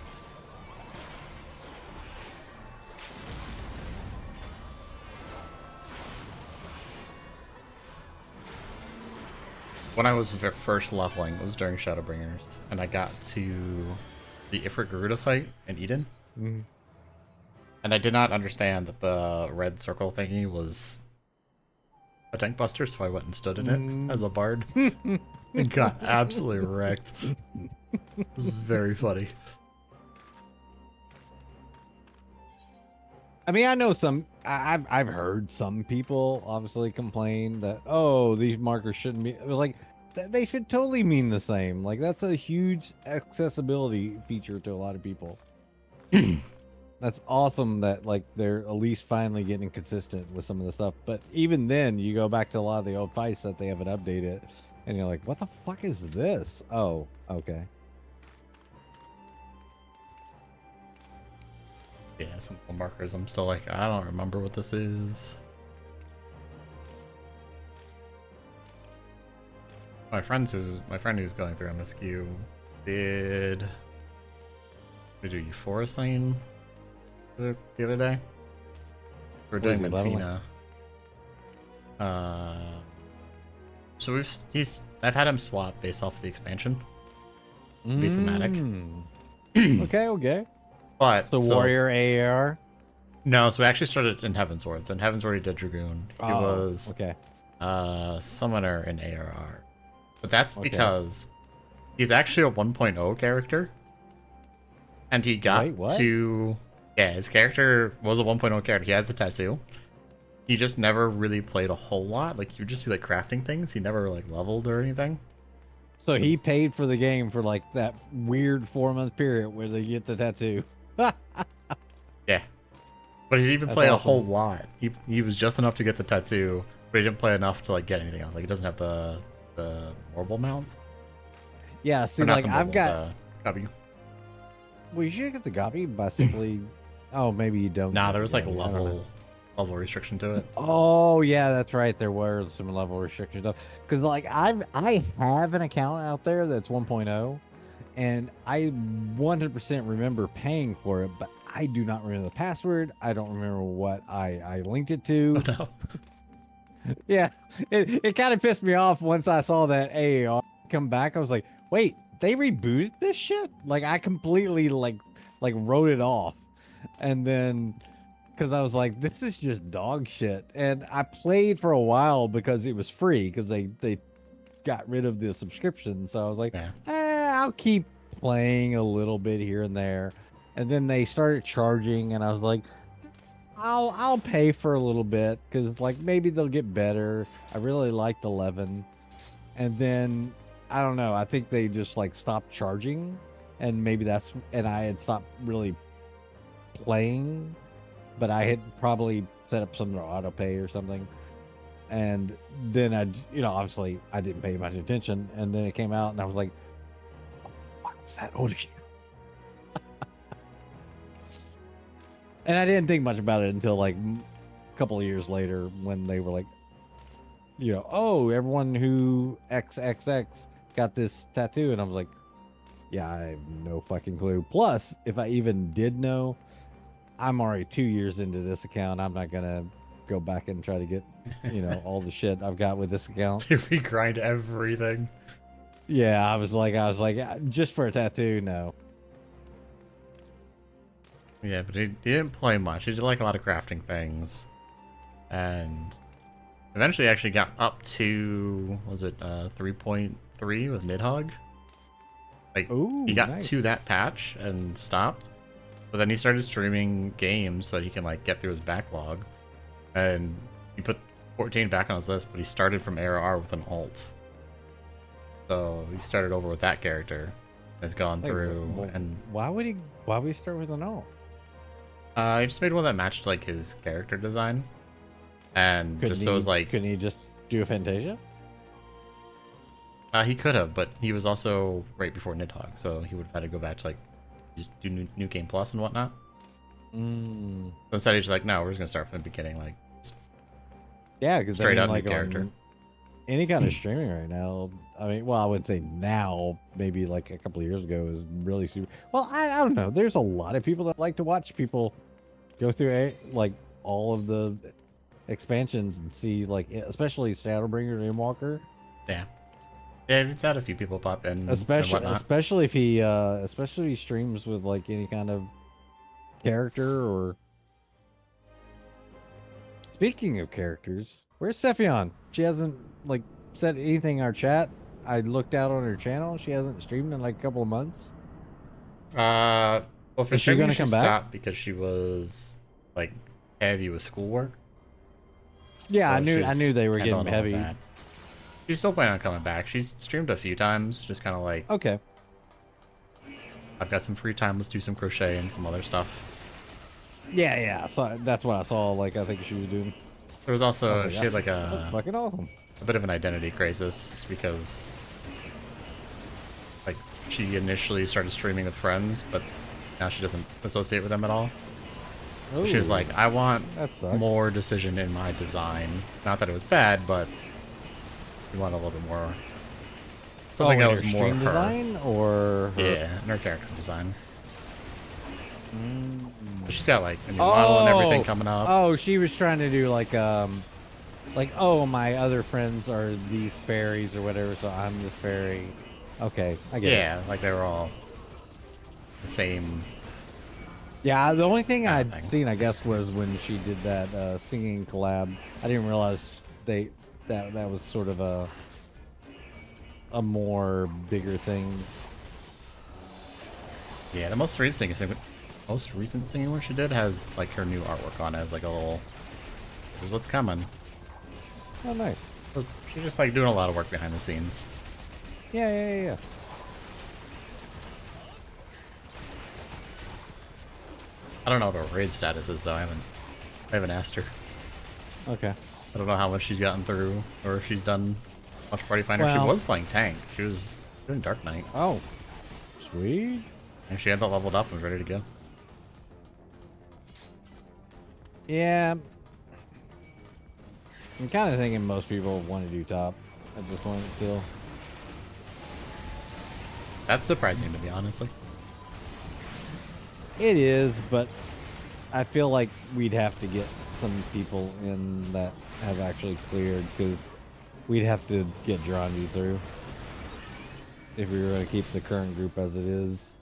[SPEAKER 1] When I was first leveling, it was during Shadowbringers, and I got to the Ifrit Garuda fight in Eden.
[SPEAKER 2] Mm.
[SPEAKER 1] And I did not understand that the red circle thingy was a tank buster, so I went and stood in it as a bard. And got absolutely wrecked. It was very funny.
[SPEAKER 2] I mean, I know some. I've heard some people obviously complain that, oh, these markers shouldn't be like. They should totally mean the same. Like, that's a huge accessibility feature to a lot of people. That's awesome that like they're at least finally getting consistent with some of the stuff. But even then, you go back to a lot of the old fights that they haven't updated, and you're like, what the fuck is this? Oh, okay.
[SPEAKER 1] Yeah, some of the markers I'm still like, I don't remember what this is. My friend who's going through MSQ did we do Euphora Sign the other day? We're doing Menfina. So I've had him swap based off the expansion. Be thematic.
[SPEAKER 2] Okay.
[SPEAKER 1] But
[SPEAKER 2] so Warrior AAR?
[SPEAKER 1] No, so we actually started in Heaven's Wards, and Heaven's Ward he did Dragoon. He was
[SPEAKER 2] okay.
[SPEAKER 1] Summoner in ARR. But that's because he's actually a 1.0 character. And he got to... Yeah, his character was a 1.0 character. He has the tattoo. He just never really played a whole lot. Like, he would just do, like, crafting things. He never, like, leveled or anything.
[SPEAKER 2] So he paid for the game for, like, that weird 4-month period where they get the tattoo.
[SPEAKER 1] Yeah. But he didn't even play a whole lot. He was just enough to get the tattoo, but he didn't play enough to, like, get anything else. Like, he doesn't have the Morble mount.
[SPEAKER 2] Yeah, see, like, I've got...
[SPEAKER 1] Gabi.
[SPEAKER 2] Well, you should get the Gabi by simply... Oh, maybe you don't.
[SPEAKER 1] Nah, there was, like, level... level restriction to it.
[SPEAKER 2] Oh yeah, that's right. There were some level restriction stuff. Because like I have an account out there that's 1.0, and I 100% remember paying for it, but I do not remember the password. I don't remember what I linked it to.
[SPEAKER 1] Oh no.
[SPEAKER 2] Yeah, it kind of pissed me off once I saw that AAR come back. I was like, wait, they rebooted this shit? Like I completely like wrote it off, and then because I was like, this is just dog shit. And I played for a while because it was free because they got rid of the subscription. So I was like, I'll keep playing a little bit here and there. And then they started charging, and I was like, I'll pay for a little bit because like maybe they'll get better. I really liked 11, and then I don't know. I think they just like stopped charging, and maybe and I had stopped really playing, but I had probably set up some auto pay or something. And then obviously I didn't pay much attention, and then it came out, and I was like, "What's that old again?" And I didn't think much about it until like a couple of years later when they were like, oh, everyone who XXX got this tattoo. And I was like, yeah, I have no fucking clue. Plus, if I even did know, I'm already 2 years into this account. I'm not going to go back and try to get, all the shit I've got with this account.
[SPEAKER 1] They regrind everything.
[SPEAKER 2] Yeah, I was like, just for a tattoo, no.
[SPEAKER 1] Yeah, but he didn't play much. He did like a lot of crafting things, and eventually actually got up to 3.3 with Nidhogg. Like he got to that patch and stopped, but then he started streaming games so that he can like get through his backlog, and he put 14 back on his list. But he started from ARR with an alt, so he started over with that character. Has gone through, and
[SPEAKER 2] why would he start with an alt?
[SPEAKER 1] I just made one that matched like his character design, and couldn't
[SPEAKER 2] couldn't he just do a Fantasia?
[SPEAKER 1] He could have, but he was also right before Nidhogg, so he would have had to go back to like just do new game plus and whatnot. So instead, he's like, no, we're just gonna start from the beginning, like
[SPEAKER 2] yeah, because
[SPEAKER 1] straight up
[SPEAKER 2] like
[SPEAKER 1] new character.
[SPEAKER 2] Any kind of streaming right now, I mean, well, I would say now, maybe like a couple of years ago, is really super. Well, I don't know. There's a lot of people that like to watch people go through like all of the expansions and see, like, especially Shadowbringer and Walker.
[SPEAKER 1] Yeah, we've had a few people pop in,
[SPEAKER 2] especially if he streams with like any kind of character. Or speaking of characters, where's Sephion? She hasn't like said anything in our chat. I looked out on her channel. She hasn't streamed in like a couple of months.
[SPEAKER 1] Well, for
[SPEAKER 2] is she gonna come back?
[SPEAKER 1] Because she was like heavy with schoolwork.
[SPEAKER 2] Yeah, so I knew they were getting heavy.
[SPEAKER 1] She's still planning on coming back. She's streamed a few times, just kind of like,
[SPEAKER 2] okay,
[SPEAKER 1] I've got some free time. Let's do some crochet and some other stuff.
[SPEAKER 2] Yeah. So that's what I saw. Like, I think she was doing.
[SPEAKER 1] There was also she had like
[SPEAKER 2] that's fucking awesome.
[SPEAKER 1] A bit of an identity crisis because like she initially started streaming with friends, but now she doesn't associate with them at all. Ooh, she was like, I want more decision in my design. Not that it was bad, but we want a little bit more. Something that was more her
[SPEAKER 2] design or her...
[SPEAKER 1] yeah, in her character design. She's got like a new model and everything coming up.
[SPEAKER 2] Oh, she was trying to do like oh, my other friends are these fairies or whatever, so I'm this fairy. Okay, I get it.
[SPEAKER 1] Yeah, like they were all the same.
[SPEAKER 2] Yeah, the only thing I'd seen, I guess, was when she did that singing collab. I didn't realize that was sort of a more bigger thing.
[SPEAKER 1] Yeah, the most recent singing one she did has like her new artwork on it, like a little. This is what's coming.
[SPEAKER 2] Oh, nice.
[SPEAKER 1] So she's just like doing a lot of work behind the scenes.
[SPEAKER 2] Yeah.
[SPEAKER 1] I don't know what her raid status is though. I haven't asked her.
[SPEAKER 2] Okay.
[SPEAKER 1] I don't know how much she's gotten through, or if she's done much party finder.
[SPEAKER 2] Well,
[SPEAKER 1] she was playing tank. She was doing Dark Knight.
[SPEAKER 2] Oh, sweet.
[SPEAKER 1] And she had that leveled up and was ready to go.
[SPEAKER 2] Yeah. I'm kind of thinking most people want to do top at this point still.
[SPEAKER 1] That's surprising to me, honestly.
[SPEAKER 2] It is, but I feel like we'd have to get some people in that have actually cleared, because we'd have to get Drondy through if we were going to keep the current group as it is.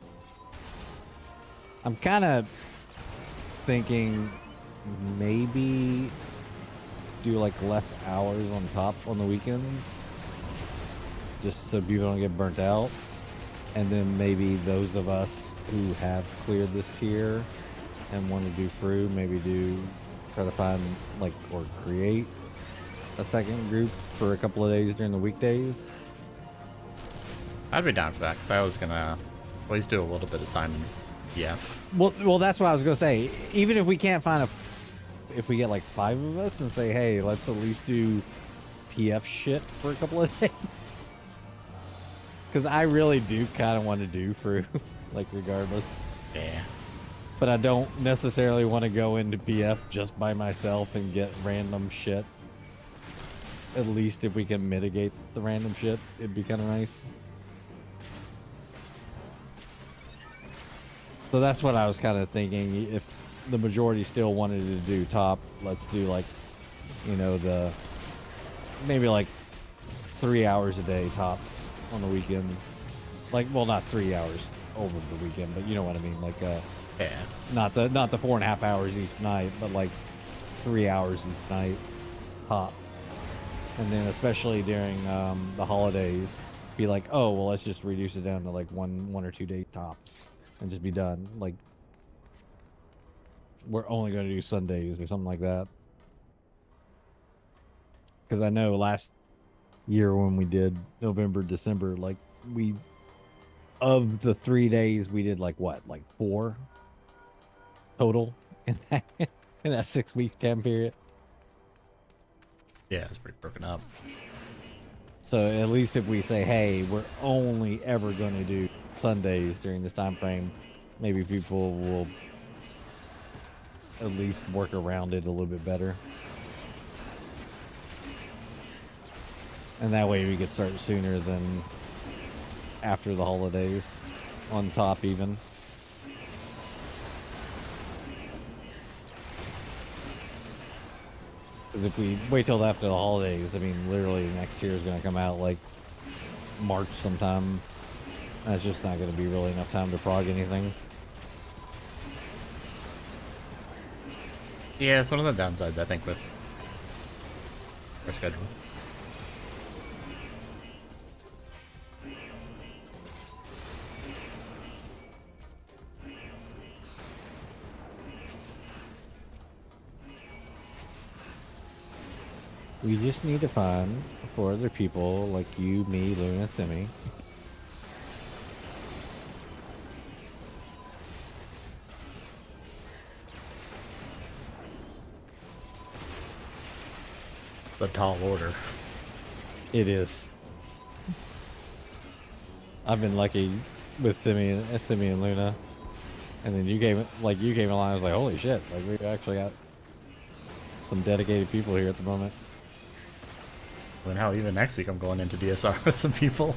[SPEAKER 2] I'm kind of thinking maybe do like less hours on top on the weekends, just so people don't get burnt out. And then maybe those of us who have cleared this tier and want to do Fru, maybe try to find like, or create a second group for a couple of days during the weekdays.
[SPEAKER 1] I'd be down for that, because I was gonna at least do a little bit of time in PF.
[SPEAKER 2] Well, that's what I was gonna say. Even if we can't find if we get like 5 of us and say, hey, let's at least do PF shit for a couple of days. Because I really do kind of want to do Fru, like regardless.
[SPEAKER 1] Yeah.
[SPEAKER 2] But I don't necessarily want to go into PF just by myself and get random shit. At least if we can mitigate the random shit, it'd be kind of nice. So that's what I was kind of thinking. If the majority still wanted to do top, let's do like, you know, maybe like 3 hours a day tops on the weekends. Like, well, not 3 hours over the weekend, but you know what I mean. Like,
[SPEAKER 1] Yeah.
[SPEAKER 2] not the 4.5 hours each night, but like 3 hours each night tops. And then especially during the holidays, be like, oh, well, let's just reduce it down to like one or 2 day tops and just be done. Like, we're only going to do Sundays or something like that. Because I know last year when we did November, December, like of the 3 days, we did like what, like 4 total in that 6-week time period.
[SPEAKER 1] Yeah, it's pretty broken up.
[SPEAKER 2] So at least if we say, hey, we're only ever going to do Sundays during this time frame, maybe people will at least work around it a little bit better. And that way we could start sooner than after the holidays, on top even. Because if we wait till after the holidays, I mean, literally next year is going to come out like March sometime. That's just not going to be really enough time to prog anything.
[SPEAKER 1] Yeah, it's one of the downsides, I think, with our schedule.
[SPEAKER 2] We just need to find 4 other people like you, me, Luna, Simi.
[SPEAKER 1] The tall order.
[SPEAKER 2] It is. I've been lucky with Simi and Luna. And then you came in line, I was like, holy shit, like we actually got some dedicated people here at the moment.
[SPEAKER 1] And hell, even next week I'm going into DSR with some people.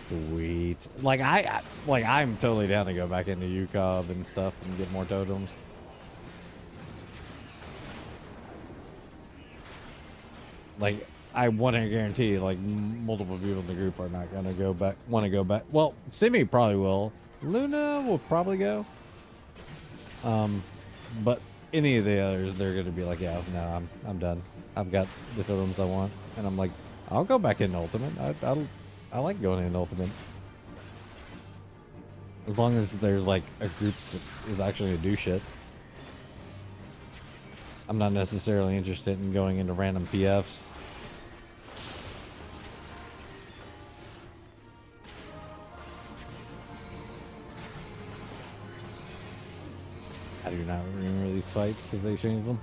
[SPEAKER 2] Sweet. Like I'm totally down to go back into UCOB and stuff and get more totems. Like, I want to guarantee, like, multiple people in the group are not going to want to go back. Well, Simi probably will. Luna will probably go. But any of the others, they're going to be like, yeah, no, I'm done. I've got the totems I want. And I'm like, I'll go back into Ultimate. I like going into Ultimates. As long as there's, like, a group that is actually going to do shit. I'm not necessarily interested in going into random PFs. I do not remember these fights because they changed them.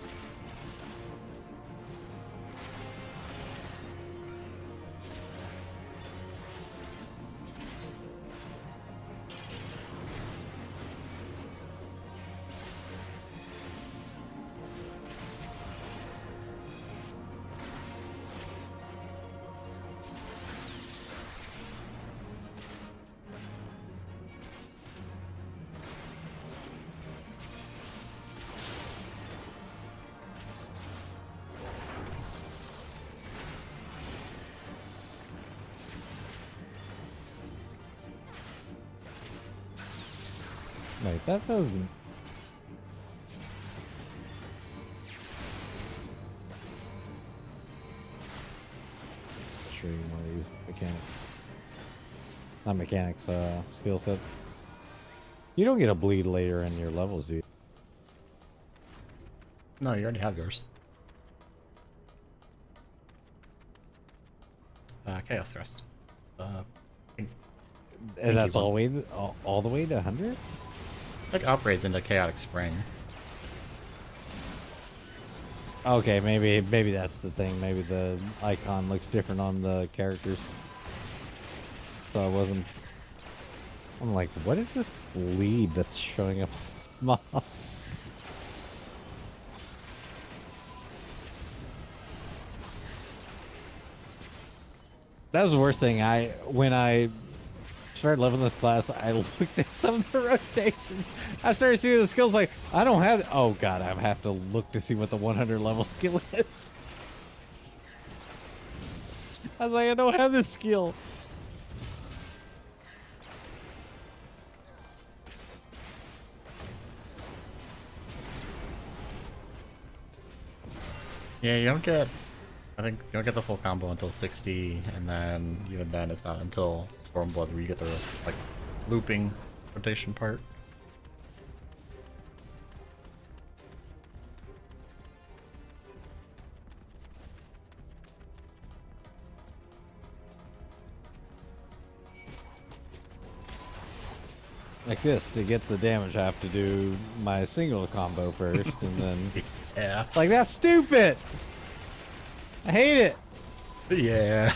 [SPEAKER 2] Wait, that doesn't. Show you one of these mechanics. Not mechanics, skill sets. You don't get a bleed later in your levels, do you?
[SPEAKER 1] No, you already have yours. Chaos Thrust.
[SPEAKER 2] And that's all the way to 100?
[SPEAKER 1] Like upgrades into Chaotic Spring.
[SPEAKER 2] Okay, maybe that's the thing. Maybe the icon looks different on the characters. So I wasn't. I'm like, what is this bleed that's showing up? Mom. That was the worst thing. When I started leveling this class, I looked at some of the rotations. I started seeing the skills like, I don't have. Oh god, I have to look to see what the 100 level skill is. I was like, I don't have this skill.
[SPEAKER 1] Yeah, you don't get. I think you don't get the full combo until 60, and then even then it's not until Stormblood where you get the like looping rotation part.
[SPEAKER 2] Like this, to get the damage, I have to do my single combo first, and then.
[SPEAKER 1] Yeah.
[SPEAKER 2] Like, that's stupid! I hate it!
[SPEAKER 1] Yeah.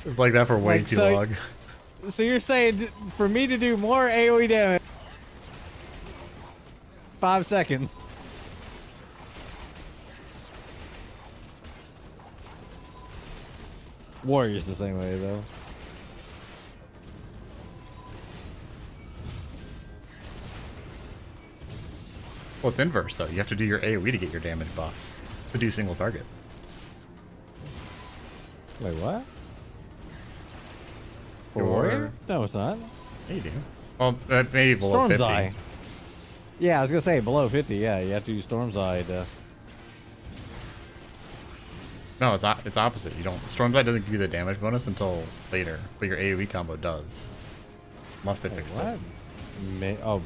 [SPEAKER 1] It's like that for way too long.
[SPEAKER 2] So you're saying for me to do more AoE damage, 5 seconds. Warrior's the same way though.
[SPEAKER 1] Well, it's inverse though. You have to do your AoE to get your damage buff to do single target.
[SPEAKER 2] Wait, what? For
[SPEAKER 1] Your-
[SPEAKER 2] warrior? No, it's not.
[SPEAKER 1] Yeah, you do. Well, maybe below
[SPEAKER 2] Storm's
[SPEAKER 1] 50.
[SPEAKER 2] Eye. Yeah, I was gonna say below 50. Yeah, you have to use Storm's Eye to.
[SPEAKER 1] No, it's opposite. You don't. Storm's Eye doesn't give you the damage bonus until later, but your AoE combo does. Must they fixed it?
[SPEAKER 2] Oh,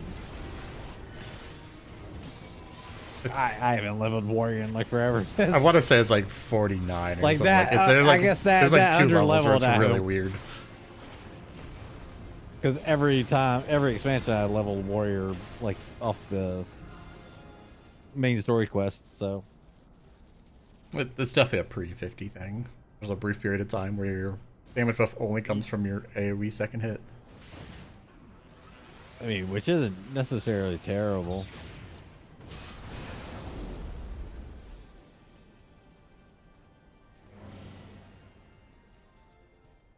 [SPEAKER 1] It's,
[SPEAKER 2] I haven't leveled warrior in like forever.
[SPEAKER 1] I want to say it's like 49 or
[SPEAKER 2] Like
[SPEAKER 1] something.
[SPEAKER 2] that,
[SPEAKER 1] There's
[SPEAKER 2] I guess that-
[SPEAKER 1] there's like
[SPEAKER 2] that
[SPEAKER 1] 2 levels where
[SPEAKER 2] under-leveled
[SPEAKER 1] it's
[SPEAKER 2] I
[SPEAKER 1] really
[SPEAKER 2] hope.
[SPEAKER 1] weird.
[SPEAKER 2] Because every expansion I leveled warrior like off the main story quest. So
[SPEAKER 1] It's definitely a pre-50 thing. There's a brief period of time where your damage buff only comes from your AoE second hit.
[SPEAKER 2] I mean, which isn't necessarily terrible.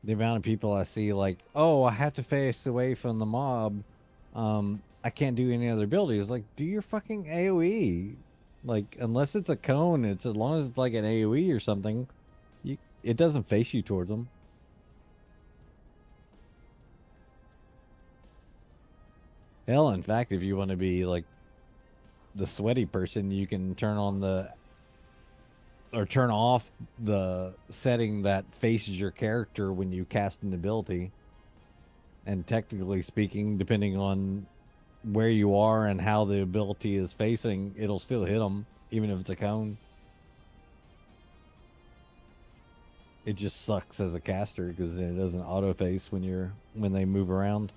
[SPEAKER 2] The amount of people I see like, oh, I have to face away from the mob. I can't do any other abilities. Like, do your fucking AoE. Like, unless it's a cone, it's as long as it's like an AoE or something, it doesn't face you towards them. Hell, in fact, if you want to be like the sweaty person, you can turn on or turn off the setting that faces your character when you cast an ability. And technically speaking, depending on where you are and how the ability is facing, it'll still hit them, even if it's a cone. It just sucks as a caster because then it doesn't auto face when they move around.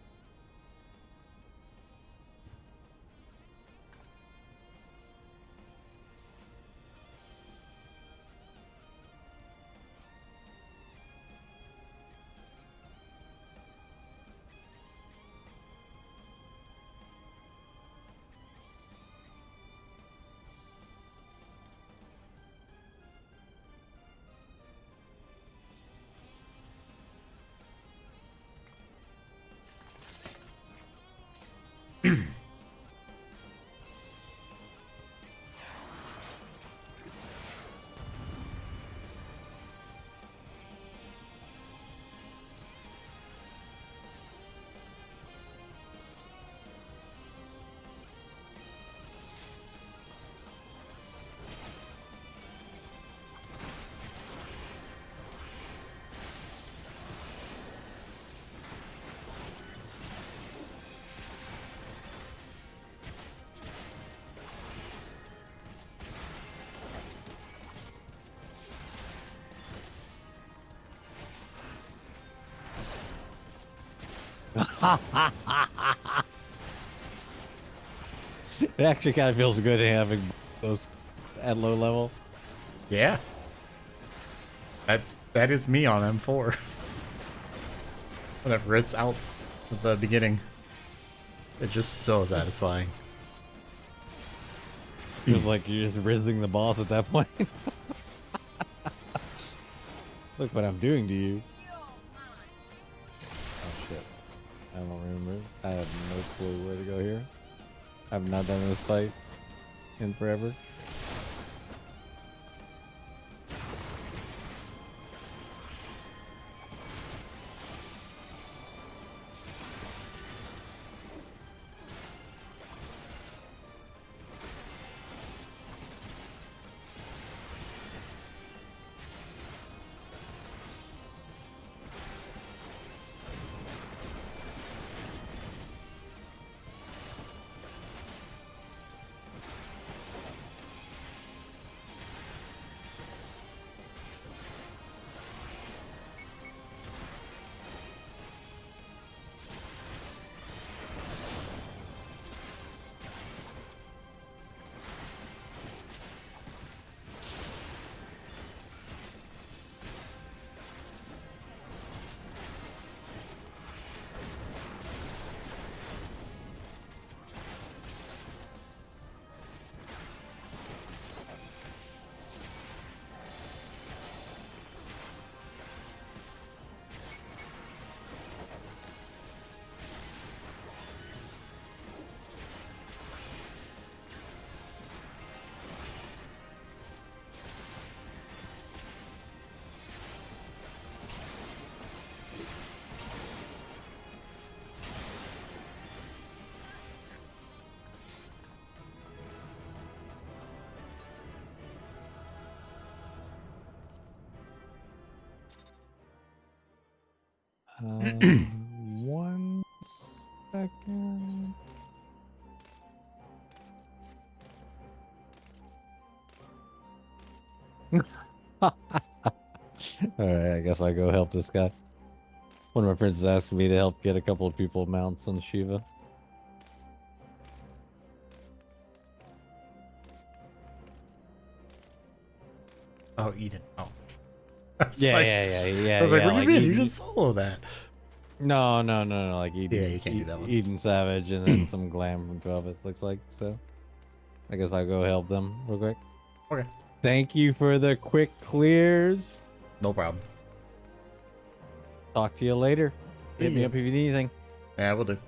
[SPEAKER 2] It actually kind of feels good having those at low level.
[SPEAKER 1] Yeah. That is me on M4. Whenever it's out at the beginning. It's just so satisfying.
[SPEAKER 2] Feels like you're just rizzing the boss at that point. Look what I'm doing to you. Oh shit. I don't remember. I have no clue where to go here. I've not done this fight in forever. One second. Alright, I guess I'll go help this guy. One of my friends is asking me to help get a couple of people mounts on Shiva.
[SPEAKER 1] Oh, Eden. Oh.
[SPEAKER 2] Yeah,
[SPEAKER 1] Like,
[SPEAKER 2] yeah.
[SPEAKER 1] I was like, what do you mean? You
[SPEAKER 2] Eden,
[SPEAKER 1] just solo that.
[SPEAKER 2] no, like Eden.
[SPEAKER 1] Yeah, you can't do that one.
[SPEAKER 2] Eden Savage and then some glam from 12, it looks like. So, I guess I'll go help them real quick.
[SPEAKER 1] Okay.
[SPEAKER 2] Thank you for the quick clears.
[SPEAKER 1] No problem.
[SPEAKER 2] Talk to you later. Hit me
[SPEAKER 1] ya.
[SPEAKER 2] up if you need anything.
[SPEAKER 1] Yeah, we'll do.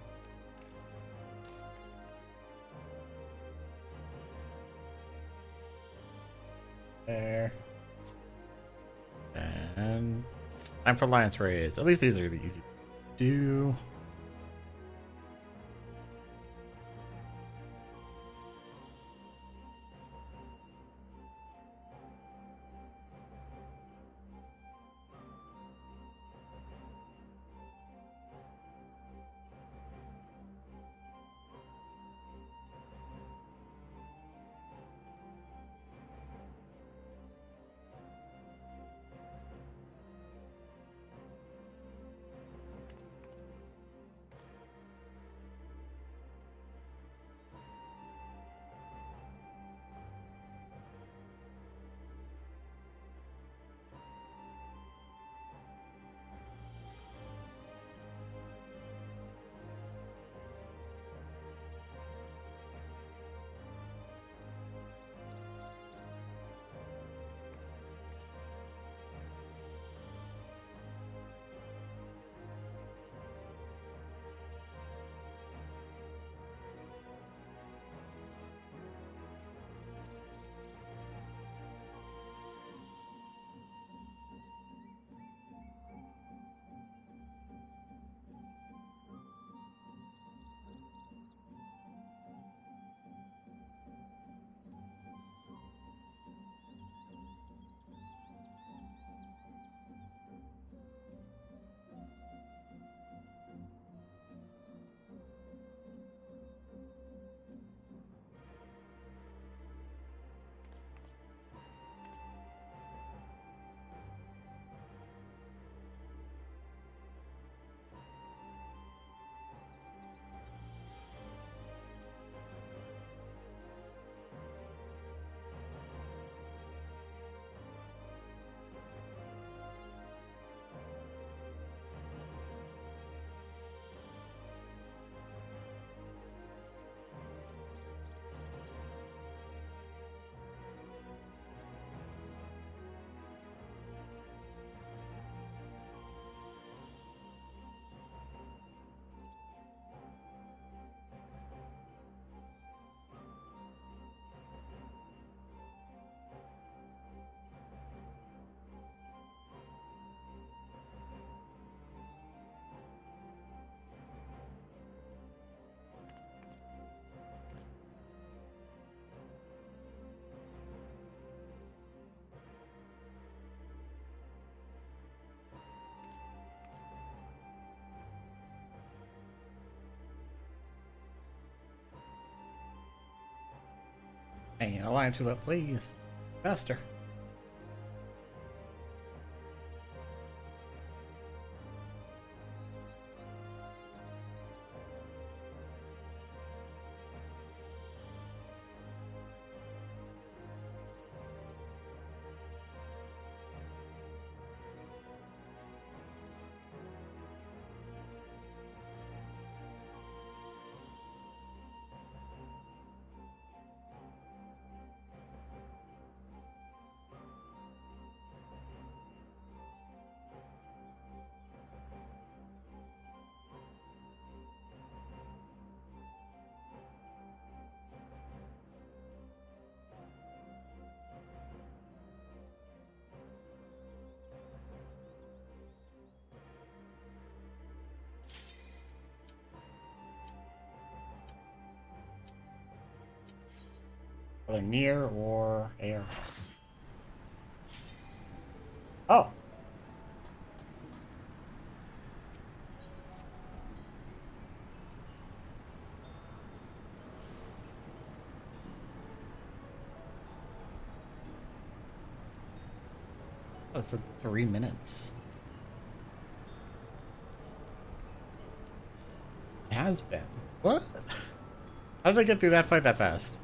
[SPEAKER 1] There. And time for Alliance raids. At least these are the easy to do. Hey, Alliance Roulette, please. Faster. Whether near or air. Oh. That's at 3 minutes. It has been. What? How did I get through that fight that fast?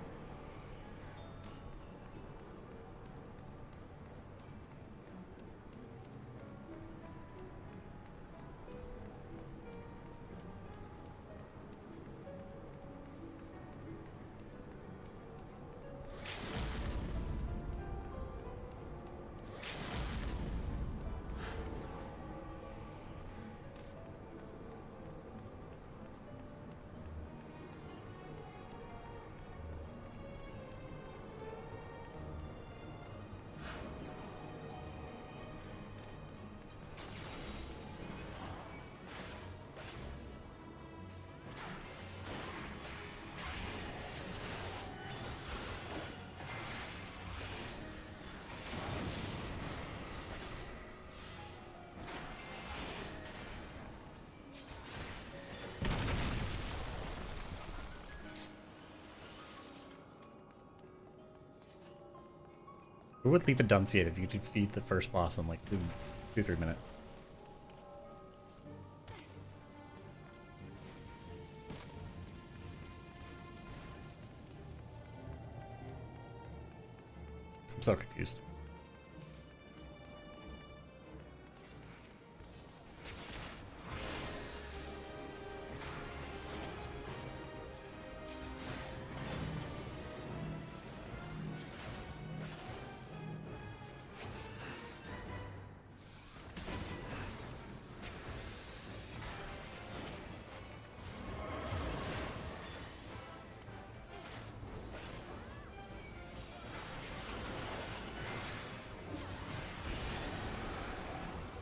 [SPEAKER 1] Who would leave a Dunciad if you could defeat the first boss in like 3 minutes? I'm so confused.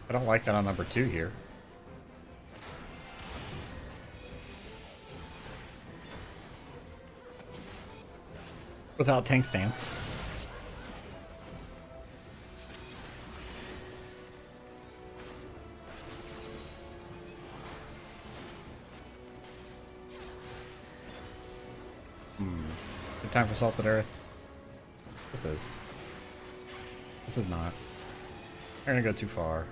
[SPEAKER 1] I don't like that on number 2 here. Without tank stance. Good time for Salted Earth. This is not. We're gonna go too far.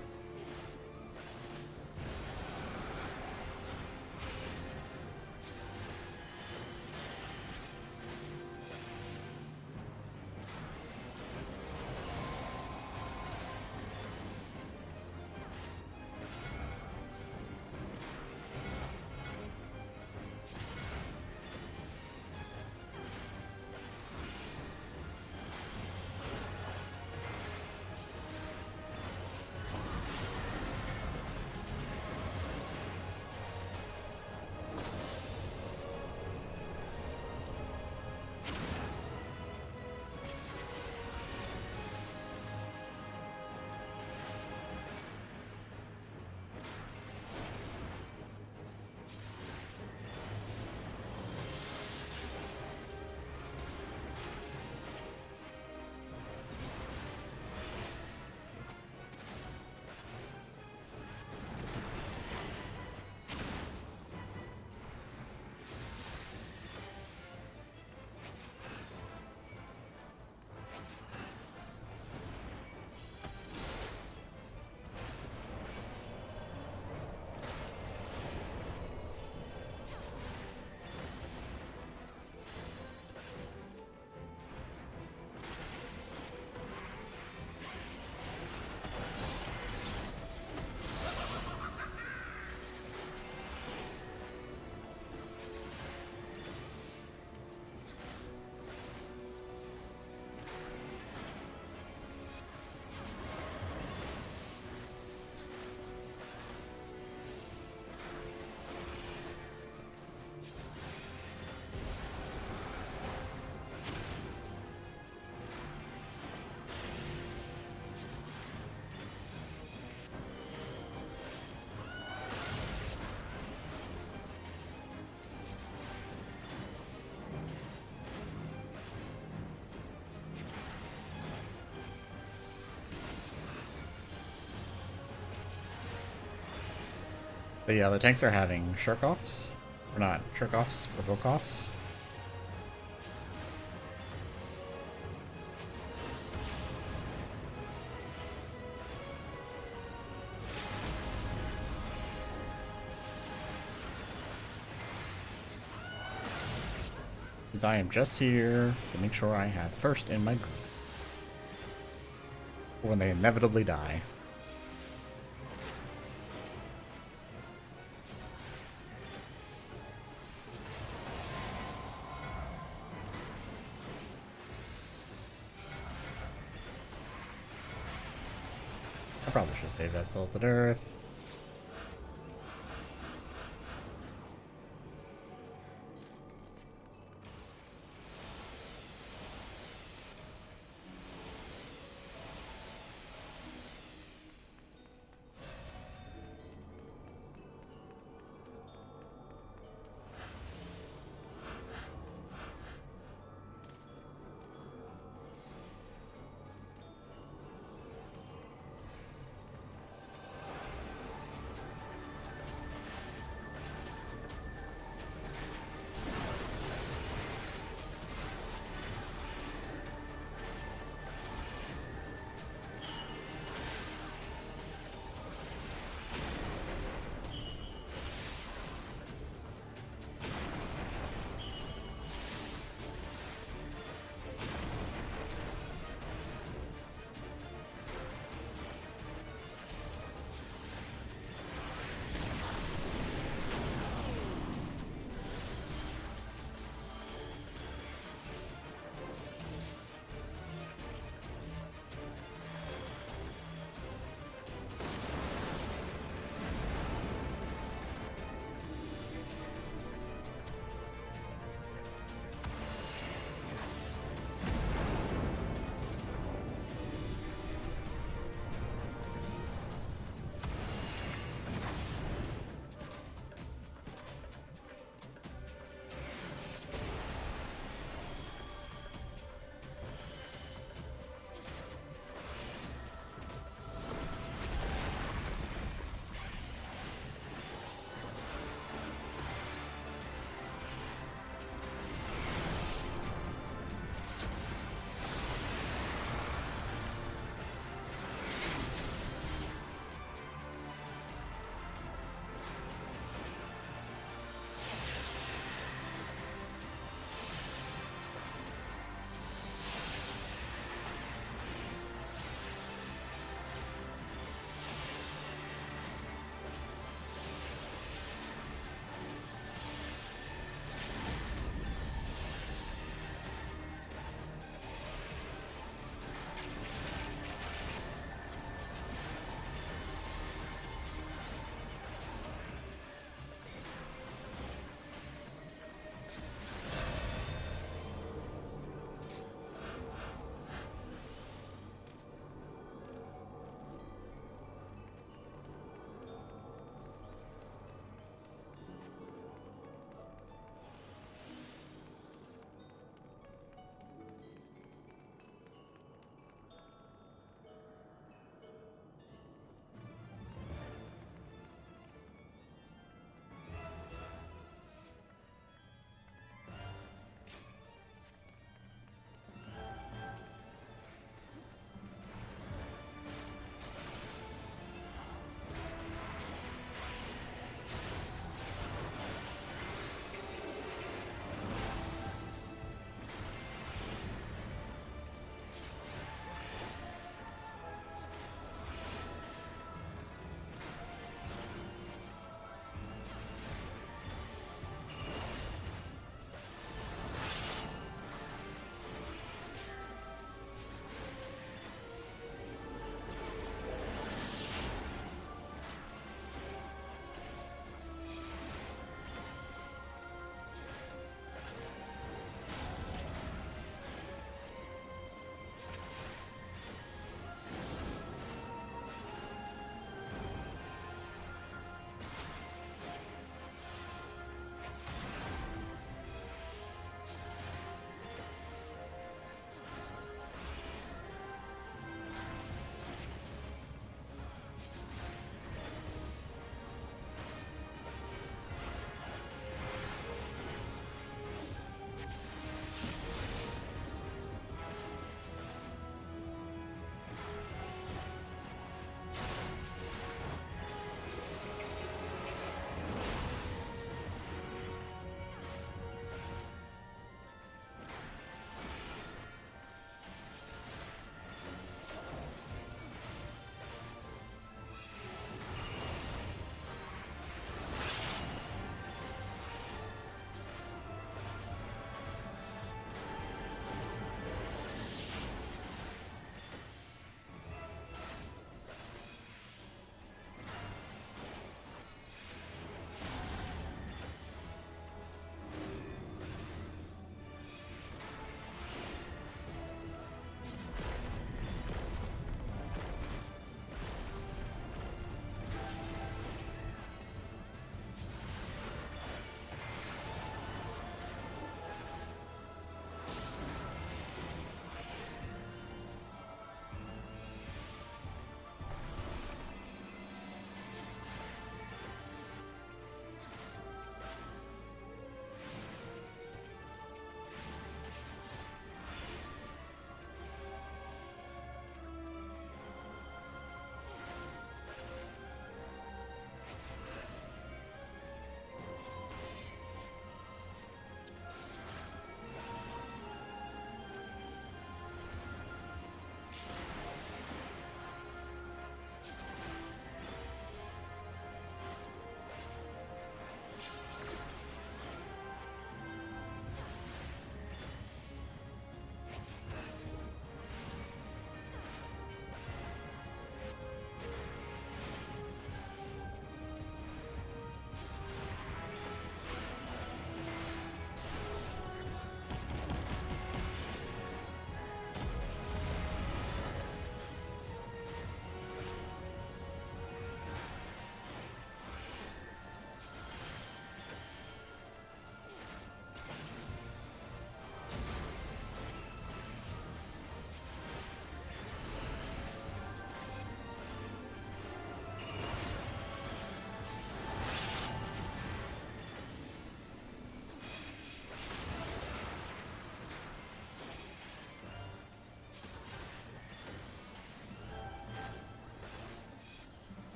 [SPEAKER 1] But yeah, the tanks are having shirk-offs. Or not shirk-offs, provoke-offs. Because I am just here to make sure I have first in my group. When they inevitably die. I probably should save that Salted Earth.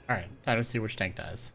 [SPEAKER 1] Alright, time to see which tank dies.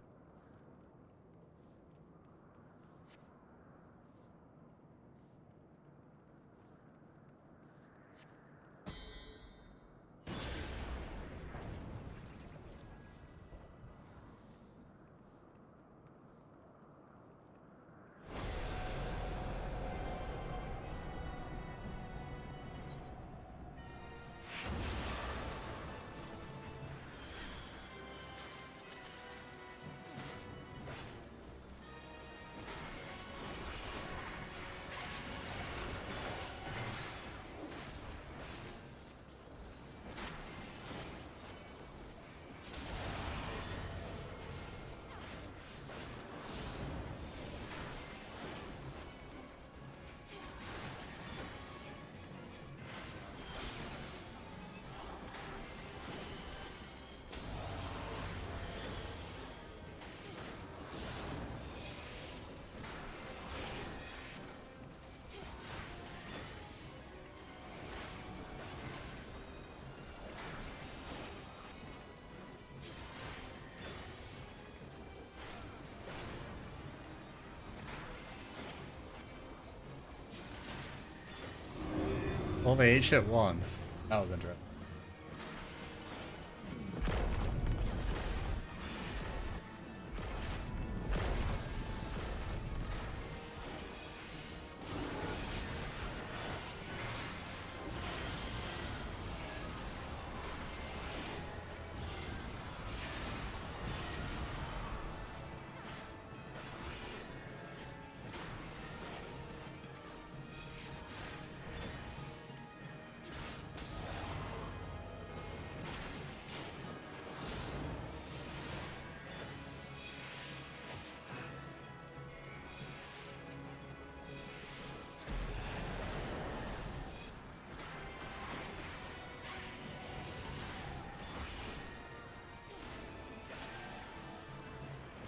[SPEAKER 1] Well, they ate shit once. That was interesting.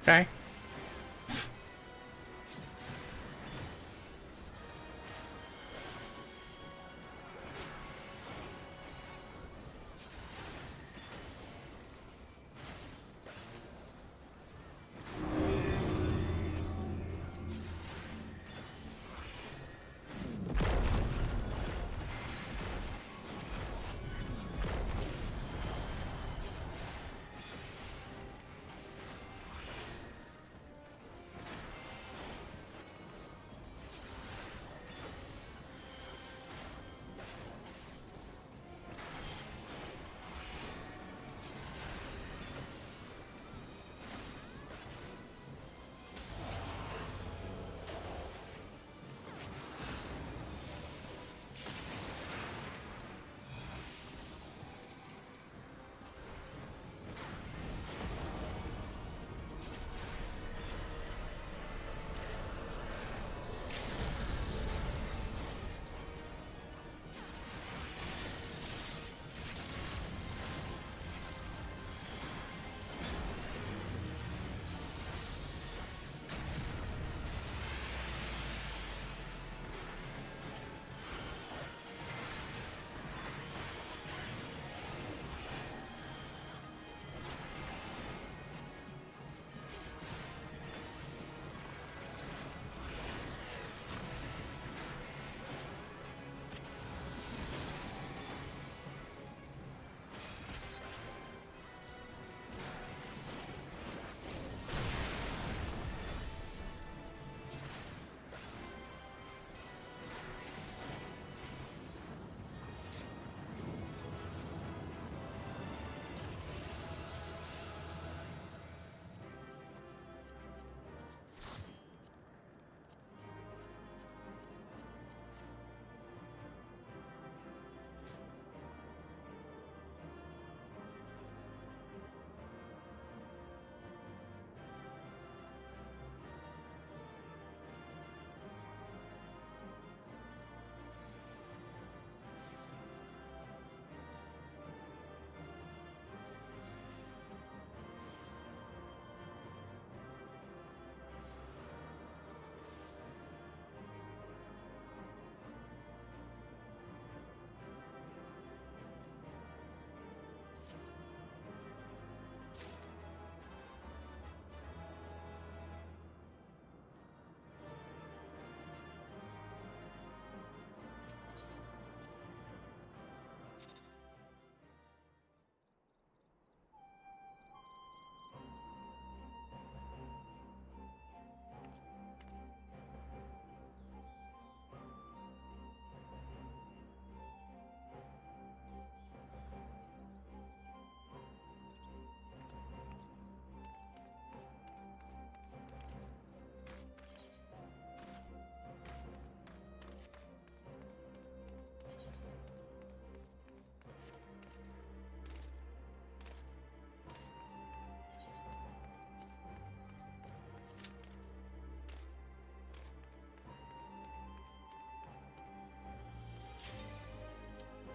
[SPEAKER 1] Okay.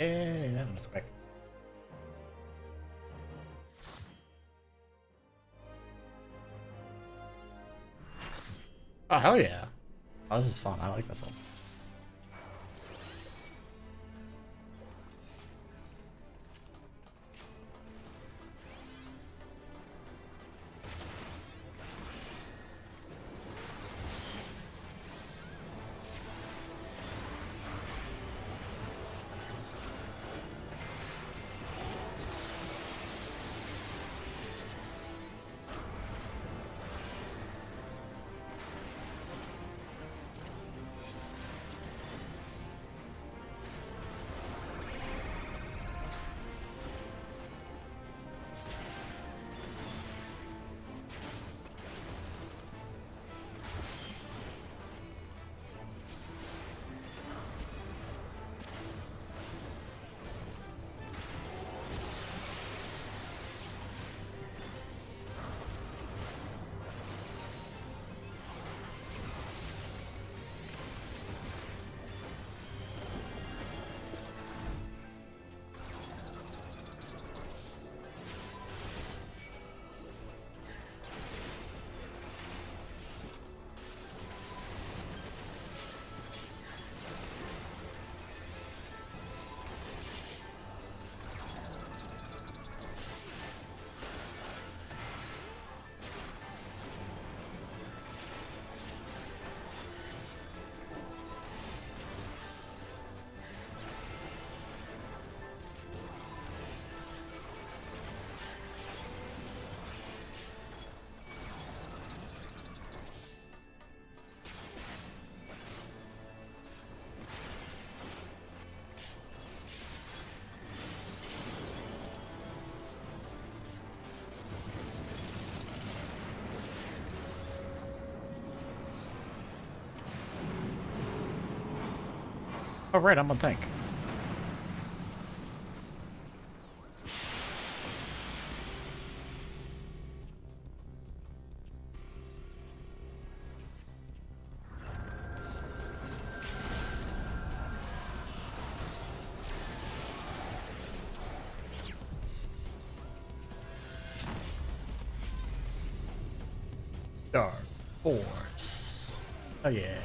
[SPEAKER 1] Hey, that was quick. Oh, hell yeah. Oh, this is fun. I like this one. Oh, right, I'm on tank. Dark Force. Oh, yeah.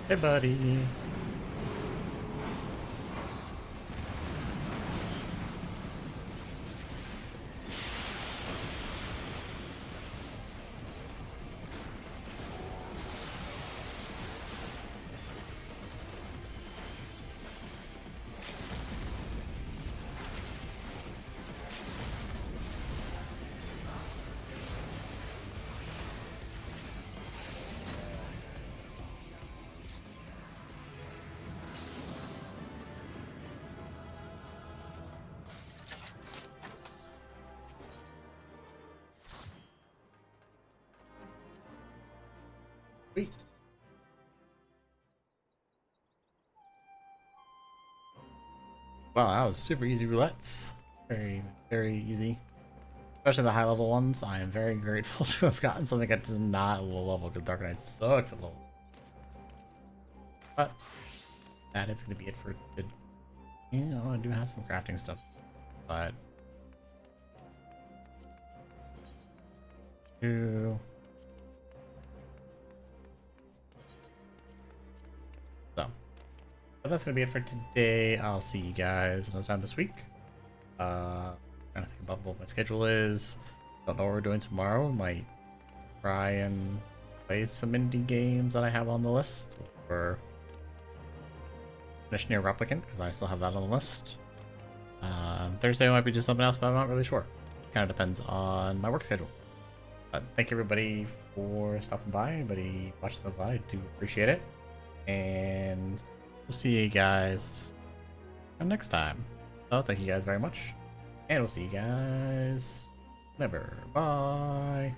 [SPEAKER 1] Hey, buddy. Sweet. Wow, that was super easy roulettes. Very, very easy. Especially the high level ones. I am very grateful to have gotten something that is not a low level because Dark Knight sucks at low. But that is going to be it for the. You know, I do have some crafting stuff, but. But that's gonna be it for today. I'll see you guys another time this week. Trying to think about what my schedule is. Don't know what we're doing tomorrow. Might try and play some indie games that I have on the list, or finish near Replicant because I still have that on the list. Thursday I might be doing something else, but I'm not really sure. Kind of depends on my work schedule. But thank you everybody for stopping by. Anybody watching the VOD, I do appreciate it. And we'll see you guys next time. So thank you guys very much. And we'll see you guys never. Bye.